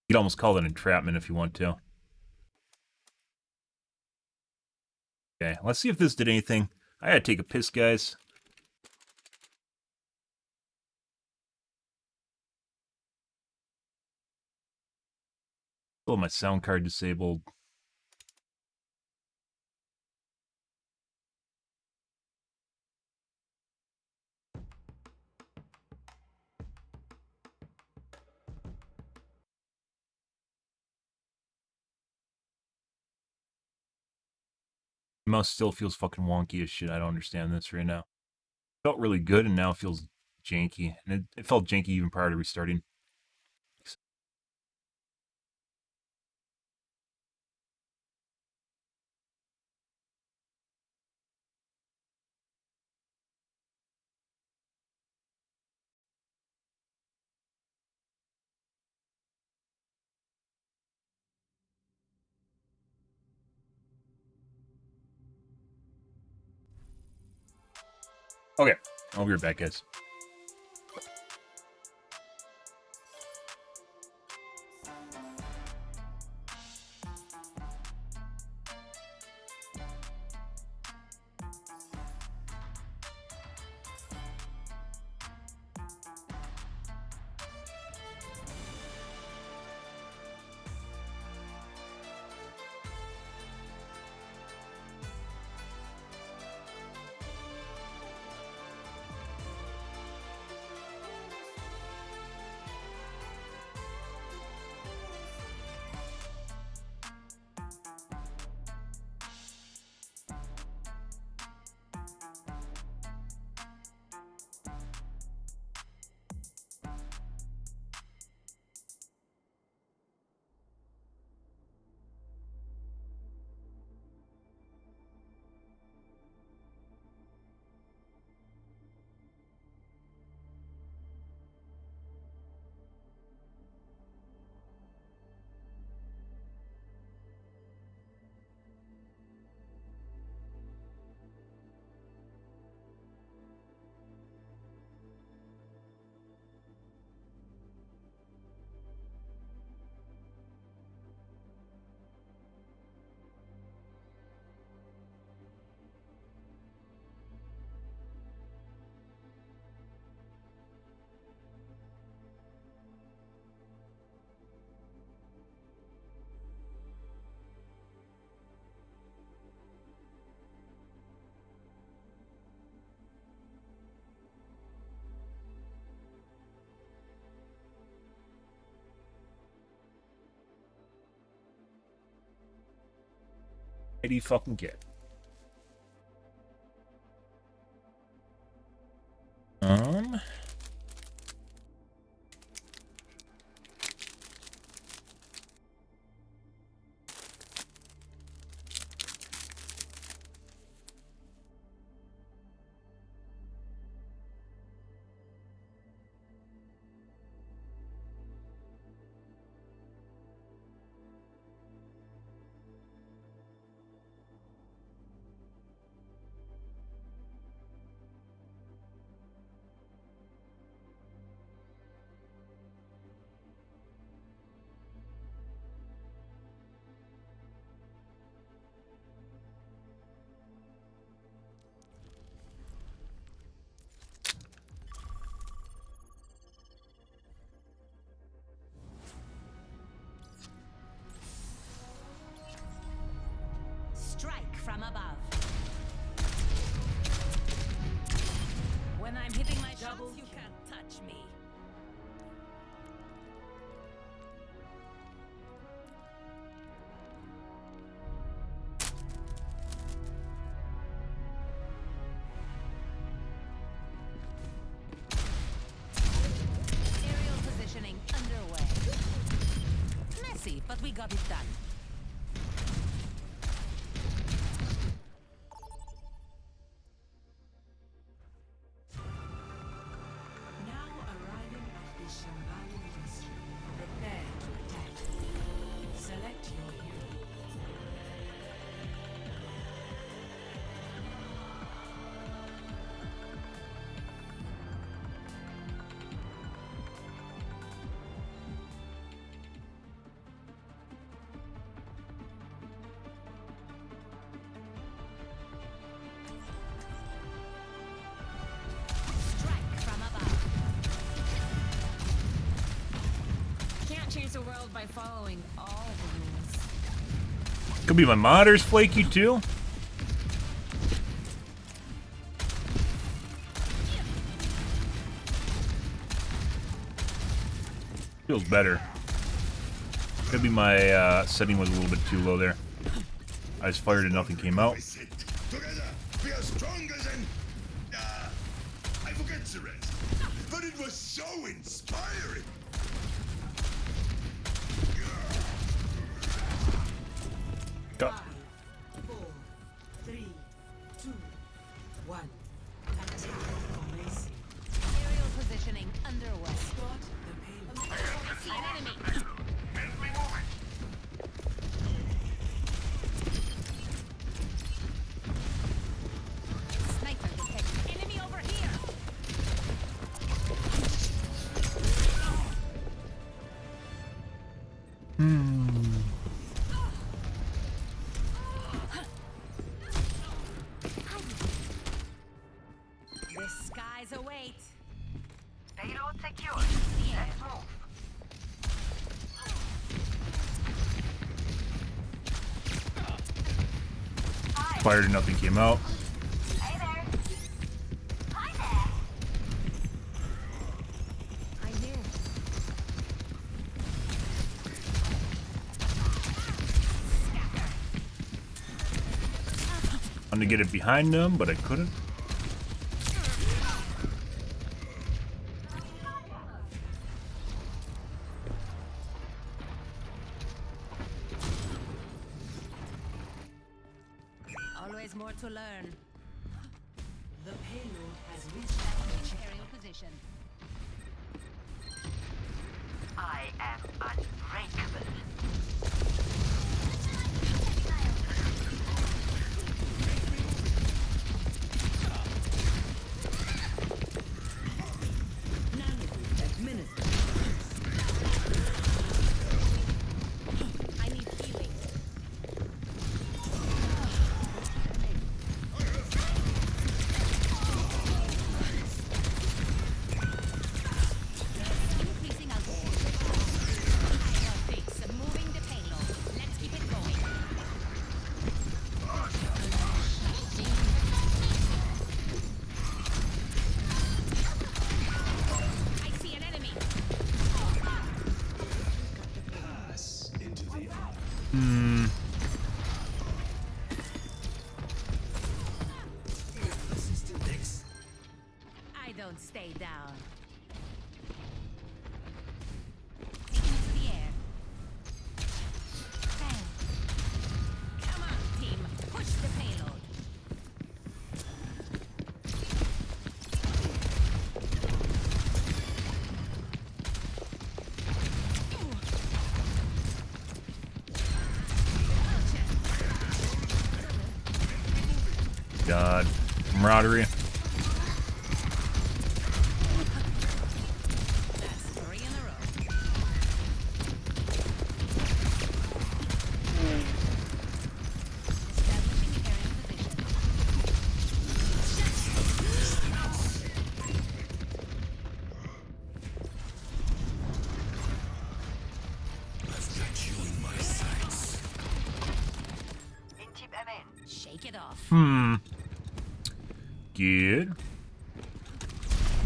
You'd almost call it entrapment if you want to. Okay, let's see if this did anything. I gotta take a piss, guys. Oh, my sound card disabled. Mouse still feels fucking wonky as shit. I don't understand this right now. It felt really good and now it feels janky. And it felt janky even prior to restarting. Okay, I'll be right back, guys. Mighty fucking kid. Strike from above. When I'm hitting my shots, you can't touch me. Aerial positioning underway. Messy, but we got it done. Now arriving at the Shambhala Monastery. Prepare to attack. Select your hero. Strike from above. Can't change the world by following all the rules. Could be my monitor's flaky too. Feels better. Could be my setting was a little bit too low there. I just fired and nothing came out. Together, we are stronger than. I forget the rest. But it was so inspiring. Go. 5, 4, 3, 2, 1. Attack commencing. Aerial positioning underway. Spot the payload. I see an enemy. Sniper detected. Enemy over here. The skies await. Payload secure. Let's move. Fired and nothing came out. Hey there. Hi there. I'm here. I'm gonna get it behind them, but I couldn't. Always more to learn. The payload has reached Aerial position. I am unbreakable. nanoboost administered. I need healing. Increasing altitude. Higher fix. Moving the payload. Let's keep it going. I see an enemy. Pass into the God. Camaraderie. That's 3 in a row. Establishing area position. I've got you in my sights. Shake it off. Good.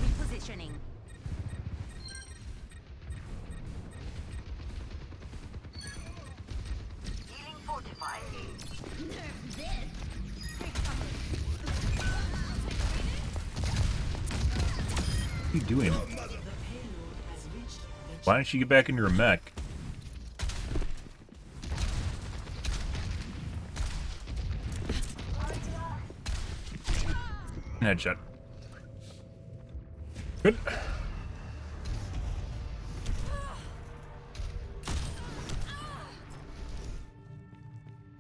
Repositioning. What are you doing? Why don't you get back into your mech? Headshot. Good.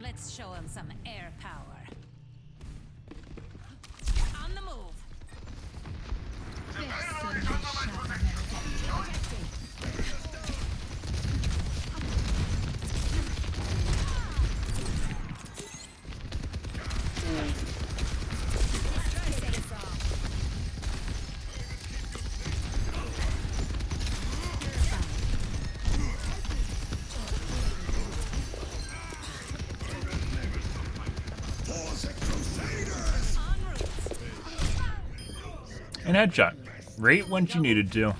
Let's show him some air power. On the move. And headshot. Right when she needed to.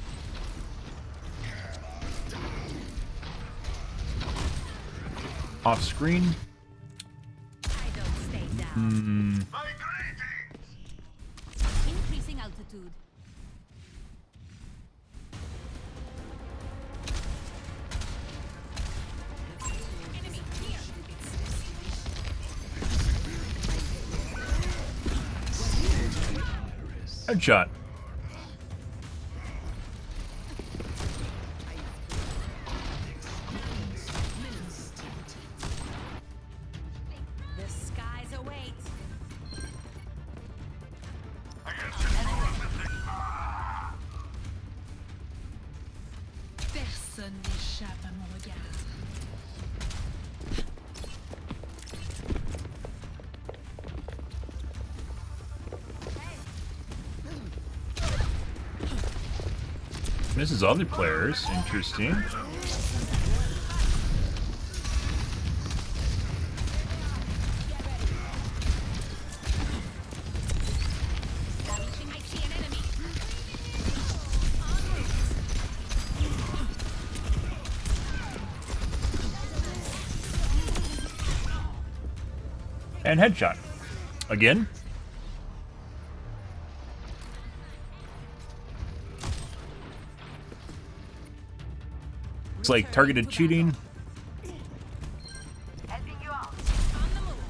Off screen. I don't stay down. My greetings! Increasing altitude. Enemy here. Headshot. The skies await. Personne n'échappe à mon regard. Misses other players. Interesting. I see an enemy. And headshot. Again. It's like targeted cheating. Helping you out. On the move.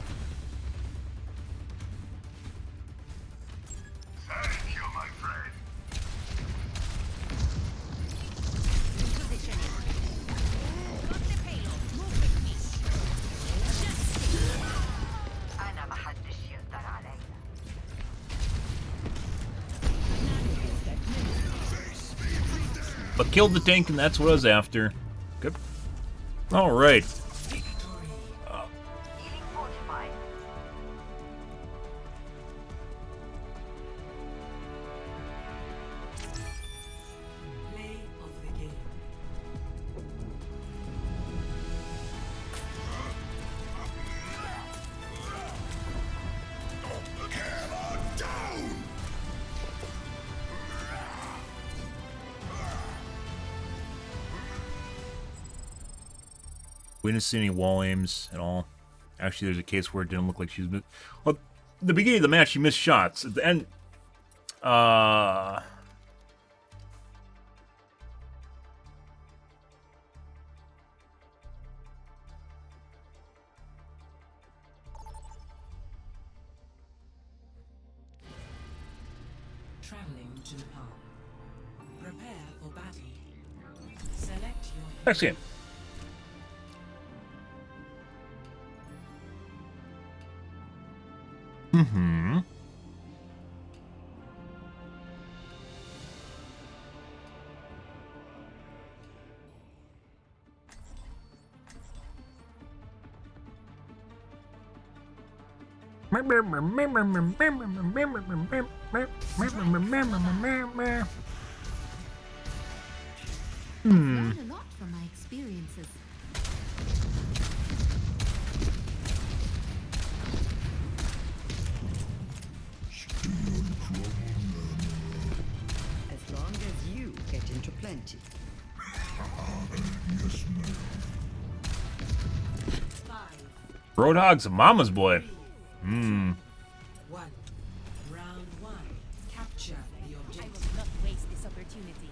Thank you, my friend. Repositioning. Got the payload. Move with me. أنا ما حدش يقدر علي. But killed the tank, and that's what I was after. Good. All right. Healing fortified. Play of the game. Hammer down! We didn't see any wall aims at all. Actually, there's a case where it didn't look like she was. Well, the beginning of the match, she missed shots. At the end, Traveling to Nepal. Prepare for battle. Select your Excellent. Mm-hmm. Learn a lot from my experiences. As long as you get into plenty. Roadhog's a mama's boy. One. Round one. Capture the I objective. will not waste this opportunity.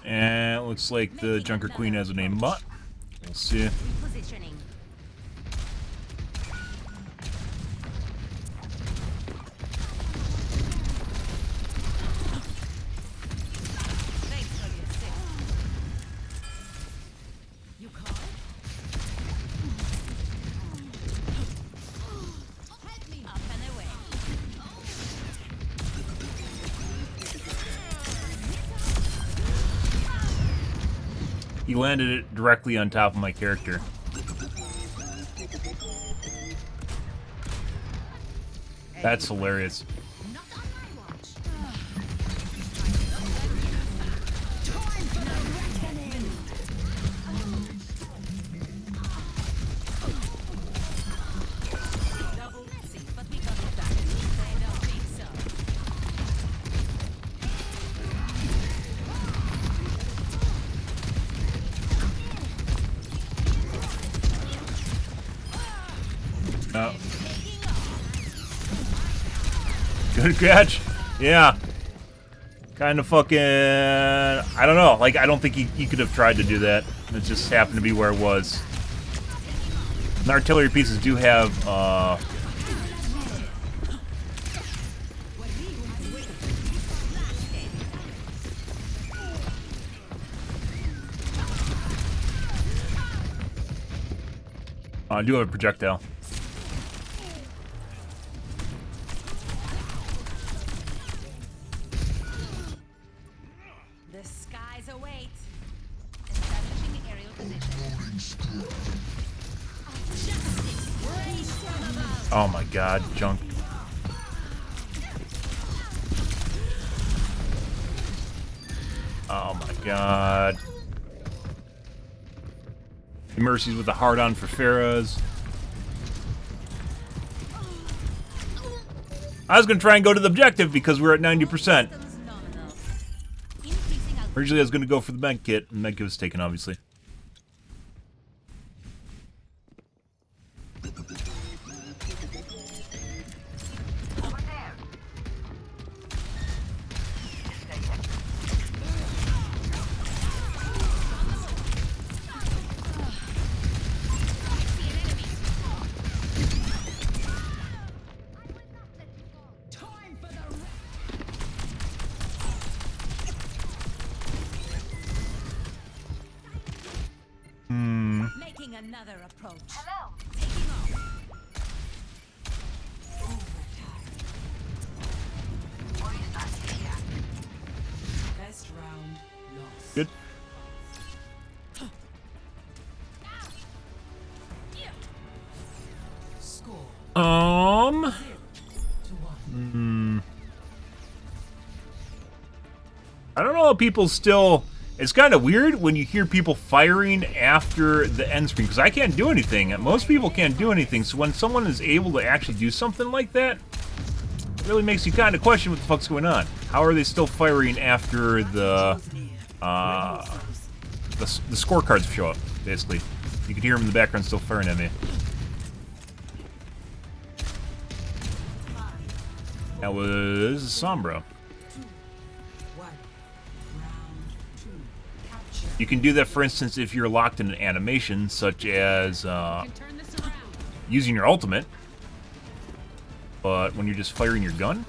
And it looks like the Junker Queen has a name, but we'll see. Repositioning. Thanks for the assist. You call? Help me. Up and away. He landed it directly on top of my character. That's hilarious. Not on my watch. Double C, but we got it back. I don't think so. Oh. Good catch. Yeah. Kind of fucking... I don't know. Like, I don't think he could have tried to do that. It just happened to be where it was. And artillery pieces do have, I do have a projectile. The skies await. Establishing aerial position. Race from above. Oh my god, junk. Oh my god. Mercy's with the hard on for Farah's. I was gonna try and go to the objective because we're at 90%. Systems nominal. Increasing output. Originally I was gonna go for the med kit, and med kit was taken obviously. Over there. Making another approach. Hello. Taking off. Best round lost. Good. Score Um. 0-1. I don't know if people still... It's kind of weird when you hear people firing after the end screen, because I can't do anything. Most people can't do anything, so when someone is able to actually do something like that, it really makes you kind of question what the fuck's going on. How are they still firing after the the scorecards show up, basically. You can hear them in the background still firing at me. That was Sombra. You can do that, for instance, if you're locked in an animation, such as using your ultimate. But when you're just firing your gun,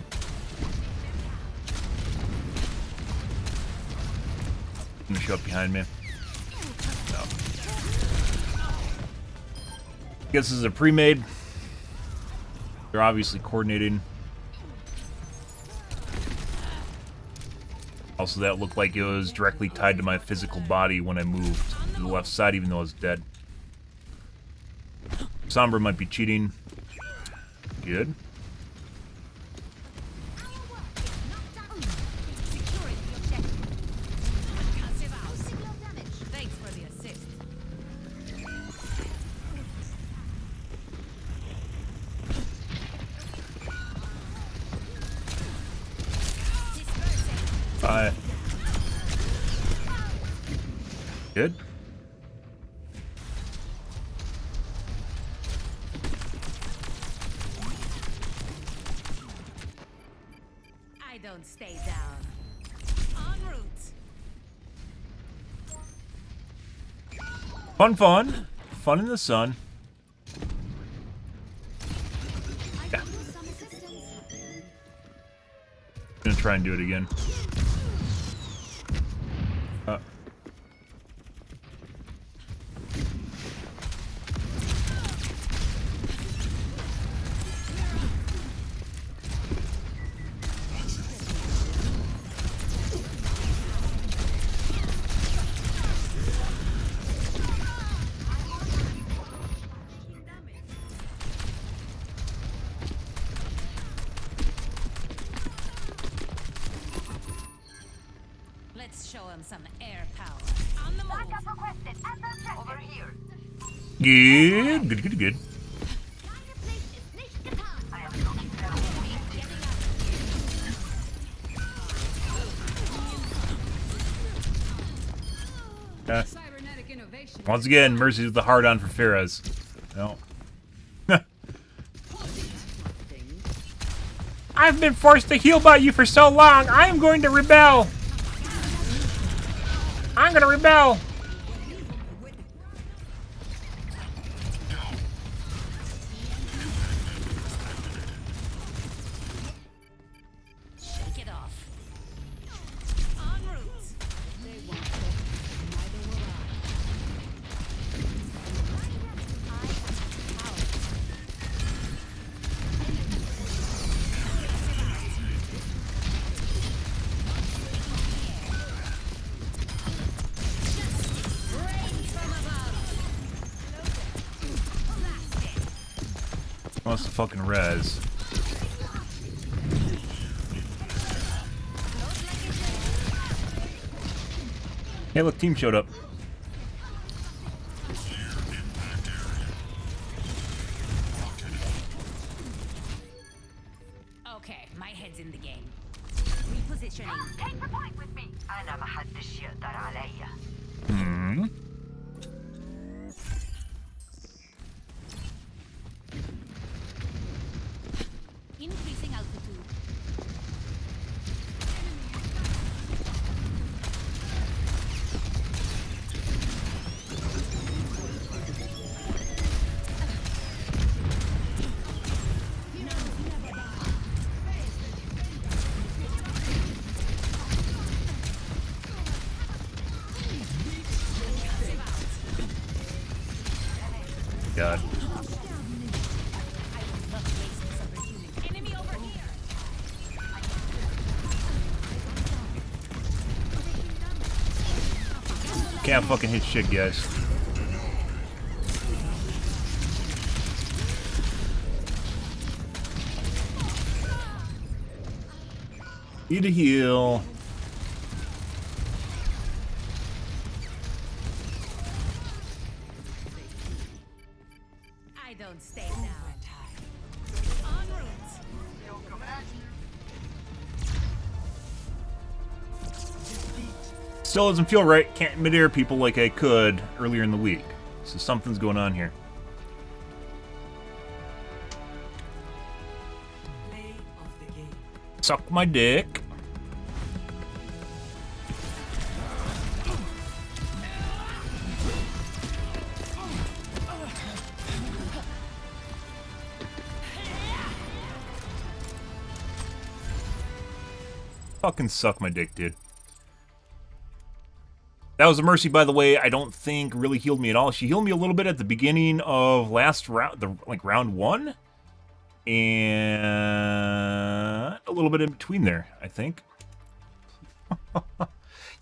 I'm gonna show up behind me. No. Guess this is a pre-made. They're obviously coordinating. Also, that looked like it was directly tied to my physical body when I moved to the left side, even though I was dead. Sombra might be cheating. Good. Thanks for the assist. Bye. Good. I don't stay down. En route. Fun, fun. Fun in the sun. Yeah. Gonna try and do it again. Let's show him some air power. On the move. Over here. Good. Good, good, good. Cybernetic innovation. Once again, Mercy with the hard on for Ferez. No. I've been forced to heal by you for so long. I am going to rebel. I'm gonna rebel. Shake it off. En route. They won't fit. Neither will Wants to fucking res. Hey, look, team showed up. Okay, my head's in the game. Repositioning. Take the point with me. أنا ما حدش يقدر عليا. Hmm. Increasing altitude. God. Enemy over here. Can't fucking hit shit, guys. Need a heal. I don't stay down. En route. Still doesn't feel right. Can't mid-air people like I could earlier in the week. So something's going on here. Play of the game. Suck my dick. Fucking suck my dick, dude. That was a Mercy, by the way. I don't think really healed me at all. She healed me a little bit at the beginning of last round, round 1, and a little bit in between there, I think.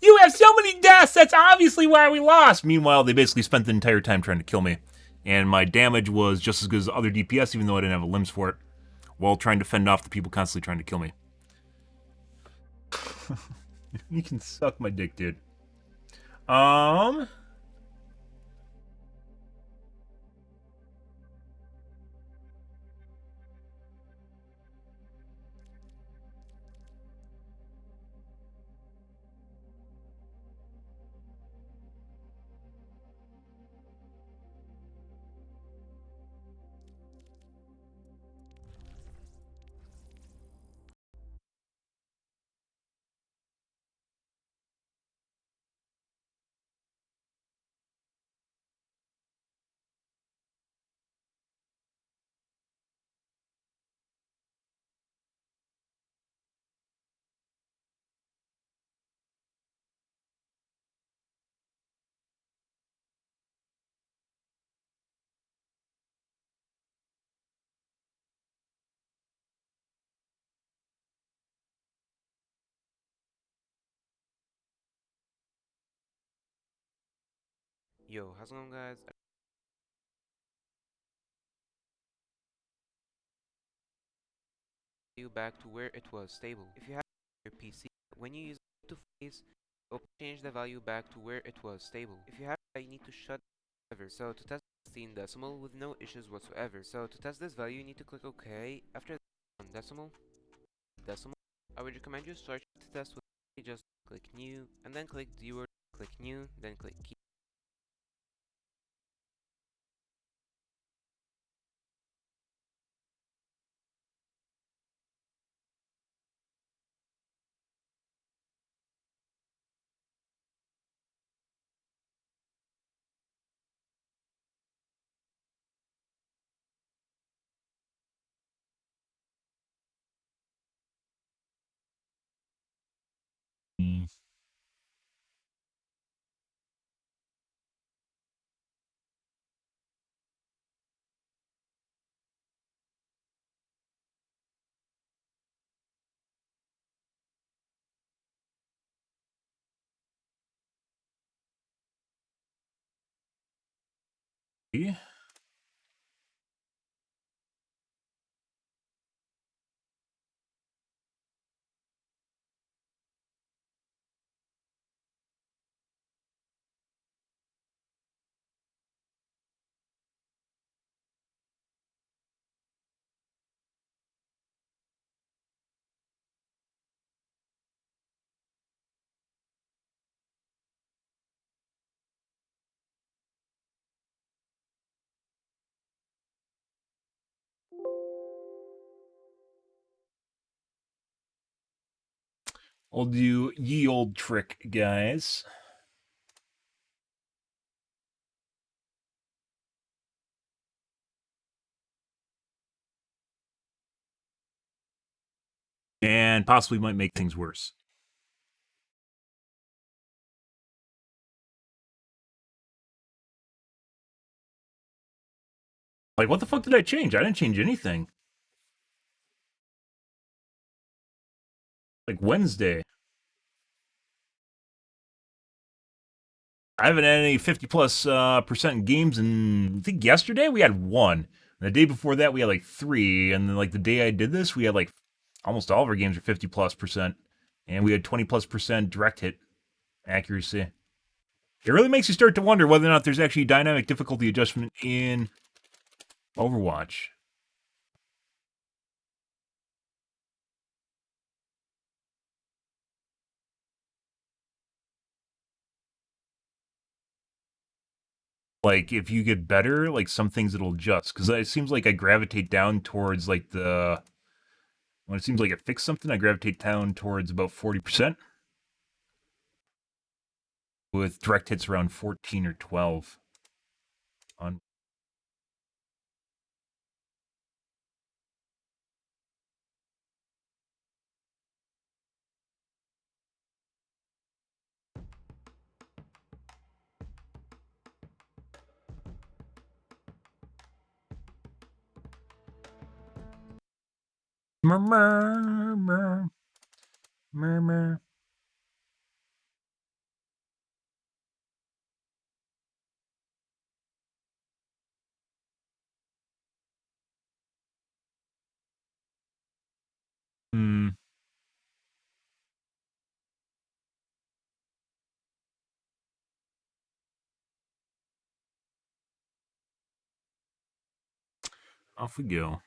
You have so many deaths. That's obviously why we lost. Meanwhile, they basically spent the entire time trying to kill me, and my damage was just as good as other DPS, even though I didn't have a limbs for it, while trying to fend off the people constantly trying to kill me. You can suck my dick, dude. Yo, how's it going, guys? You back to where it was stable. If you have your PC, when you use it to face, it will change the value back to where it was stable. If you have that, you need to shut ever. So to test 16 decimal with no issues whatsoever. So to test this value, you need to click OK. After on decimal, I would recommend you start to test with just click new, and then click viewer, click new, then click key. I'll do ye old trick, guys. And possibly might make things worse. Like, what the fuck did I change? I didn't change anything. Like, Wednesday. I haven't had any 50 plus percent games, and I think yesterday we had 1. And the day before that we had like 3, and then like the day I did this we had like almost all of our games are 50 plus percent, and we had 20 plus percent direct hit accuracy. It really makes you start to wonder whether or not there's actually dynamic difficulty adjustment in Overwatch. Like, if you get better, like, some things it'll adjust. Because it seems like I gravitate down towards, like, the... When it seems like it fixed something, I gravitate down towards about 40%. With direct hits around 14 or 12. On... Murmur. Murmur. Hmm. Off we go.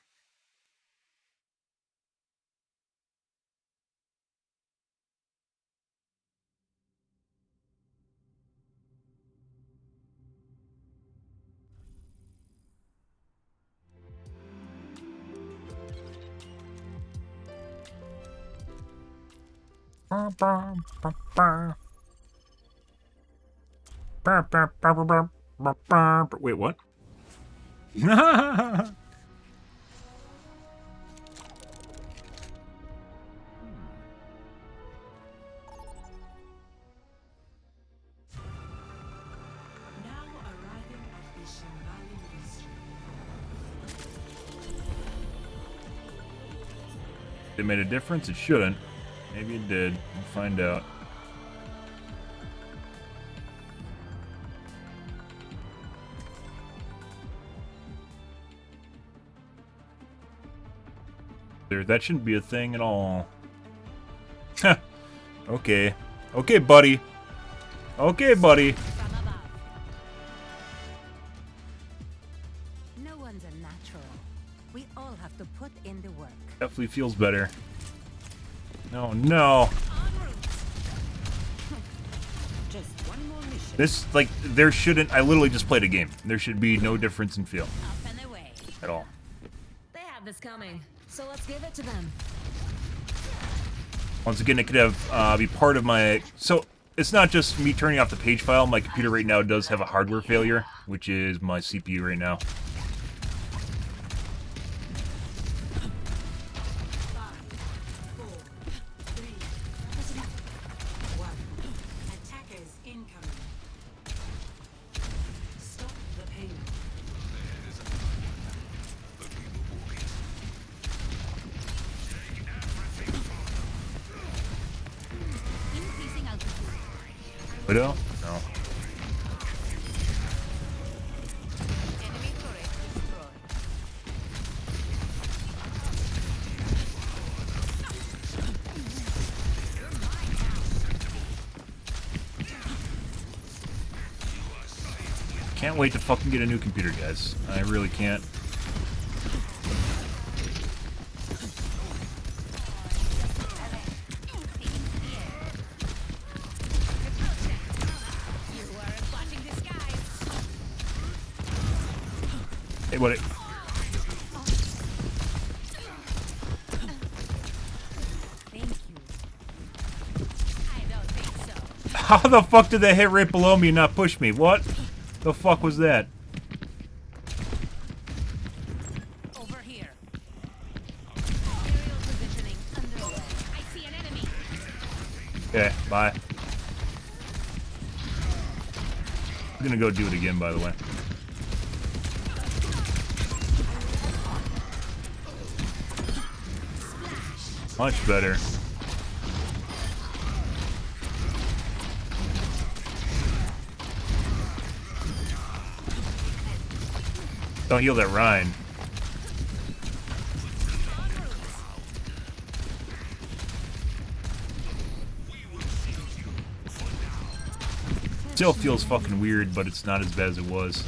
Wait, what? Now arriving at the Shambhala Monastery. It made a difference? It shouldn't. Maybe it did. We'll find out. That shouldn't be a thing at all. Okay. Okay, buddy. Okay, buddy. From above. No one's a natural. We all have to put in the work. Definitely feels better. No, no. Just one more mission. This, like, there shouldn't... I literally just played a game. There should be no difference in feel. Up and away. At all. They have this coming, so let's give it to them. Once again, it could have be part of my... So, it's not just me turning off the page file. My computer right now does have a hardware failure, which is my CPU right now. 5, 4, 3, 1. Attackers incoming. Stop the payload. Increasing altitude. Widow? No. Enemy turret destroyed. Can't wait to fucking get a new computer, guys. I really can't. You are flashing the skies. Hey, what? Thank you. I don't think so. How the fuck did that hit right below me and not push me? What the fuck was that? Over here. Aerial positioning underway. I see an enemy. Okay, bye. I'm gonna go do it again, by the way. Much better. Don't heal that Rhine. Still feels fucking weird, but it's not as bad as it was.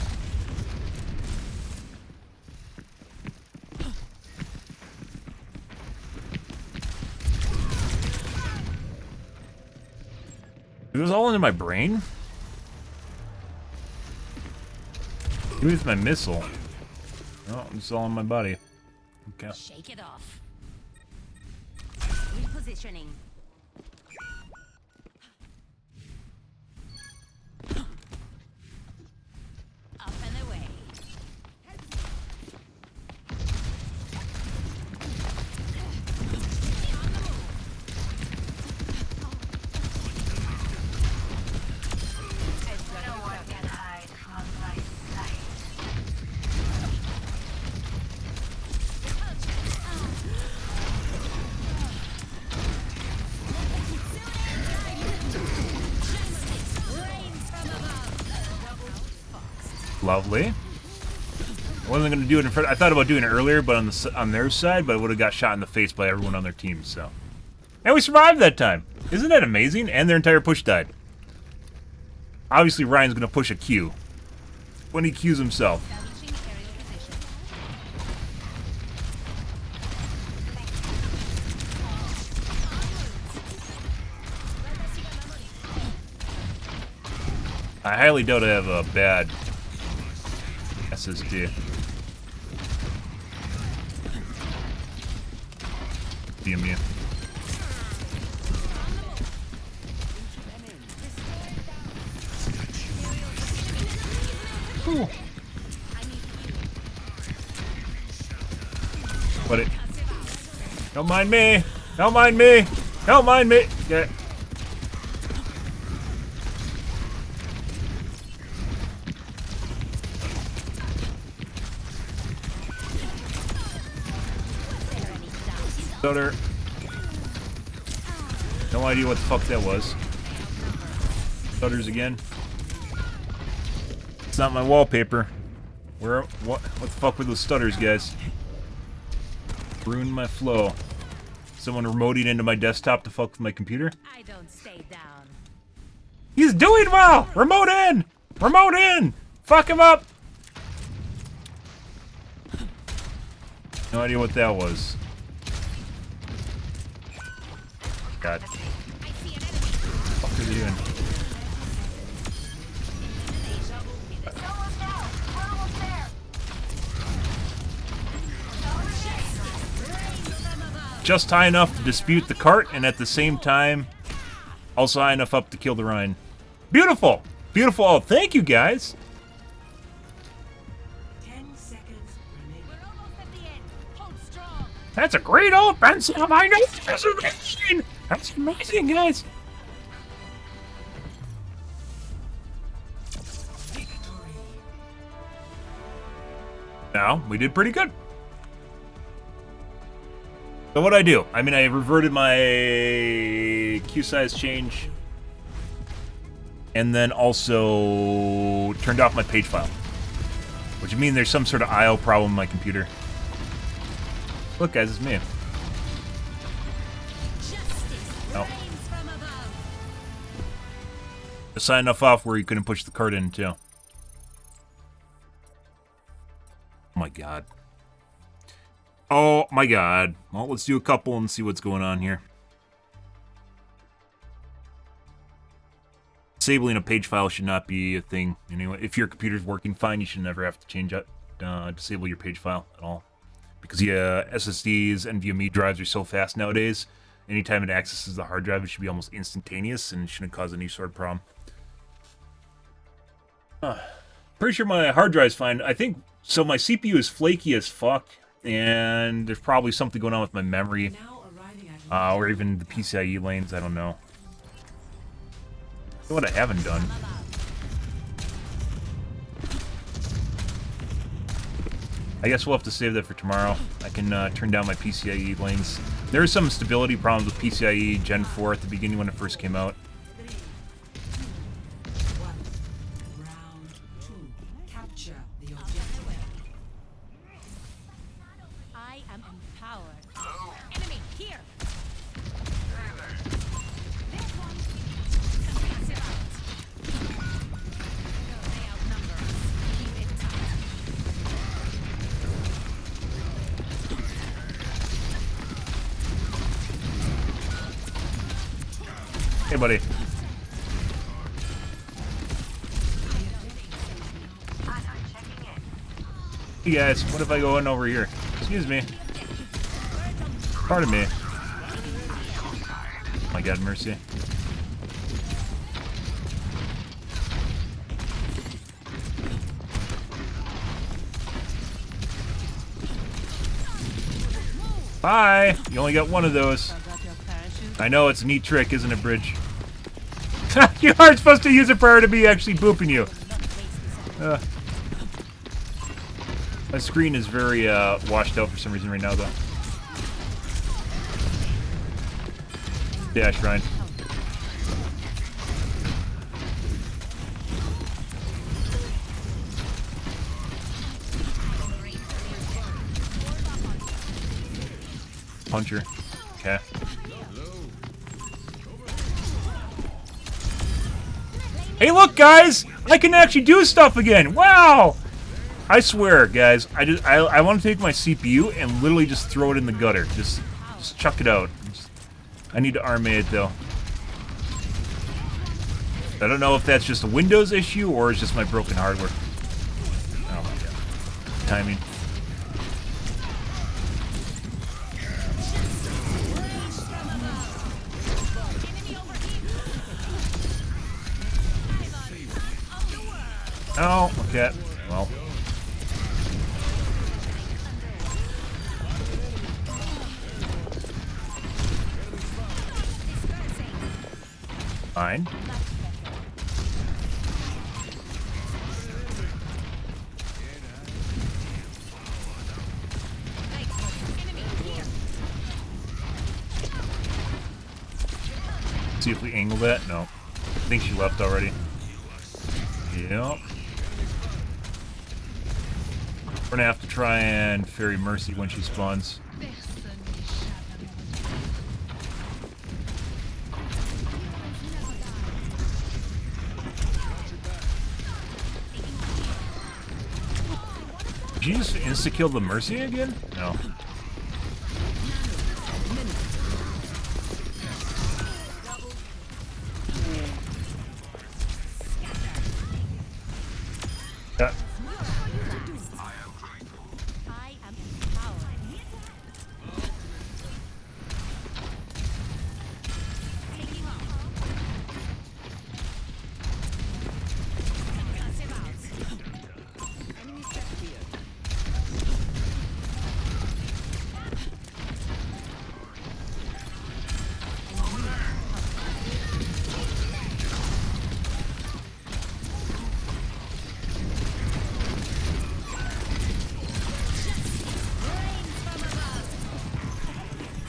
It was all into my brain? With my missile. Oh, it's all on my body. Okay. Shake it off. Repositioning. Up and away. No one can hide from my sight. Lovely. I wasn't gonna do it in front. I thought about doing it earlier, but on their side, but I would have got shot in the face by everyone on their team. So, and we survived that time. Isn't that amazing? And their entire push died. Obviously, Ryan's gonna push a Q when he Qs himself. Establishing aerial position. I highly doubt I have a bad SSD. DMU. Ooh. What it? Don't mind me. Don't mind me. Don't mind me. Yeah. Stutter. No idea what the fuck that was. Stutters again. It's not my wallpaper. What the fuck were those stutters, guys? Ruined my flow. Someone remoted into my desktop to fuck with my computer? I don't stay down. He's doing well! Remote in! Remote in! Fuck him up! No idea what that was. God. What the fuck are they doing? Just high enough to dispute the cart, and at the same time, also high enough up to kill the Rhine. Beautiful! Beautiful. Oh, thank you, guys. 10 seconds remaining. We're almost at the end. Hold strong. That's a great offensive. I know. That's amazing. That's amazing, guys. Now, we did pretty good. So what'd I do? I mean, I reverted my queue size change. And then also turned off my page file. Which would mean there's some sort of IO problem in my computer. Look, guys, it's me. Oh. I signed enough off where you couldn't push the card in, too. Oh my god. Oh my god. Well, let's do a couple and see what's going on here. Disabling a page file should not be a thing. Anyway, if your computer's working fine, you should never have to change it, disable your page file at all. Because yeah, SSDs and NVMe drives are so fast nowadays. Anytime it accesses the hard drive, it should be almost instantaneous and it shouldn't cause any sort of problem. Pretty sure my hard drive's fine. I think so. My CPU is flaky as fuck. And there's probably something going on with my memory, or even the PCIe lanes, I don't know. You know what I haven't done? I guess we'll have to save that for tomorrow. I can turn down my PCIe lanes. There are some stability problems with PCIe Gen 4 at the beginning when it first came out. Round 2. Capture the objective. I am empowered. Enemy here. There's one. Pass it out. No, they outnumber us. Keep it tight. Hey, buddy. I'm checking in. Hey guys, what if I go in over here? Excuse me. Pardon me. Oh my god, mercy. Bye! You only got one of those. I know, it's a neat trick, isn't it, Bridge? You aren't supposed to use it prior to me actually booping you. My screen is very washed out for some reason right now, though. Yeah, Shrine. Puncher. Okay. Hey, look, guys! I can actually do stuff again! Wow! I swear, guys, I want to take my CPU and literally just throw it in the gutter. Just chuck it out. I need to RMA it, though. I don't know if that's just a Windows issue or it's just my broken hardware. Oh my god. Timing. Oh, okay. Well. Fine. See if we angle that. No. I think she left already. Yep. We're gonna have to try and Fairy Mercy when she spawns. Did you just insta-kill the Mercy again? No. Yeah.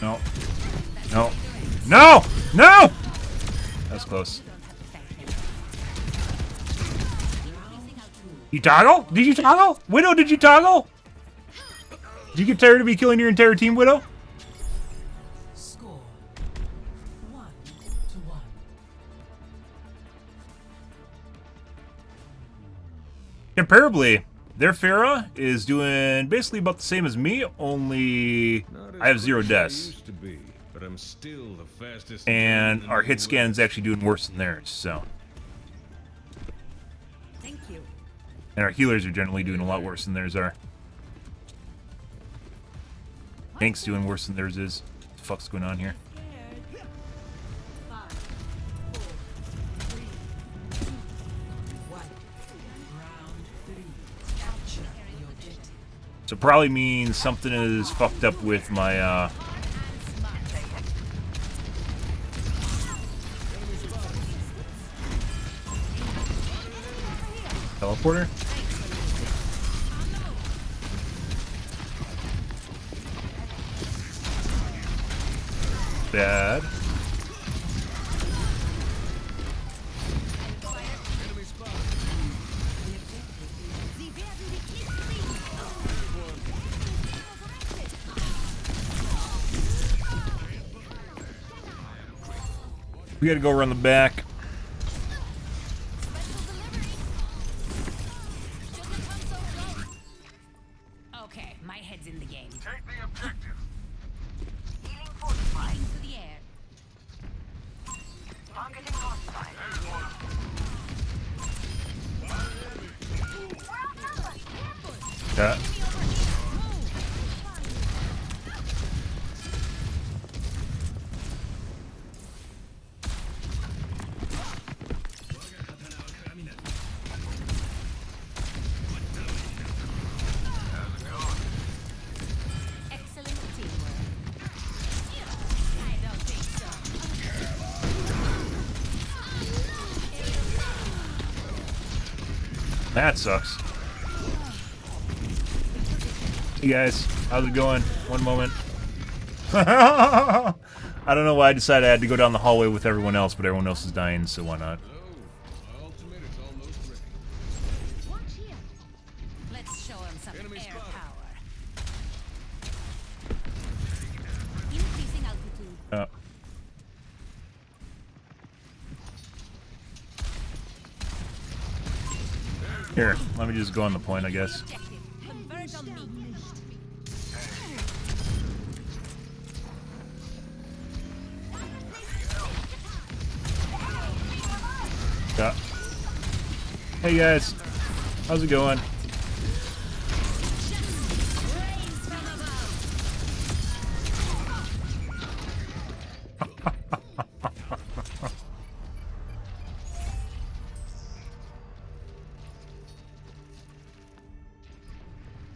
No. No. No! No! That's close. You toggle? Did you toggle? Widow, did you toggle? Did you get tired of me killing your entire team, Widow? Score 1-1. Comparably, their Pharah is doing basically about the same as me, only I have 0 deaths. But I'm still the fastest And our hit scan is actually doing worse than theirs, so. Thank you. And our healers are generally doing a lot worse than theirs are. Tank's doing worse than theirs is. What the fuck's going on here? So probably means something is fucked up with my teleporter. Bad. We gotta go around the back. Okay, my head's in the game. Take the objective. Healing fortified. Into the air. Targeting hostile. Yeah. That sucks. Hey guys, how's it going? One moment. I don't know why I decided I had to go down the hallway with everyone else, but everyone else is dying, so why not? My ultimate is almost ready. Watch here. Let's show him some Enemy air spotted. power. Increasing altitude. Here, let me just go on the point, I guess. Objective. Converge on me. Yeah. Hey guys, how's it going?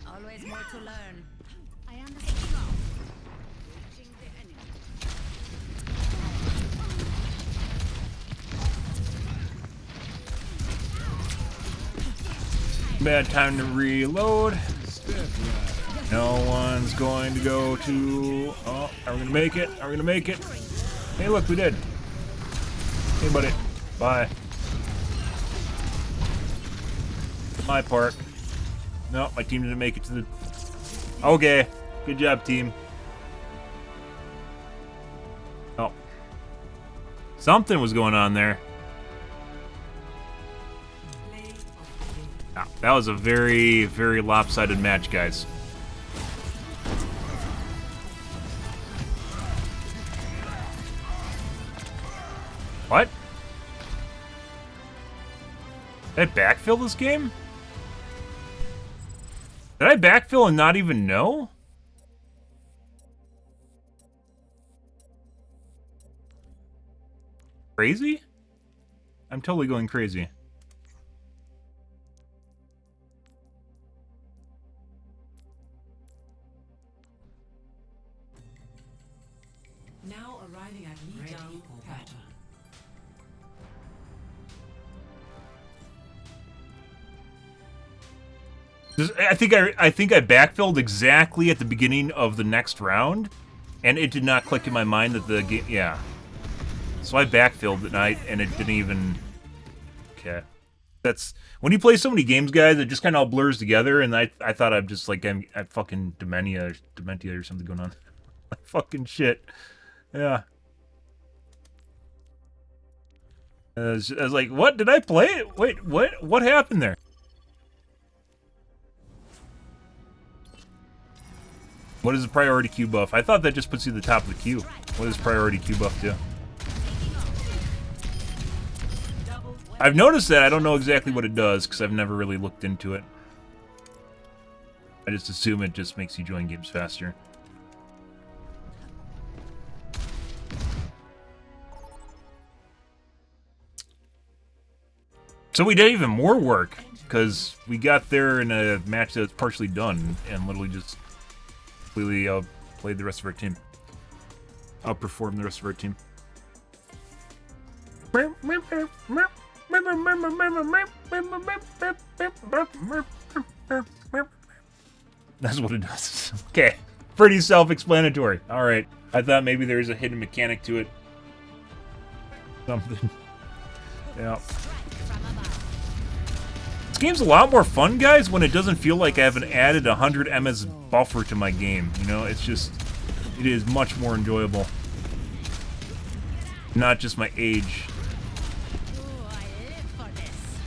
Always more to learn. I understand. Reaching the enemy. Bad time to reload. No one's going to go to... Oh, are we gonna make it? Are we gonna make it? Hey, look, we did. Hey, buddy. Bye. My part. No, my team didn't make it to the... Okay. Good job, team. Oh. Something was going on there. Oh, that was a very, very lopsided match, guys. What? Did I backfill this game? Did I backfill and not even know? Crazy? I'm totally going crazy. Now arriving at Ready for battle. I think I backfilled exactly at the beginning of the next round, and it did not click in my mind that the game. Yeah, so I backfilled and it didn't even. Okay, that's when you play so many games, guys. It just kind of all blurs together, and I thought I'm just like I'm fucking dementia or something going on. Like fucking shit. Yeah. I was like, what did I play? Wait, what happened there? What is the priority queue buff? I thought that just puts you at the top of the queue. What does priority queue buff do? I've noticed that. I don't know exactly what it does because I've never really looked into it. I just assume it just makes you join games faster. So we did even more work because we got there in a match that was partially done and literally just completely played the rest of our team. Outperformed the rest of our team. That's what it does. Okay. Pretty self-explanatory. Alright. I thought maybe there's a hidden mechanic to it. Something. Yeah. This game's a lot more fun, guys, when it doesn't feel like I haven't added 100 MS buffer to my game. You know, it's just... It is much more enjoyable. Not just my age. Oh, I live for this.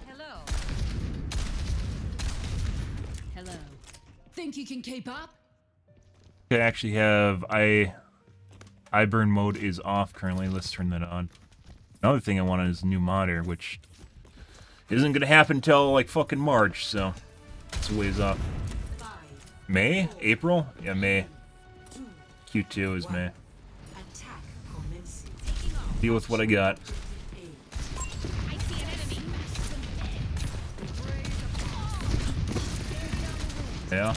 Hello. Hello. Think you can keep up? I actually have... I burn mode is off currently. Let's turn that on. Another thing I wanted is a new modder, which isn't gonna happen until like fucking March, so it's a ways off. May? April? Yeah, May. Q2 is May. Deal with what I got. I see an enemy.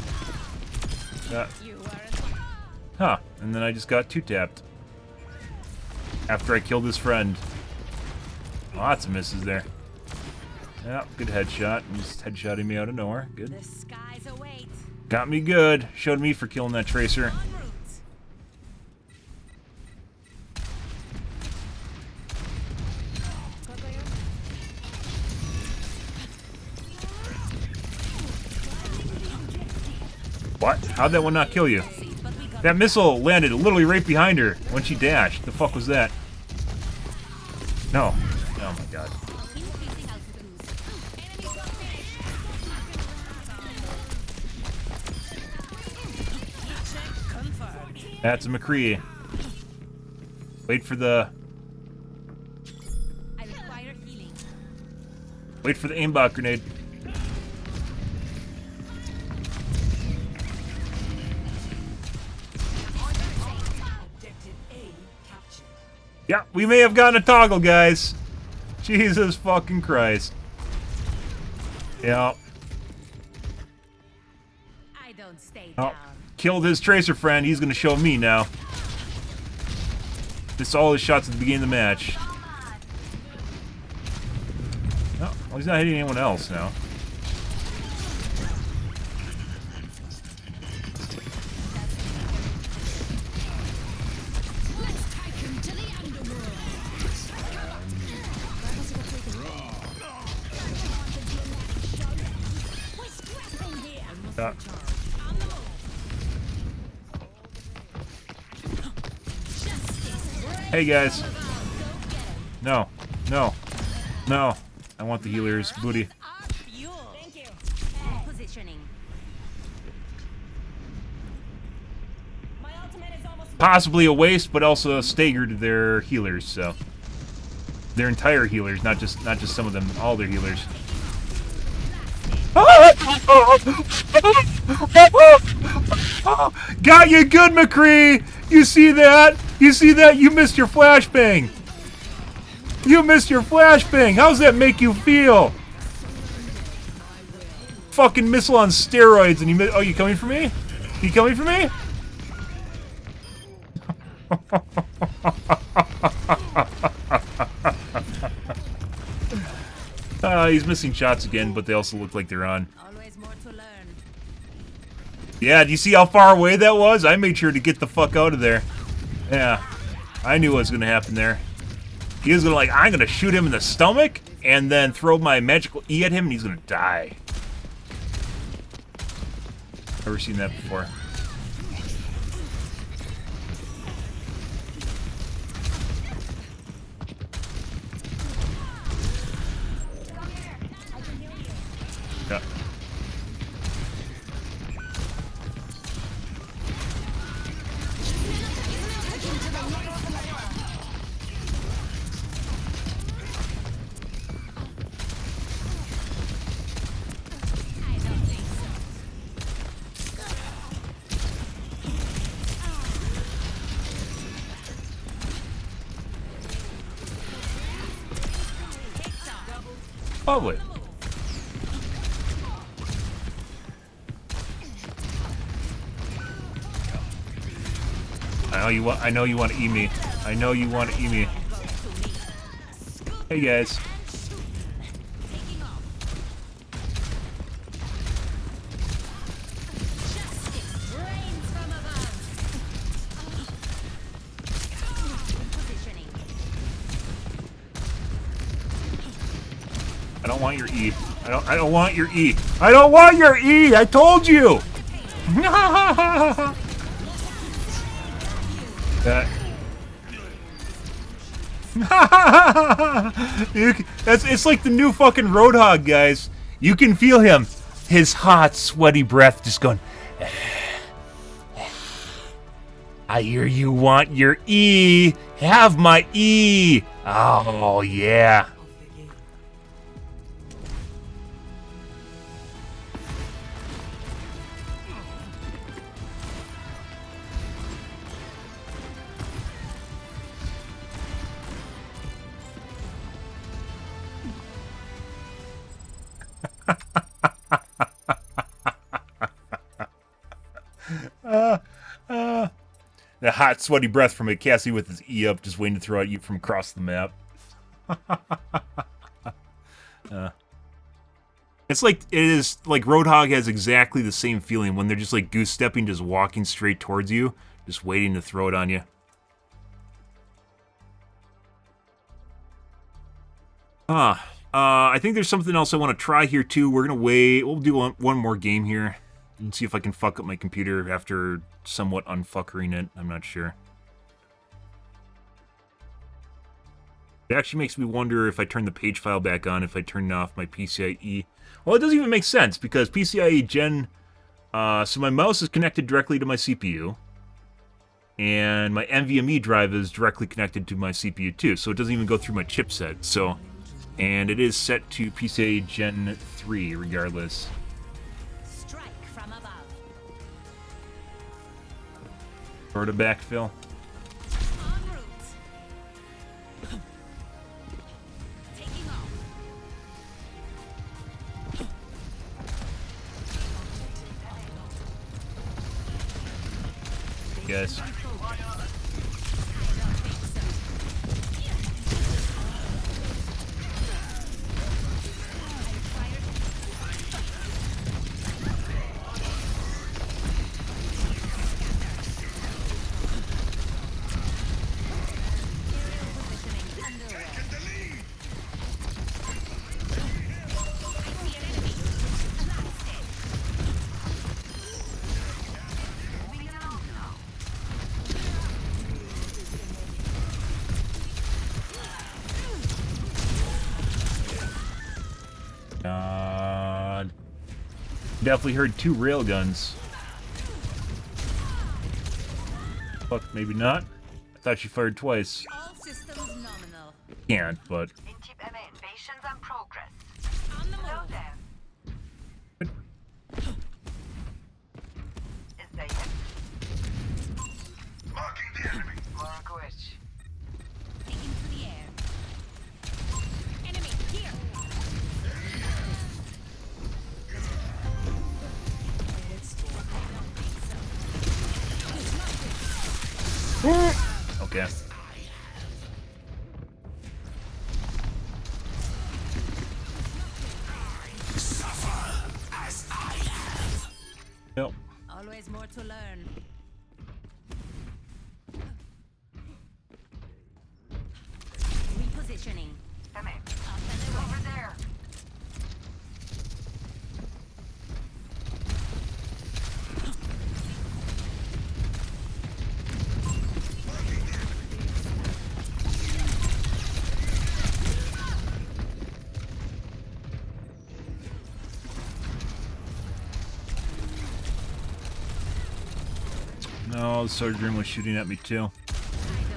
Yeah. You are Huh. And then I just got two-tapped. After I killed his friend. Lots of misses there. Yeah, good headshot. He's headshotting me out of nowhere. Good. The skies await. Got me good. Showed me for killing that tracer. En route. What? How'd that one not kill you? That missile landed literally right behind her when she dashed. The fuck was that? No. Oh my god. Increasing altitude. Enemy got finished. Check confirmed. That's a McCree. Wait for the... I require healing. Wait for the aimbot grenade. Objective A captured. Yeah, we may have gotten a toggle, guys. Jesus fucking Christ. Yeah. I don't stay Oh, down. killed his tracer friend. He's gonna show me now. Missed all his shots at the beginning of the match. Oh, well, he's not hitting anyone else now. Let's take him to the underworld. We're scrapping here. Yeah. Hey guys. No. No. No. I want the healer's booty. Thank you. Positioning. My ultimate is almost Possibly a waste, but also staggered their healers, so. Their entire healers, not just some of them, all their healers. Got you good, McCree! You see that? You see that? You missed your flashbang! You missed your flashbang! How's that make you feel? Fucking missile on steroids and you miss— oh, you coming for me? You coming for me? He's missing shots again, but they also look like they're on. always more to learn. Yeah, do you see how far away that was? I made sure to get the fuck out of there. Yeah, I knew what was gonna happen there. He was gonna I'm gonna shoot him in the stomach and then throw my magical E at him and he's gonna die. Never seen that before. Yeah. Lovely. I know you want to E me. I know you want to E me. Hey guys. Taking off. Justice reigns from above. Positioning. I don't want your E. I don't want your E. I don't want your E. I told you. That. It's like the new fucking Roadhog, guys. You can feel him, his hot, sweaty breath just going. I hear you want your E. Have my E. Oh yeah. The hot, sweaty breath from a Cassie with his E up, just waiting to throw at you from across the map. It's like, it is, like, Roadhog has exactly the same feeling when they're just, like, goose-stepping, just walking straight towards you, just waiting to throw it on you. I think there's something else I want to try here, too. We're gonna wait, we'll do one more game here, and see if I can fuck up my computer after somewhat unfuckering it. I'm not sure. It actually makes me wonder if I turn the page file back on, if I turn off my PCIe. Well, it doesn't even make sense, because PCIe Gen... so my mouse is connected directly to my CPU, and my NVMe drive is directly connected to my CPU too, so it doesn't even go through my chipset, so... And it is set to PCIe Gen 3, regardless. Strike from above. Or to backfill. En route. Taking off. Yes. God. Definitely heard 2 railguns. Fuck, maybe not. I thought she fired twice. All systems nominal. Can't, but... In-chip invasions and progress. On the Slow move. down. Is they it? Marking the enemy. Mark which? Taking to the air. Enemy here. Okay. Yep. Always more to learn. Repositioning. Come in. Up and away. Over there. No, the Sojourn was shooting at me too.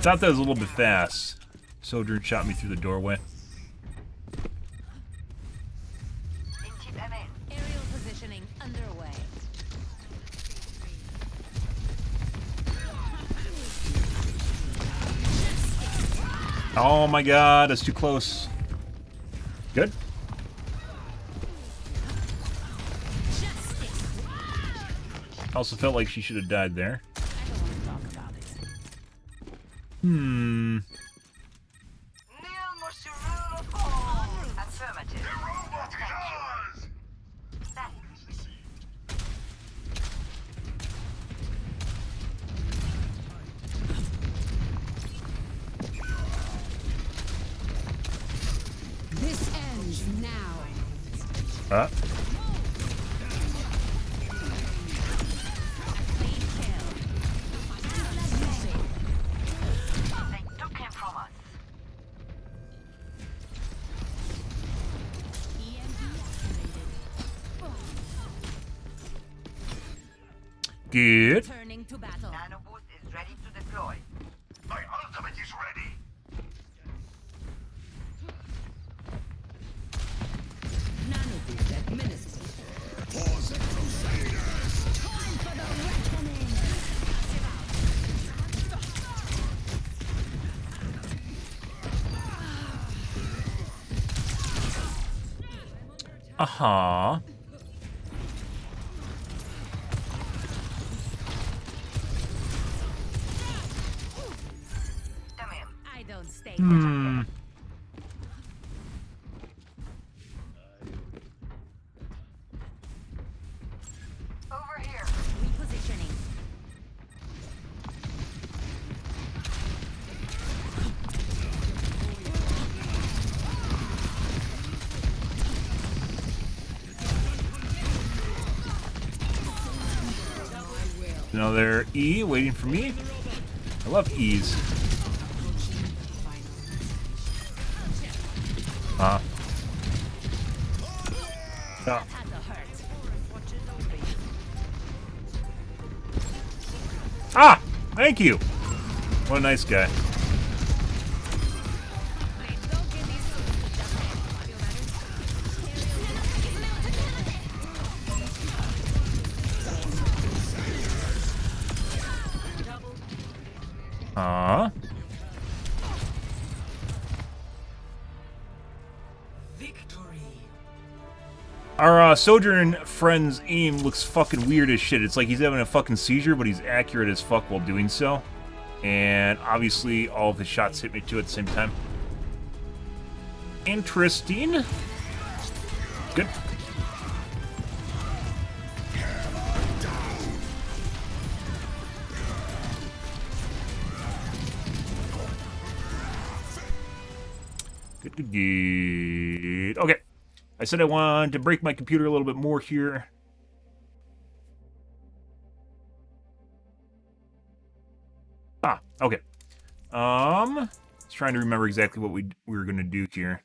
Thought that was a little bit fast. Sojourn shot me through the doorway. In-chip in. Aerial positioning underway. Oh my god, that's too close. Good. Also felt like she should have died there. I don't want to talk about it. Hmm. Neil must you rule of all. Affirmative. Robot cars! Thanks. This ends now. Huh? They took him from us. Good. Turning to battle. Nano boost is ready to deploy. My ultimate is ready. Nanoboost administered. For the Crusaders! Time for the reckoning. Uh-huh. Come in. I don't stay. Hmm. Another E waiting for me. I love E's. Ah. Ah! Thank you! What a nice guy. Victory. Our Sojourn friend's aim looks fucking weird as shit. It's like he's having a fucking seizure, but he's accurate as fuck while doing so. And obviously, all of his shots hit me too at the same time. Interesting. Good. Good, good, good. Okay. I said I wanted to break my computer a little bit more here. Ah, okay. Just trying to remember exactly what we were going to do here.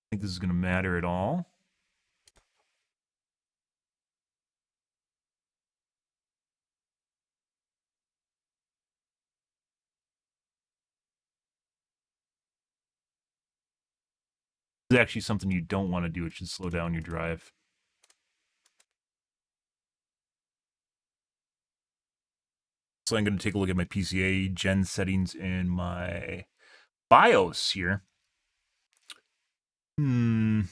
I think this is going to matter at all. This is actually something you don't want to do. It should slow down your drive. So I'm going to take a look at my PCA gen settings in my BIOS here. Any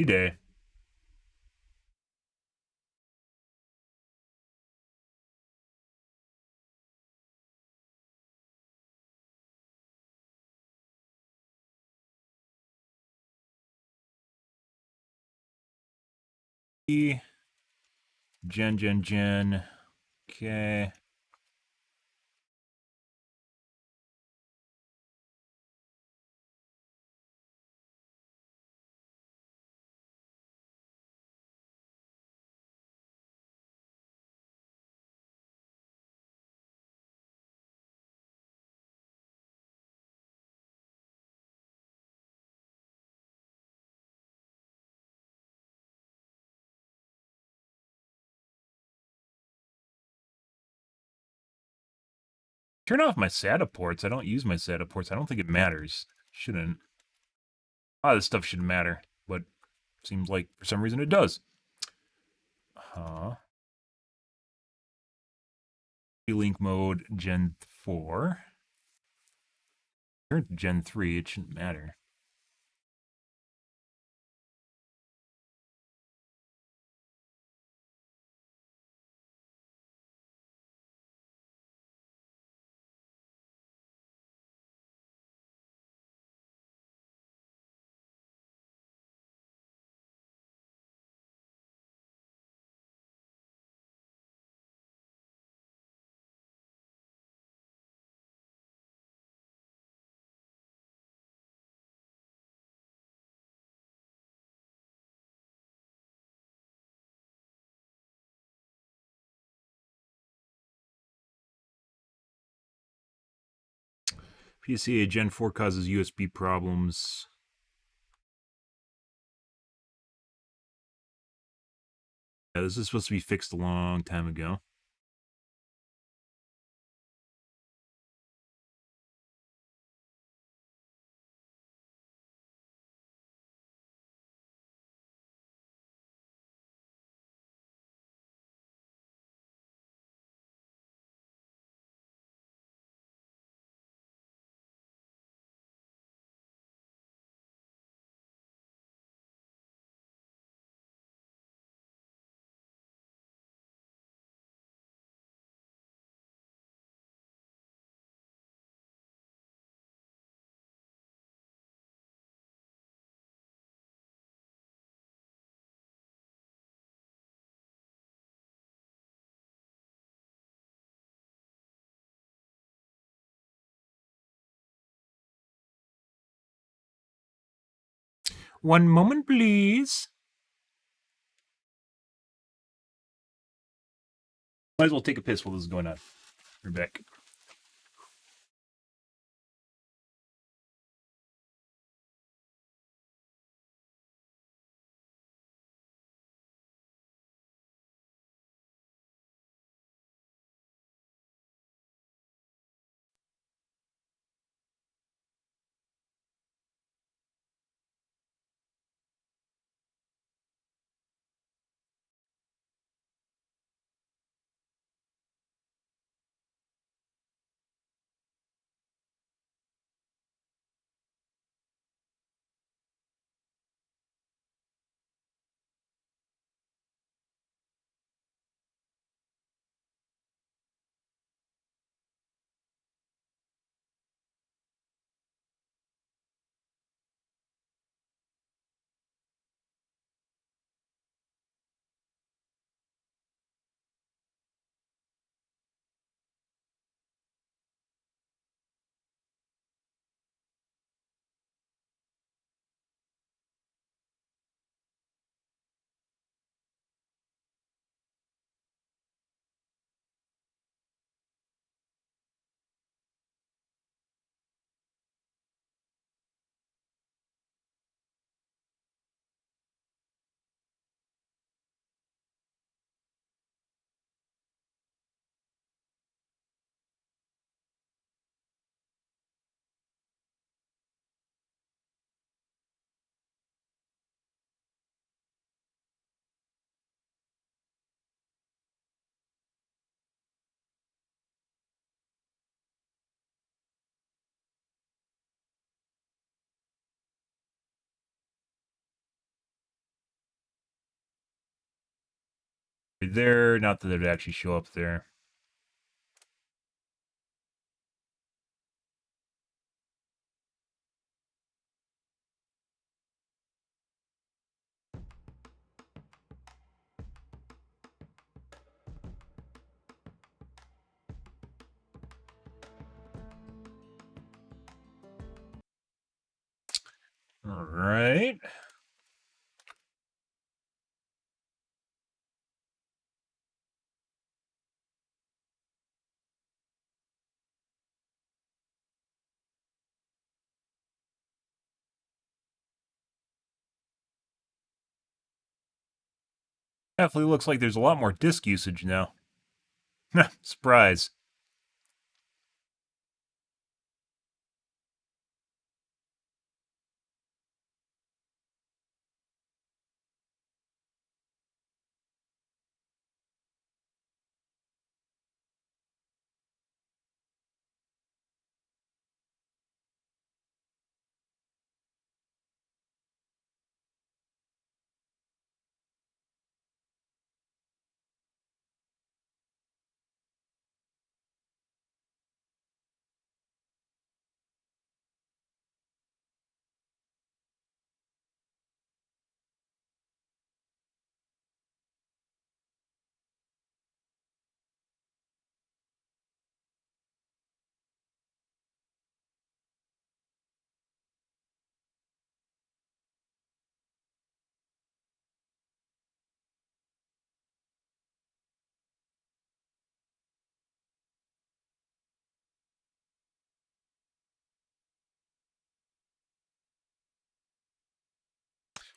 day. Gen. Okay. Turn off my SATA ports. I don't use my SATA ports. I don't think it matters. Shouldn't. A lot of this stuff shouldn't matter, but seems like for some reason it does. Link mode Gen 4. Turn to Gen 3, it shouldn't matter. PCA Gen 4 causes USB problems. Yeah, this is supposed to be fixed a long time ago. One moment, please. Might as well take a piss while this is going on. We're back. There, not that it'd actually show up there. All right. Definitely looks like there's a lot more disk usage now. Surprise.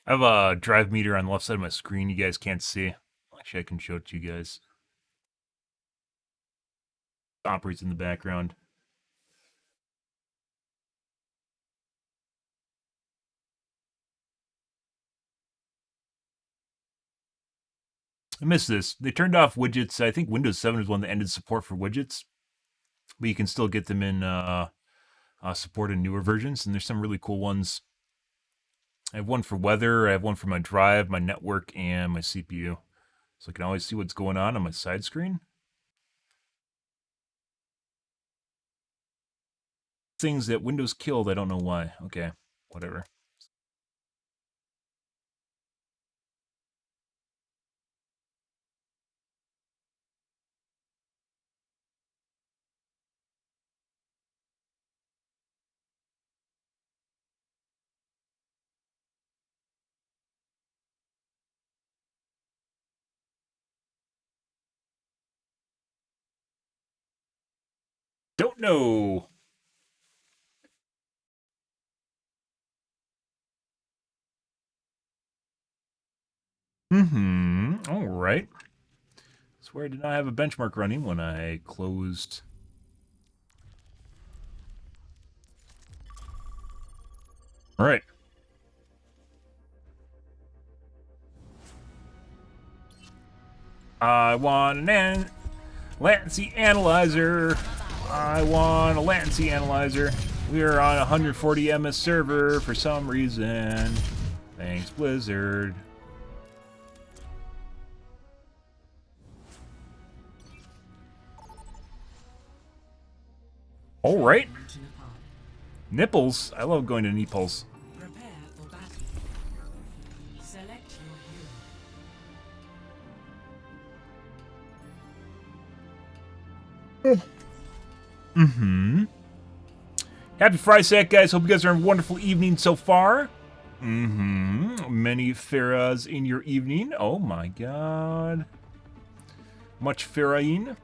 I have a drive meter on the left side of my screen you guys can't see. Actually, I can show it to you guys. It operates in the background. I missed this. They turned off widgets. I think Windows 7 is one that ended support for widgets, but you can still get them in support in newer versions, and there's some really cool ones. I have one for weather, I have one for my drive, my network, and my CPU. So I can always see what's going on my side screen. Things that Windows killed, I don't know why. Okay, whatever. Don't know. All right. Swear I did not have a benchmark running when I closed. All right. I want an latency analyzer. I want a latency analyzer. We are on a 140 ms server for some reason. Thanks, Blizzard. All right. Nipples. I love going to nipples. Prepare for battle. Select your hero. Happy Friday, guys. Hope you guys are having a wonderful evening so far. Many Farahs in your evening. Oh my god. Much Farahing.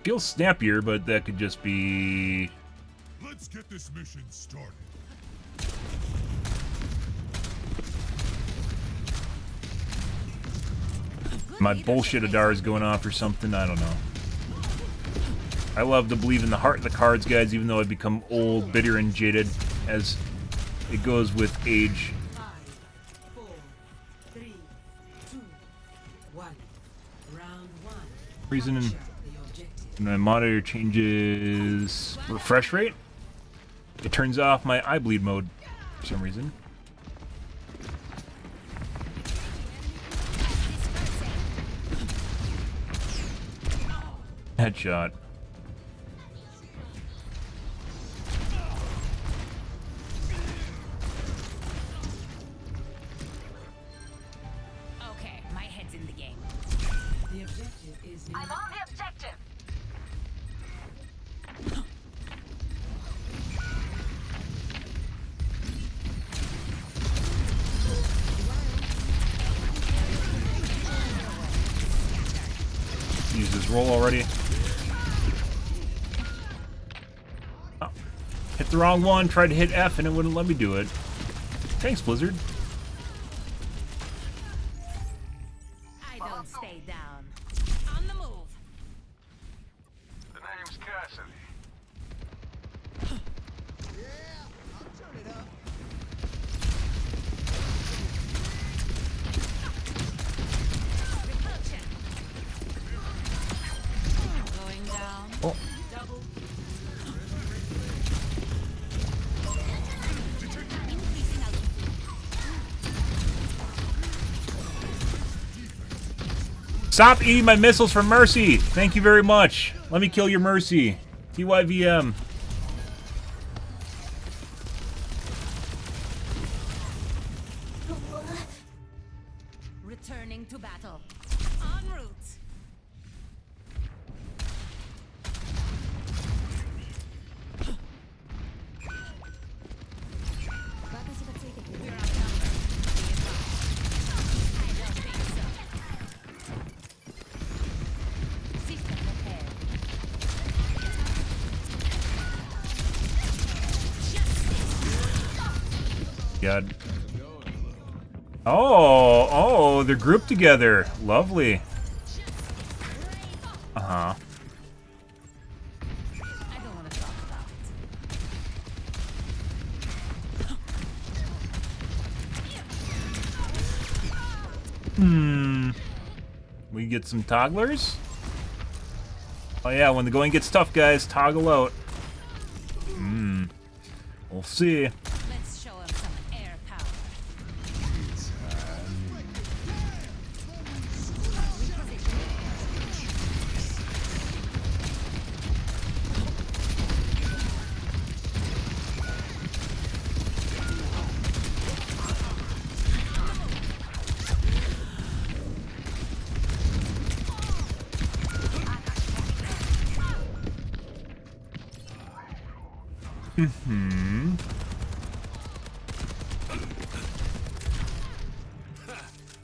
Feels snappier, but that could just be... Let's get this mission started. My bullshit Adar is going off or something. I don't know. I love to believe in the heart of the cards, guys, even though I become old, bitter, and jaded as it goes with age. 5, 4, 3, 2, 1. Round 1. Reason Capture the objective. when my monitor changes refresh rate, it turns off my eye bleed mode for some reason. Headshot. Okay, my head's in the game. The objective is I'm on the objective. Use this roll already. Oh. Hit the wrong one, tried to hit F and it wouldn't let me do it. Thanks, Blizzard. I don't stay down. On the move. The name's Cassidy. Repulsion. Going down. Oh. Increasing altitude. Stop eating my missiles for Mercy! Thank you very much. Let me kill your Mercy. TYVM. Returning to battle. En route. We're outnumbered. Be advised. I don't think so. System repaired. God. Oh, they're grouped together. Lovely. Uh-huh. I don't want to talk about it. We get some togglers? Oh yeah, when the going gets tough, guys, toggle out. We'll see. Let's show him some air power.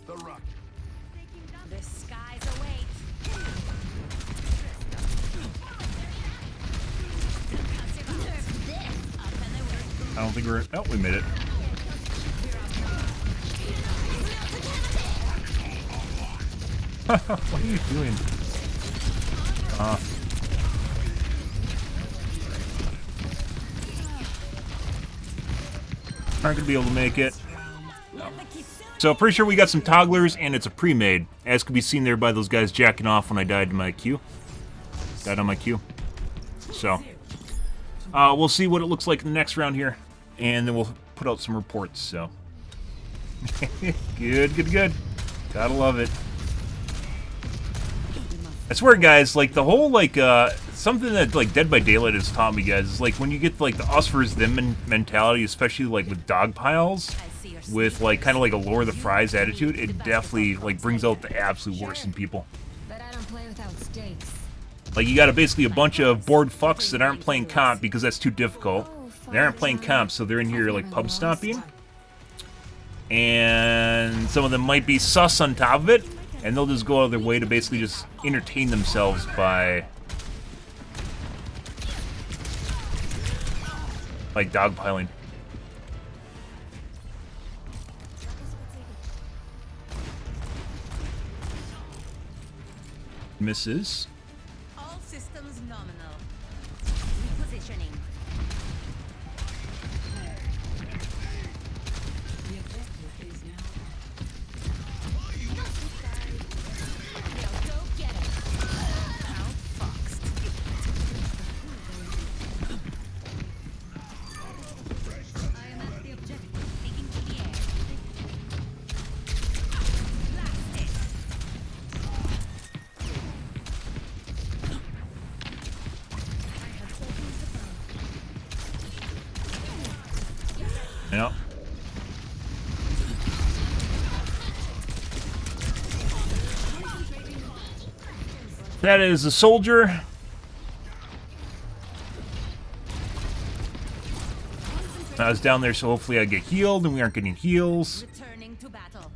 The rocket. The sky's away. I don't think we're... Oh, we made it. What are you doing? Aren't gonna be able to make it. No. So pretty sure we got some togglers, and it's a pre-made, as could be seen there by those guys jacking off when I died to my queue. Died on my queue. So we'll see what it looks like in the next round here, and then we'll put out some reports. So good. Gotta love it. I swear, guys, like the whole something that like Dead by Daylight has taught me, guys, is like when you get like the us versus them mentality, especially like with dog piles, with like kind of like a lower the fries attitude, it definitely like brings out the absolute worst in people. But I don't play without stakes. Like you got basically a bunch of bored fucks that aren't playing comp because that's too difficult. They aren't playing comp, so they're in here like pub stomping, and some of them might be sus on top of it. And they'll just go out of their way to basically just entertain themselves by like dogpiling. Misses. All systems nominal. Repositioning. The objective is now Go get him. Outfoxed. I am at the objective. Taking to the air. Blast it. Yeah. That is a soldier. I was down there, so hopefully I get healed, and we aren't getting heals. Returning to battle.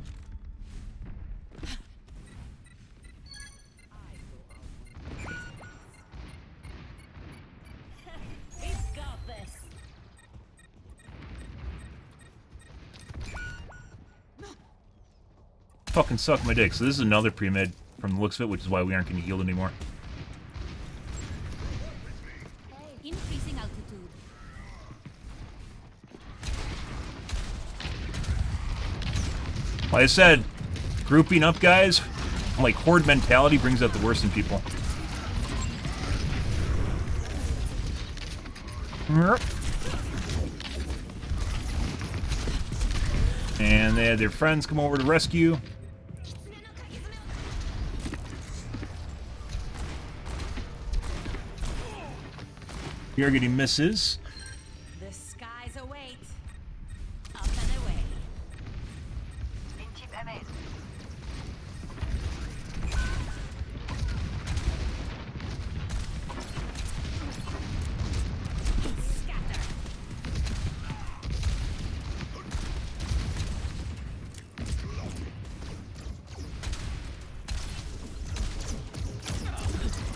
He's got this. Fucking suck my dick. So this is another pre-med from the looks of it, which is why we aren't getting healed anymore. Increasing altitude. Like I said, grouping up, guys, like horde mentality brings out the worst in people. And they had their friends come over to rescue. You're getting misses. The skies await. Up and away. Intip MS. Scatter.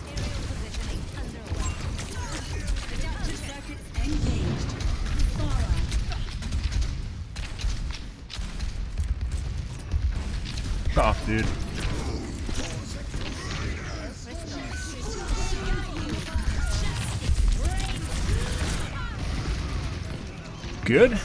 Aerial positioning underway. Adaptive circuits engaged. Fora. Off, dude. Good.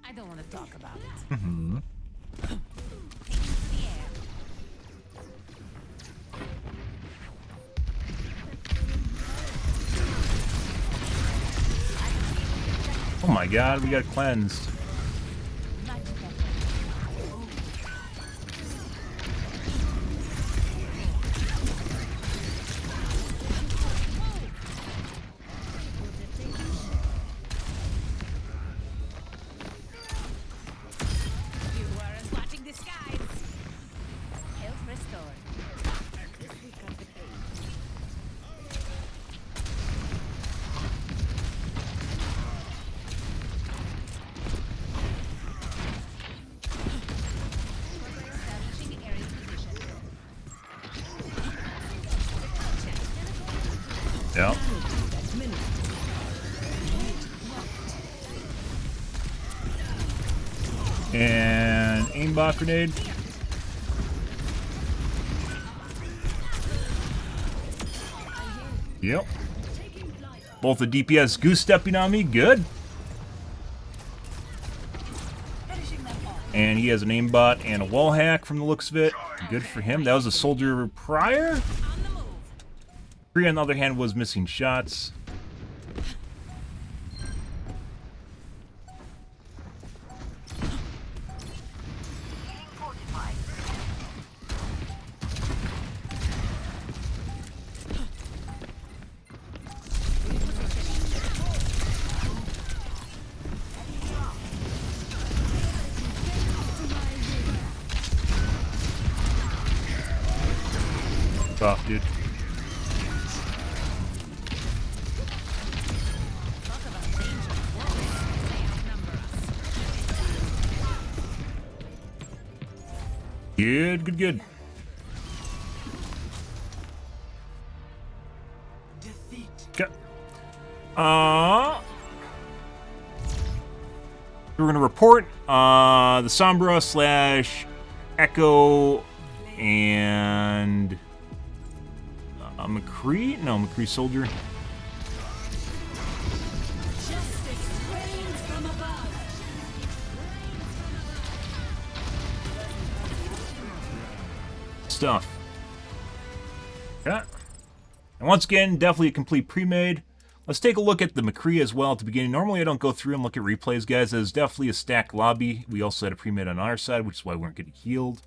I don't want to talk about it. Mm-hmm. Taking to the air. Oh my god, we got cleansed. Much better. You weren't watching the skies. Health restored. Yeah. And aimbot grenade. Yep. Both the DPS goose stepping on me. Good. And he has an aimbot and a wall hack from the looks of it. Good for him. That was a soldier prior. Kree, on the other hand, was missing shots. Off, dude. Good, good, good. Okay. We're gonna report the Sombra slash Echo and McCree? No, McCree soldier. Stuff. Yeah. And once again, definitely a complete pre-made. Let's take a look at the McCree as well at the beginning. Normally I don't go through and look at replays, guys. There's definitely a stacked lobby. We also had a pre-made on our side, which is why we weren't getting healed.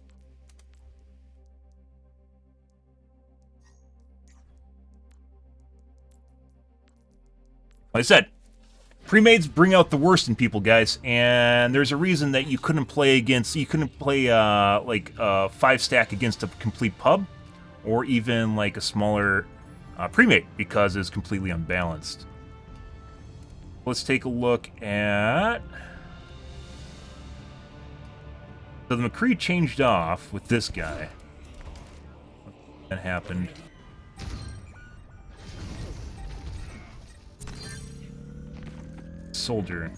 Like I said, pre-mades bring out the worst in people, guys, and there's a reason that you couldn't play 5-stack against a complete pub, or even like a smaller pre-made, because it's completely unbalanced. Let's take a look at... So the McCree changed off with this guy. That happened. Soldier.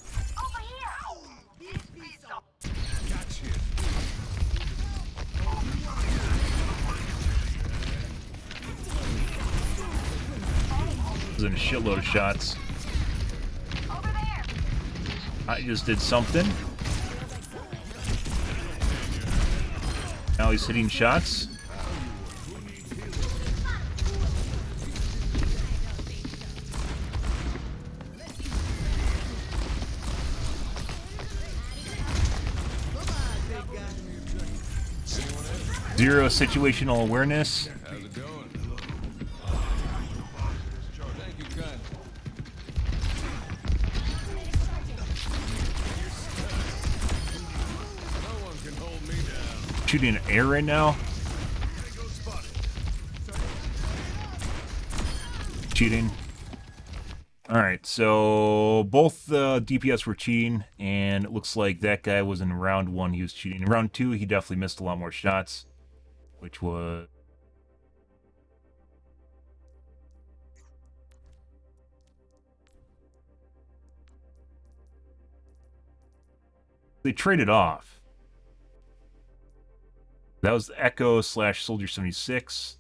This is a shitload of shots. I just did something. Now he's hitting shots. Zero situational awareness. How's it going? Thank you, kind. No one can hold me down. Shooting an air right now. Cheating. Alright, so both DPS were cheating, and it looks like that guy was in round 1, he was cheating. In round 2, he definitely missed a lot more shots, which was... They traded off. That was Echo slash Soldier 76.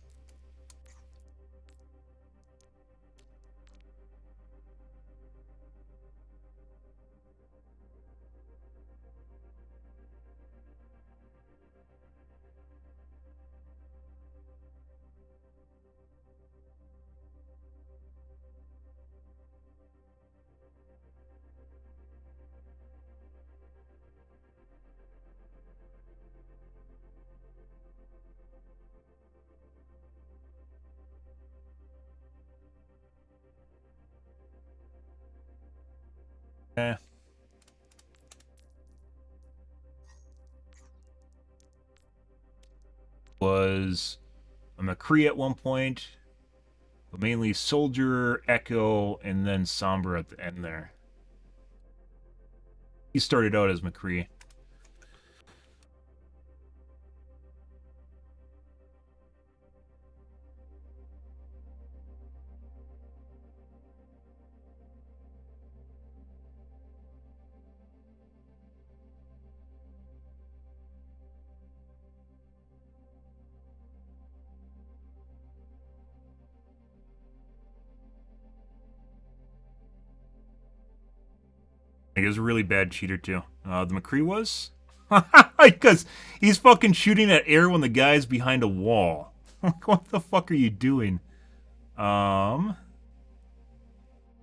Was a McCree at one point, but mainly Soldier, Echo, and then Sombra at the end there. He started out as McCree. He was a really bad cheater, too. The McCree was? Because he's fucking shooting at air when the guy's behind a wall. What the fuck are you doing?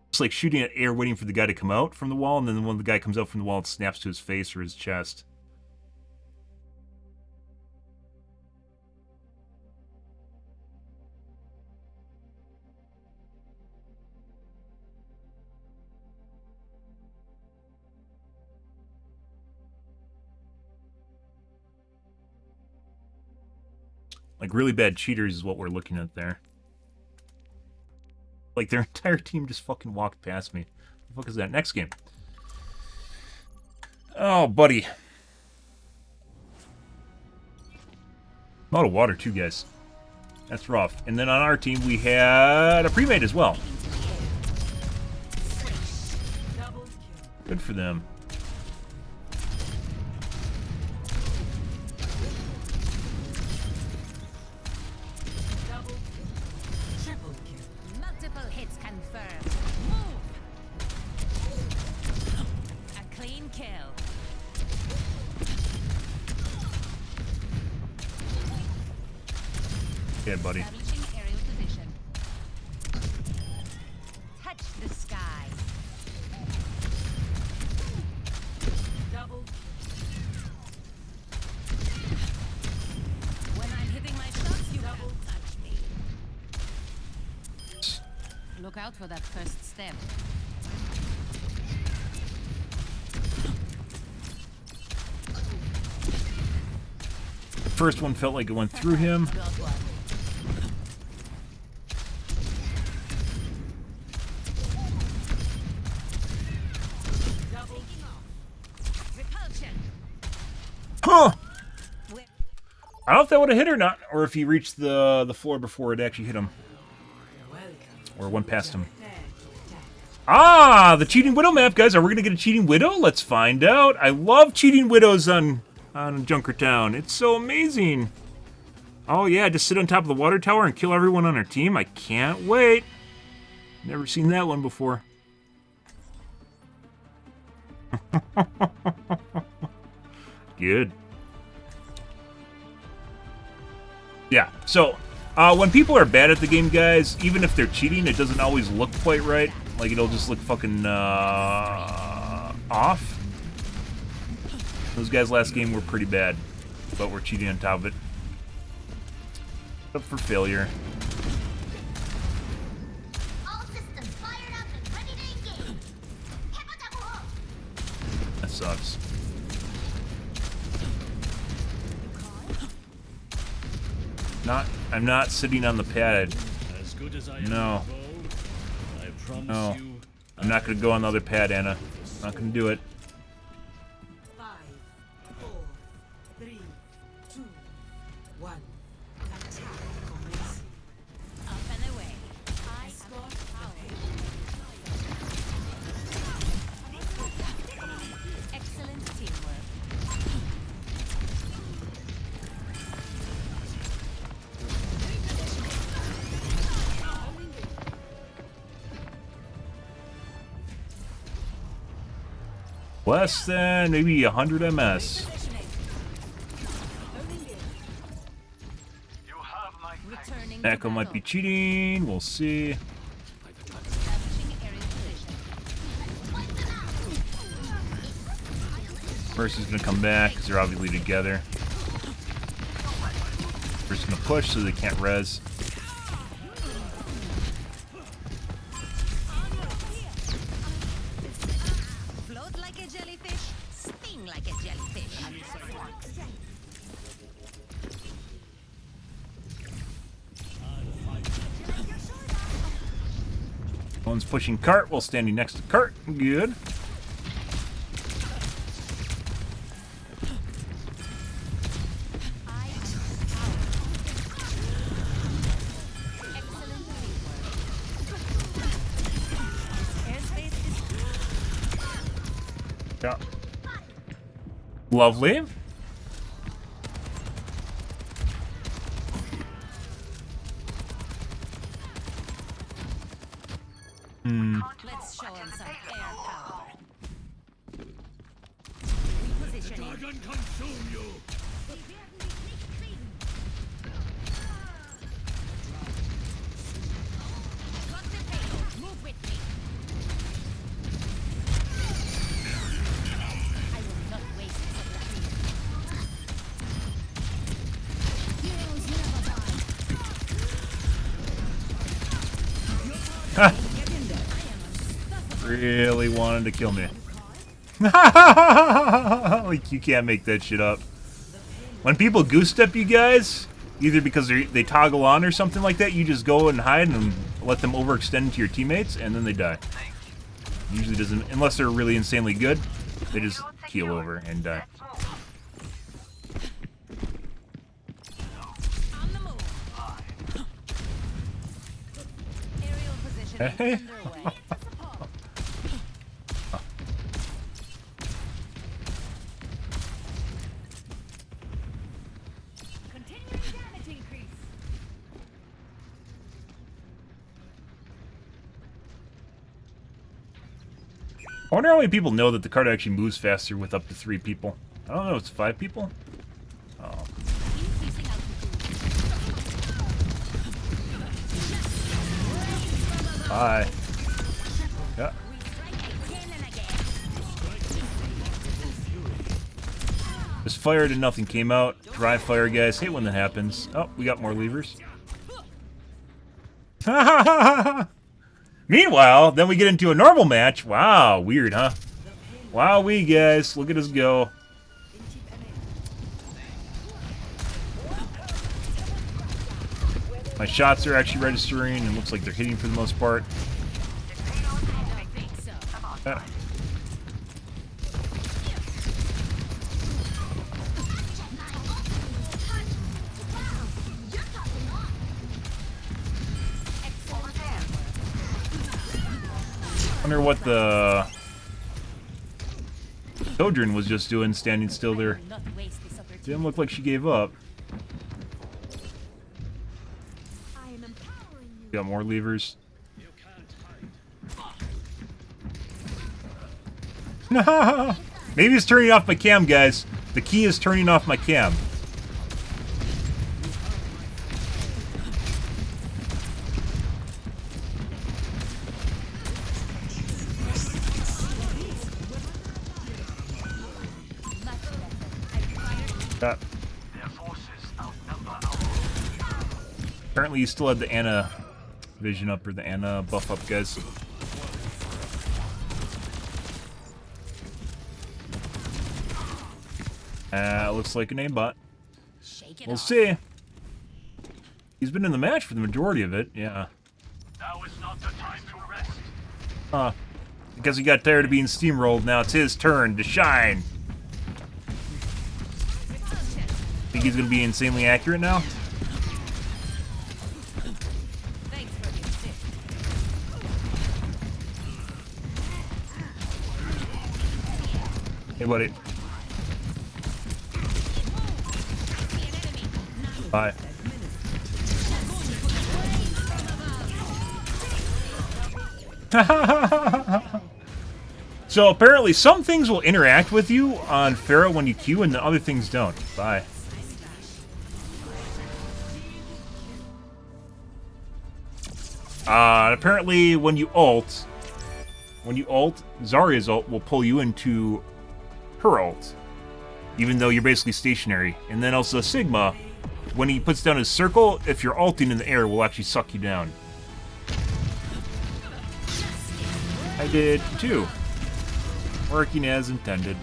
It's like shooting at air waiting for the guy to come out from the wall, and then when the guy comes out from the wall, it snaps to his face or his chest. Like, really bad cheaters is what we're looking at there. Like, their entire team just fucking walked past me. What the fuck is that? Next game. Oh, buddy. I'm out of water, too, guys. That's rough. And then on our team, we had a pre-made as well. Good for them. Multiple hits confirmed. Move. A clean kill. Okay, buddy. Establishing aerial position. Touch the sky. Double. When I'm hitting my shots, you double touch me. Look out for that first step. The first one felt like it went through him. Got one. Repulsion. Huh! I don't know if that would have hit or not, or if he reached the floor before it actually hit him. Or went past him. Ah, the Cheating Widow map, guys. Are we going to get a Cheating Widow? Let's find out. I love Cheating Widows on Junkertown. It's so amazing. Oh, yeah, just sit on top of the water tower and kill everyone on our team. I can't wait. Never seen that one before. Good. Yeah, so when people are bad at the game, guys, even if they're cheating, it doesn't always look quite right. Like, it'll just look fucking off. Those guys last game were pretty bad, but we're cheating on top of it. Up for failure. All systems fired up and ready to engage. That sucks. I'm not sitting on the pad. As good as I No. I promise No. you, I'm not gonna go on the other pad, Anna. I'm not gonna do it. 5, 4, 3, 2, 1. Attack commence. Up and away. I Escort am excellent teamwork. Less than maybe 100 MS. Returning Echo to might be battle. cheating. We'll see. Establishing aerial position. Mercy's gonna come back because they're obviously together. We're just gonna push so they can't res. Float like a jellyfish, sting like a jellyfish. One's pushing cart while standing next to cart. Good. Excellent teamwork. Airspace is Yeah. Lovely. Let's show him some air power. Dragon consume you! Move with me. I will not waste this Really wanted to kill me. Like, you can't make that shit up. When people goose step you guys, either because they toggle on or something like that, you just go and hide and let them overextend into your teammates, and then they die. Usually doesn't, unless they're really insanely good, they just keel over and die. on the move. Aerial positioning Hey. underway. Continuing damage increase. I wonder how many people know that the card actually moves faster with up to 3 people. I don't know, it's 5 people? Oh. Increasing altitude. Bye. Yeah. We strike again and again. Just fired and nothing came out. Dry fire, guys. Hate when that happens. Oh, we got more levers. Meanwhile, then we get into a normal match. Wow, weird, huh? Wow, guys. Look at us go. My shots are actually registering, and looks like they're hitting for the most part. Ah. Wonder what the Sojourn was just doing, standing still there. Not waste this opportunity. Didn't look like she gave up. I am empowering you. Got more levers. Maybe it's turning off my cam, guys. The key is turning off my cam. Apparently you still had the Ana vision up, or the Ana buff up, guys. Looks like an aimbot. We'll see. He's been in the match for the majority of it, yeah. Now is not the time to rest. Huh. Because he got tired of being steamrolled, now it's his turn to shine. Think he's gonna be insanely accurate now? Thanks for the assist. Hey, buddy. Bye. So apparently some things will interact with you on Pharaoh when you queue and the other things don't. Bye. Apparently when you ult, Zarya's ult will pull you into her ult, even though you're basically stationary. And then also Sigma, when he puts down his circle, if you're ulting in the air, will actually suck you down. I did too. Working as intended.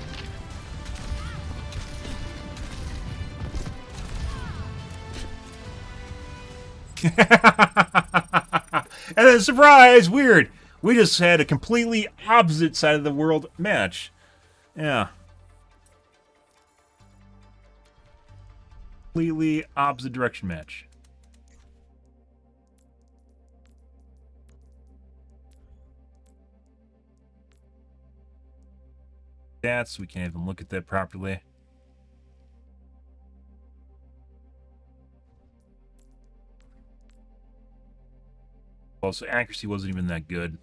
And then surprise, weird. We just had a completely opposite side of the world match. Yeah. Completely opposite direction match. Stats, we can't even look at that properly. Also, accuracy wasn't even that good.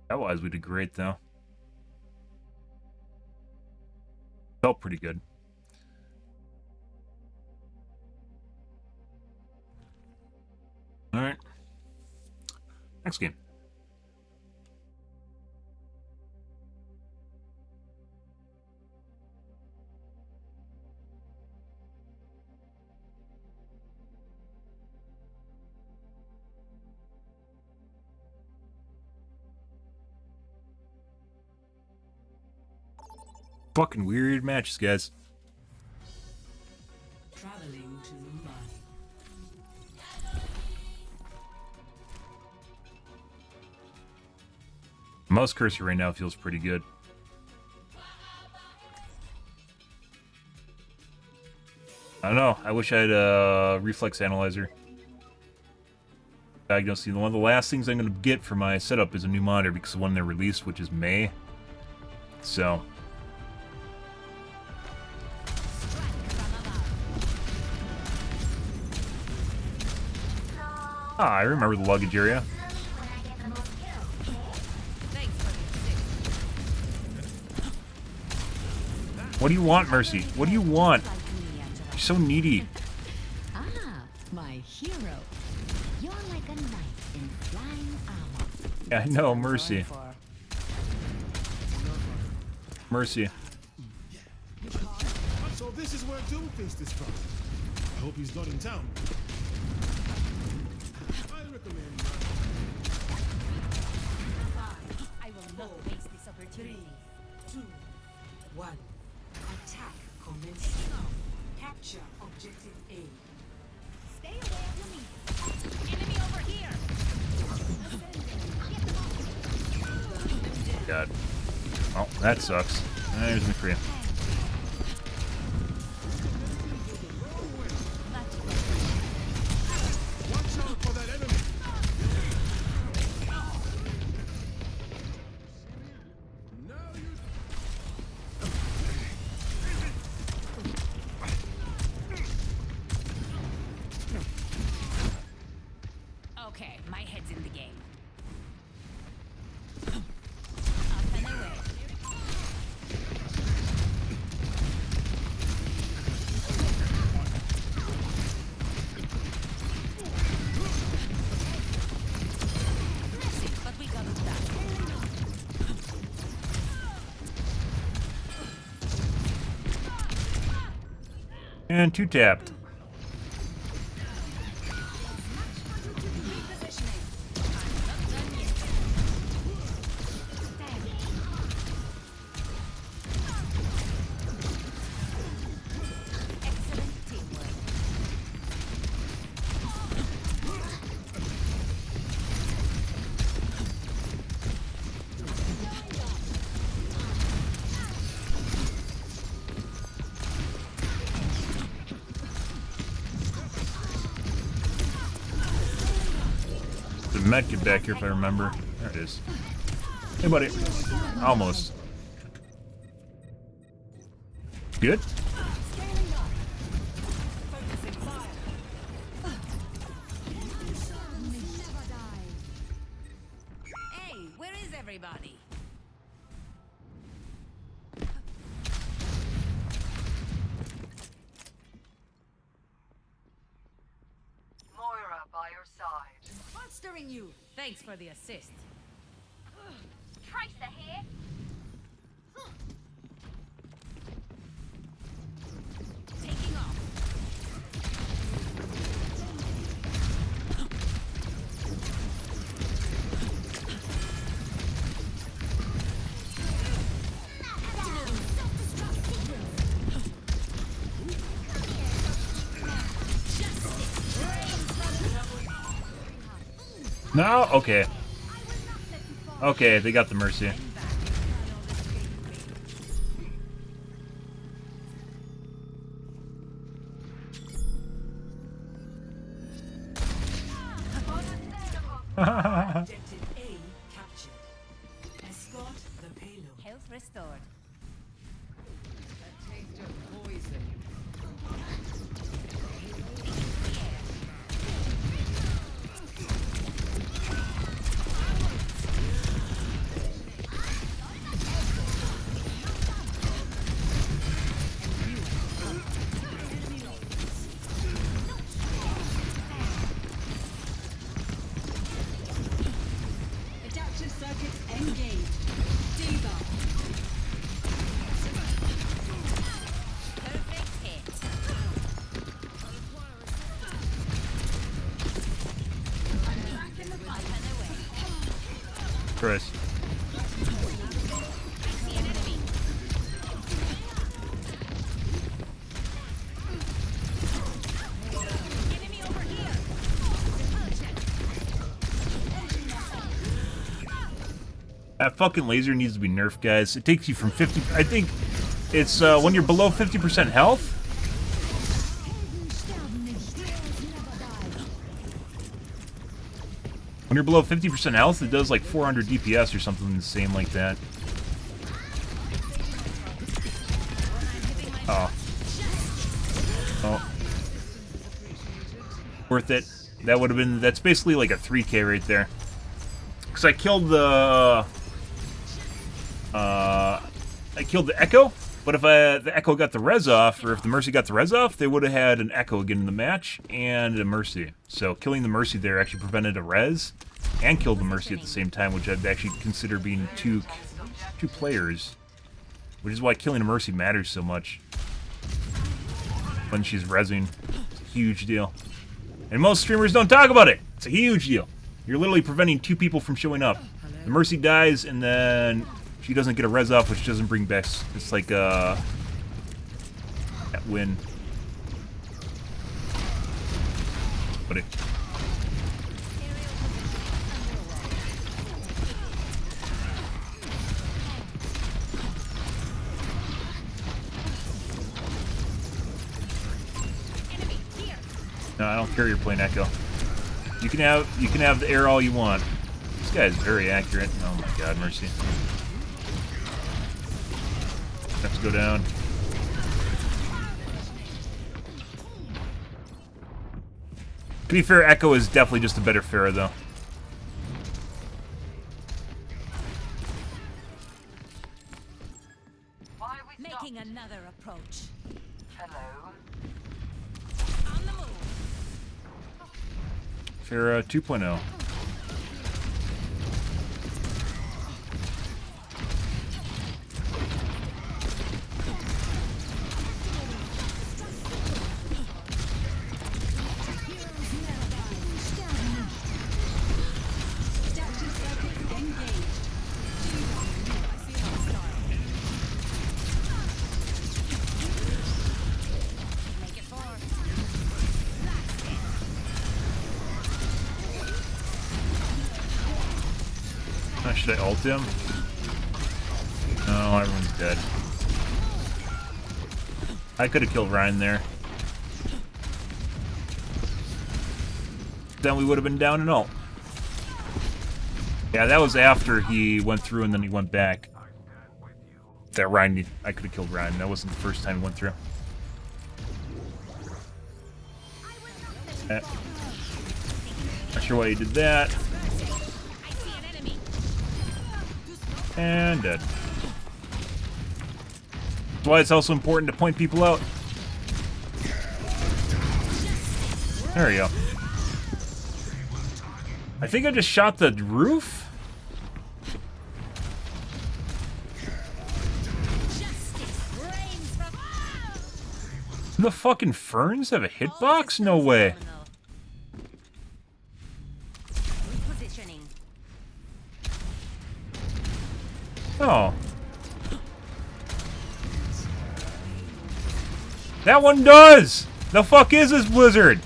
Otherwise, we did great, though. Felt pretty good. All right. Next game. Fucking weird matches, guys. Traveling to Mumbai. Mouse cursor right now feels pretty good. I don't know. I wish I had a reflex analyzer. Diagnosing. One of the last things I'm going to get for my setup is a new monitor because of when they're released, which is May. So. Ah, I remember the luggage area. What do you want, Mercy? What do you want? You're so needy. Ah, my hero. You're like a knight in flying armor. Yeah, I know, Mercy. Mercy. So this is where Doomfist is from. I hope he's not in town. I recommend. I will not waste this opportunity. 3, 2, 1. Attack commences now. Capture objective A. Stay away from me. Enemy over here. God. Oh, that sucks. There's McCree. Watch out for that enemy. Okay, my head's in the game. Up and away. Messy, but we got it done. And 2 tapped. Excellent teamwork. The medkit back here, if I remember. There it is. Hey, buddy. Almost. Good? Hey, where is everybody? Moira by your side. Monstering you. Thanks for the assist. Tracer here. Taking off. No? Okay. Okay, they got the Mercy. Objective A captured. Escort the payload. Health restored. A taste of poison. Christ. That fucking laser needs to be nerfed, guys. It takes you from 50... I think it's when you're below 50% health. When you're below 50% health, it does like 400 DPS or something insane like that. Oh. Oh. Worth it. That would have been... That's basically like a 3K right there. Because I killed the... I killed the Echo, but if the Echo got the res off, or if the Mercy got the res off, they would have had an Echo again in the match, and a Mercy. So killing the Mercy there actually prevented a res, and killed the Mercy at the same time, which I'd actually consider being two players. Which is why killing a Mercy matters so much. When she's resing. It's a huge deal. And most streamers don't talk about it! It's a huge deal. You're literally preventing two people from showing up. The Mercy dies, and then she doesn't get a res off, which doesn't bring back... It's like, that win. But it... No, I don't care you're playing Echo. You can have the air all you want. This guy is very accurate. Oh my god, Mercy. Have to go down. To be fair, Echo is definitely just a better Pharah, though. Making another approach. Hello. On the move. Pharah 2.0. Should I ult him? No, everyone's dead. I could have killed Ryan there. Then we would have been down and ult. Yeah, that was after he went through and then he went back. That Ryan, I could have killed Ryan. That wasn't the first time he went through. Not sure why he did that. And dead. That's why it's also important to point people out. There we go. I think I just shot the roof? The fucking ferns have a hitbox? No way. Oh. That one does! The fuck is this blizzard?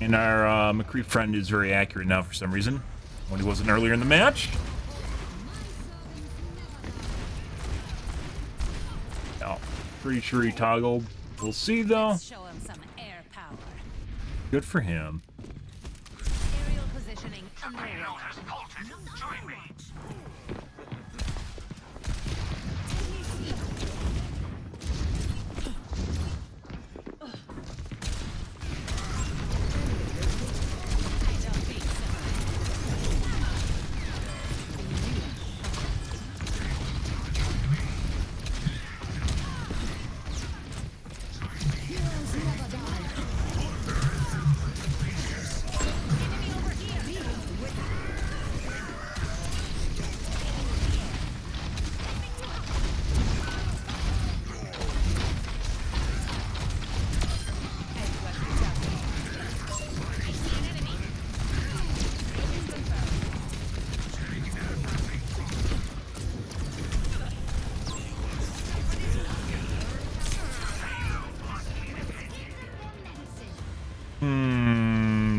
And our McCree friend is very accurate now for some reason, when he wasn't earlier in the match. Oh, pretty sure he toggled. We'll see though. Good for him. Aerial positioning underway. Join me.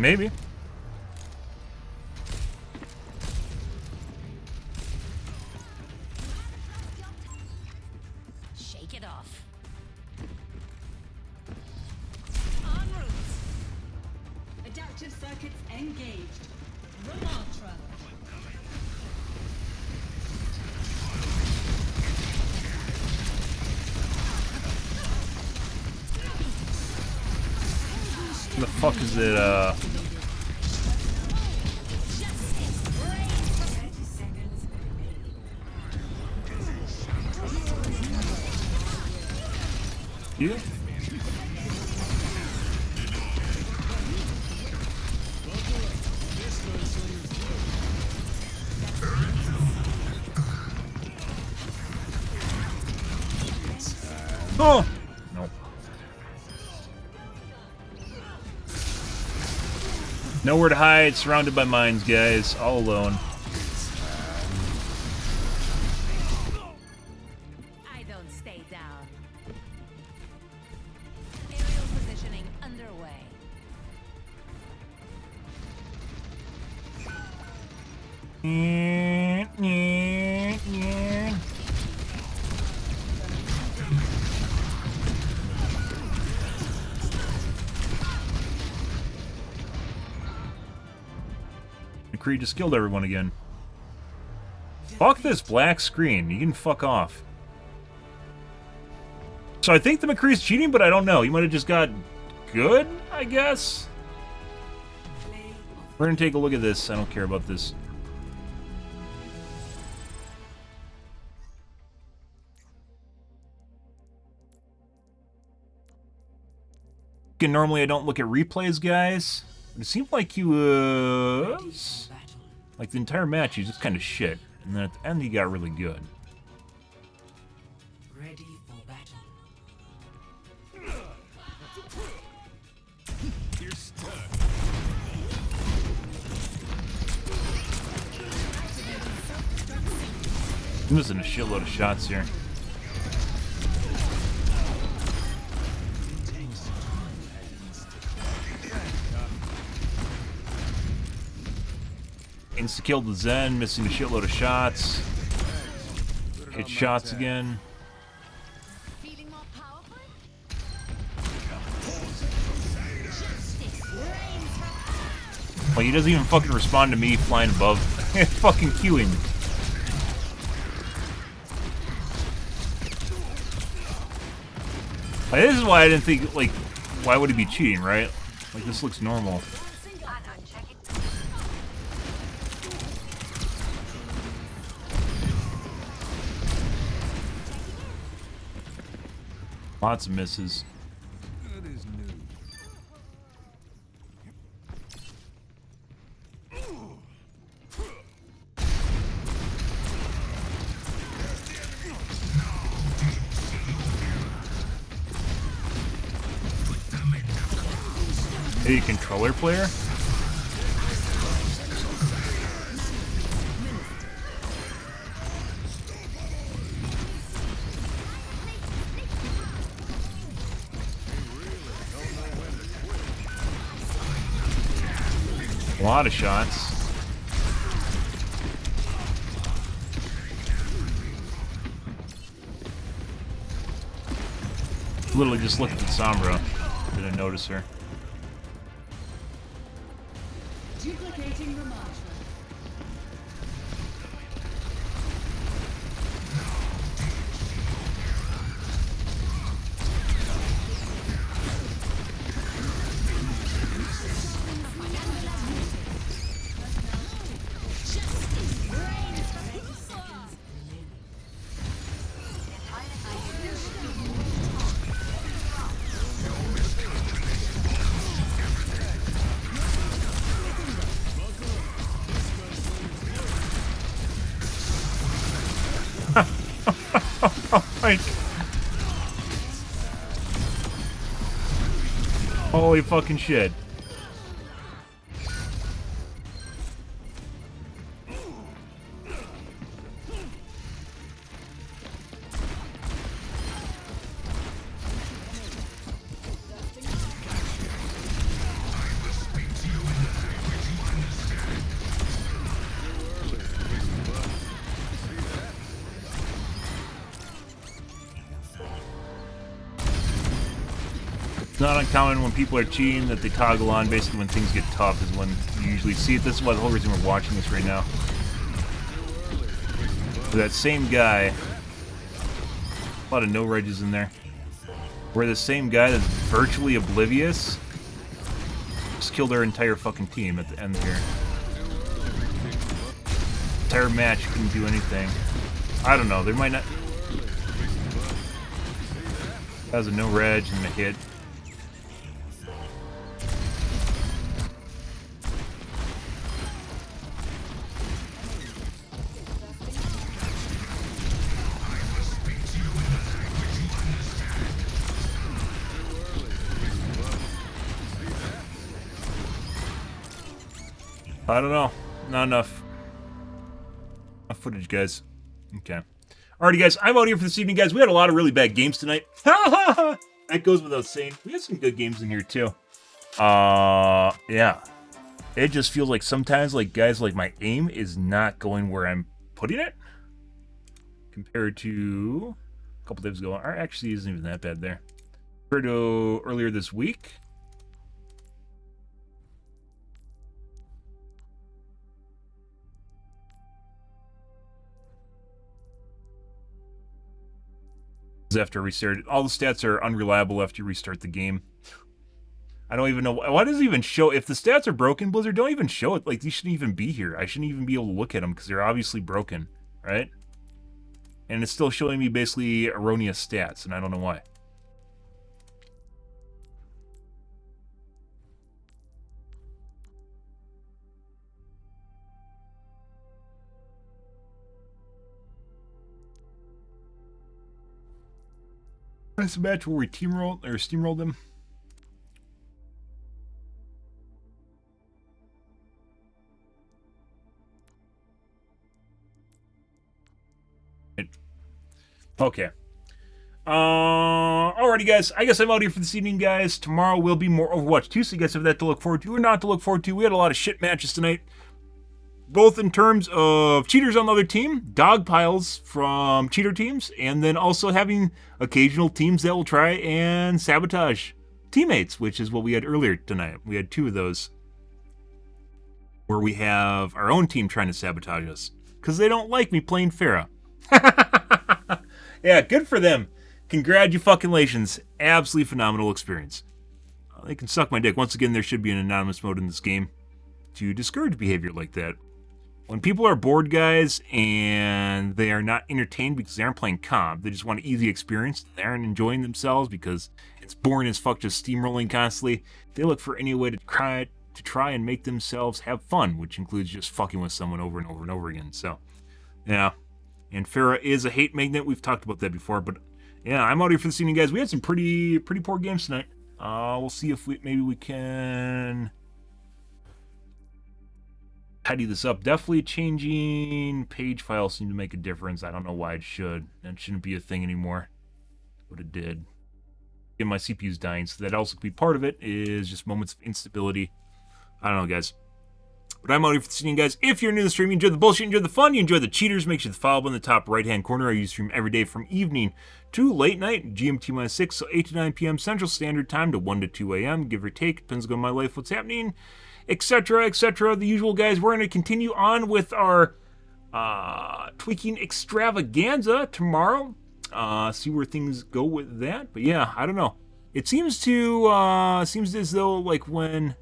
maybe. Shake it off. Adaptive circuits engaged. Remontra. Where the fuck is it, Yeah. Oh! Nope. Nowhere to hide, surrounded by mines, guys. All alone. I don't stay down. Aerial positioning underway. McCree just killed everyone again. Fuck this black screen. You can fuck off. So I think the McCree's cheating, but I don't know. He might have just got good, I guess. We're gonna take a look at this. I don't care about this. And normally I don't look at replays, guys. But it seemed like he was... Like the entire match, he's just kind of shit. And then at the end, he got really good. Ready for battle. You're stuck. I'm missing a shitload of shots here. Insta-killed the Zen, missing a shitload of shots. Hit shots again. Feeling more powerful? Well, he doesn't even fucking respond to me flying above. Fucking queuing. Like, this is why I didn't think, like, why would he be cheating, right? Like, this looks normal. Lots of misses. That is new. Hey, controller player? A lot of shots. Literally just looked at Sombra. Didn't notice her. Duplicating the mantra. Like, holy fucking shit. It's not uncommon when people are cheating that they toggle on basically when things get tough is when you usually see it. This is why the whole reason we're watching this right now. For that same guy, a lot of no regs in there, where the same guy that's virtually oblivious just killed our entire fucking team at the end here. Entire match couldn't do anything. I don't know, there might not... That was a no reg and a hit. I don't know. Not enough. Enough footage, guys. Okay. Alrighty, guys. I'm out here for this evening, guys. We had a lot of really bad games tonight. That goes without saying. We had some good games in here, too. Yeah. It just feels like sometimes, like, guys, like, my aim is not going where I'm putting it. Compared to a couple days ago. Actually, isn't even that bad there. Compared to earlier this week. After restart, all the stats are unreliable after you restart the game. I don't even know why does it even show if the stats are broken. Blizzard, don't even show it. Like, these shouldn't even be here. I shouldn't even be able to look at them because they're obviously broken, right? And it's still showing me basically erroneous stats, and I don't know why. This match where we steamroll them. Okay. Alrighty, guys. I guess I'm out here for this evening, guys. Tomorrow will be more Overwatch 2, so you guys have that to look forward to or not to look forward to. We had a lot of shit matches tonight. Both in terms of cheaters on the other team, dog piles from cheater teams, and then also having occasional teams that will try and sabotage teammates, which is what we had earlier tonight. We had 2 of those where we have our own team trying to sabotage us because they don't like me playing Pharah. Yeah, good for them. Congratulations. Absolutely phenomenal experience. They can suck my dick. Once again, there should be an anonymous mode in this game to discourage behavior like that. When people are bored, guys, and they are not entertained because they aren't playing comp, they just want an easy experience, they aren't enjoying themselves because it's boring as fuck just steamrolling constantly, they look for any way to try and make themselves have fun, which includes just fucking with someone over and over and over again. So, yeah. And Pharah is a hate magnet. We've talked about that before, but yeah, I'm out here for this evening, guys. We had some pretty poor games tonight. We'll see if maybe we can tidy this up. Definitely changing page files seem to make a difference. I don't know why it should. That shouldn't be a thing anymore. But it did. And my CPU's dying, so that also could be part of it, is just moments of instability. I don't know, guys. But I'm out here for the evening, guys. If you're new to the stream, you enjoy the bullshit, you enjoy the fun, you enjoy the cheaters, make sure to follow up in the top right-hand corner. I use stream every day from evening to late night, GMT-6, so 8 to 9 p.m. Central Standard Time to 1 to 2 a.m., give or take. Depends on my life, what's happening, etc., etc. The usual, guys. We're going to continue on with our tweaking extravaganza tomorrow. See where things go with that. But yeah, I don't know. It seems as though, like, when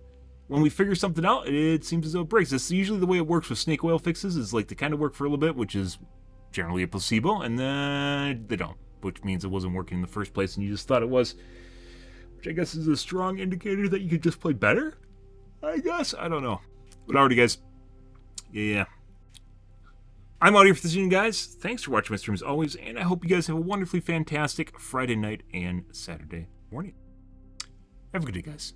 we figure something out, it seems as though it breaks. That's usually the way it works with snake oil fixes, is like they kind of work for a little bit, which is generally a placebo, and then they don't, which means it wasn't working in the first place and you just thought it was, which I guess is a strong indicator that you could just play better, I guess. I don't know. But alrighty, guys. Yeah. I'm out here for this evening, guys. Thanks for watching my stream as always, and I hope you guys have a wonderfully fantastic Friday night and Saturday morning. Have a good day, guys.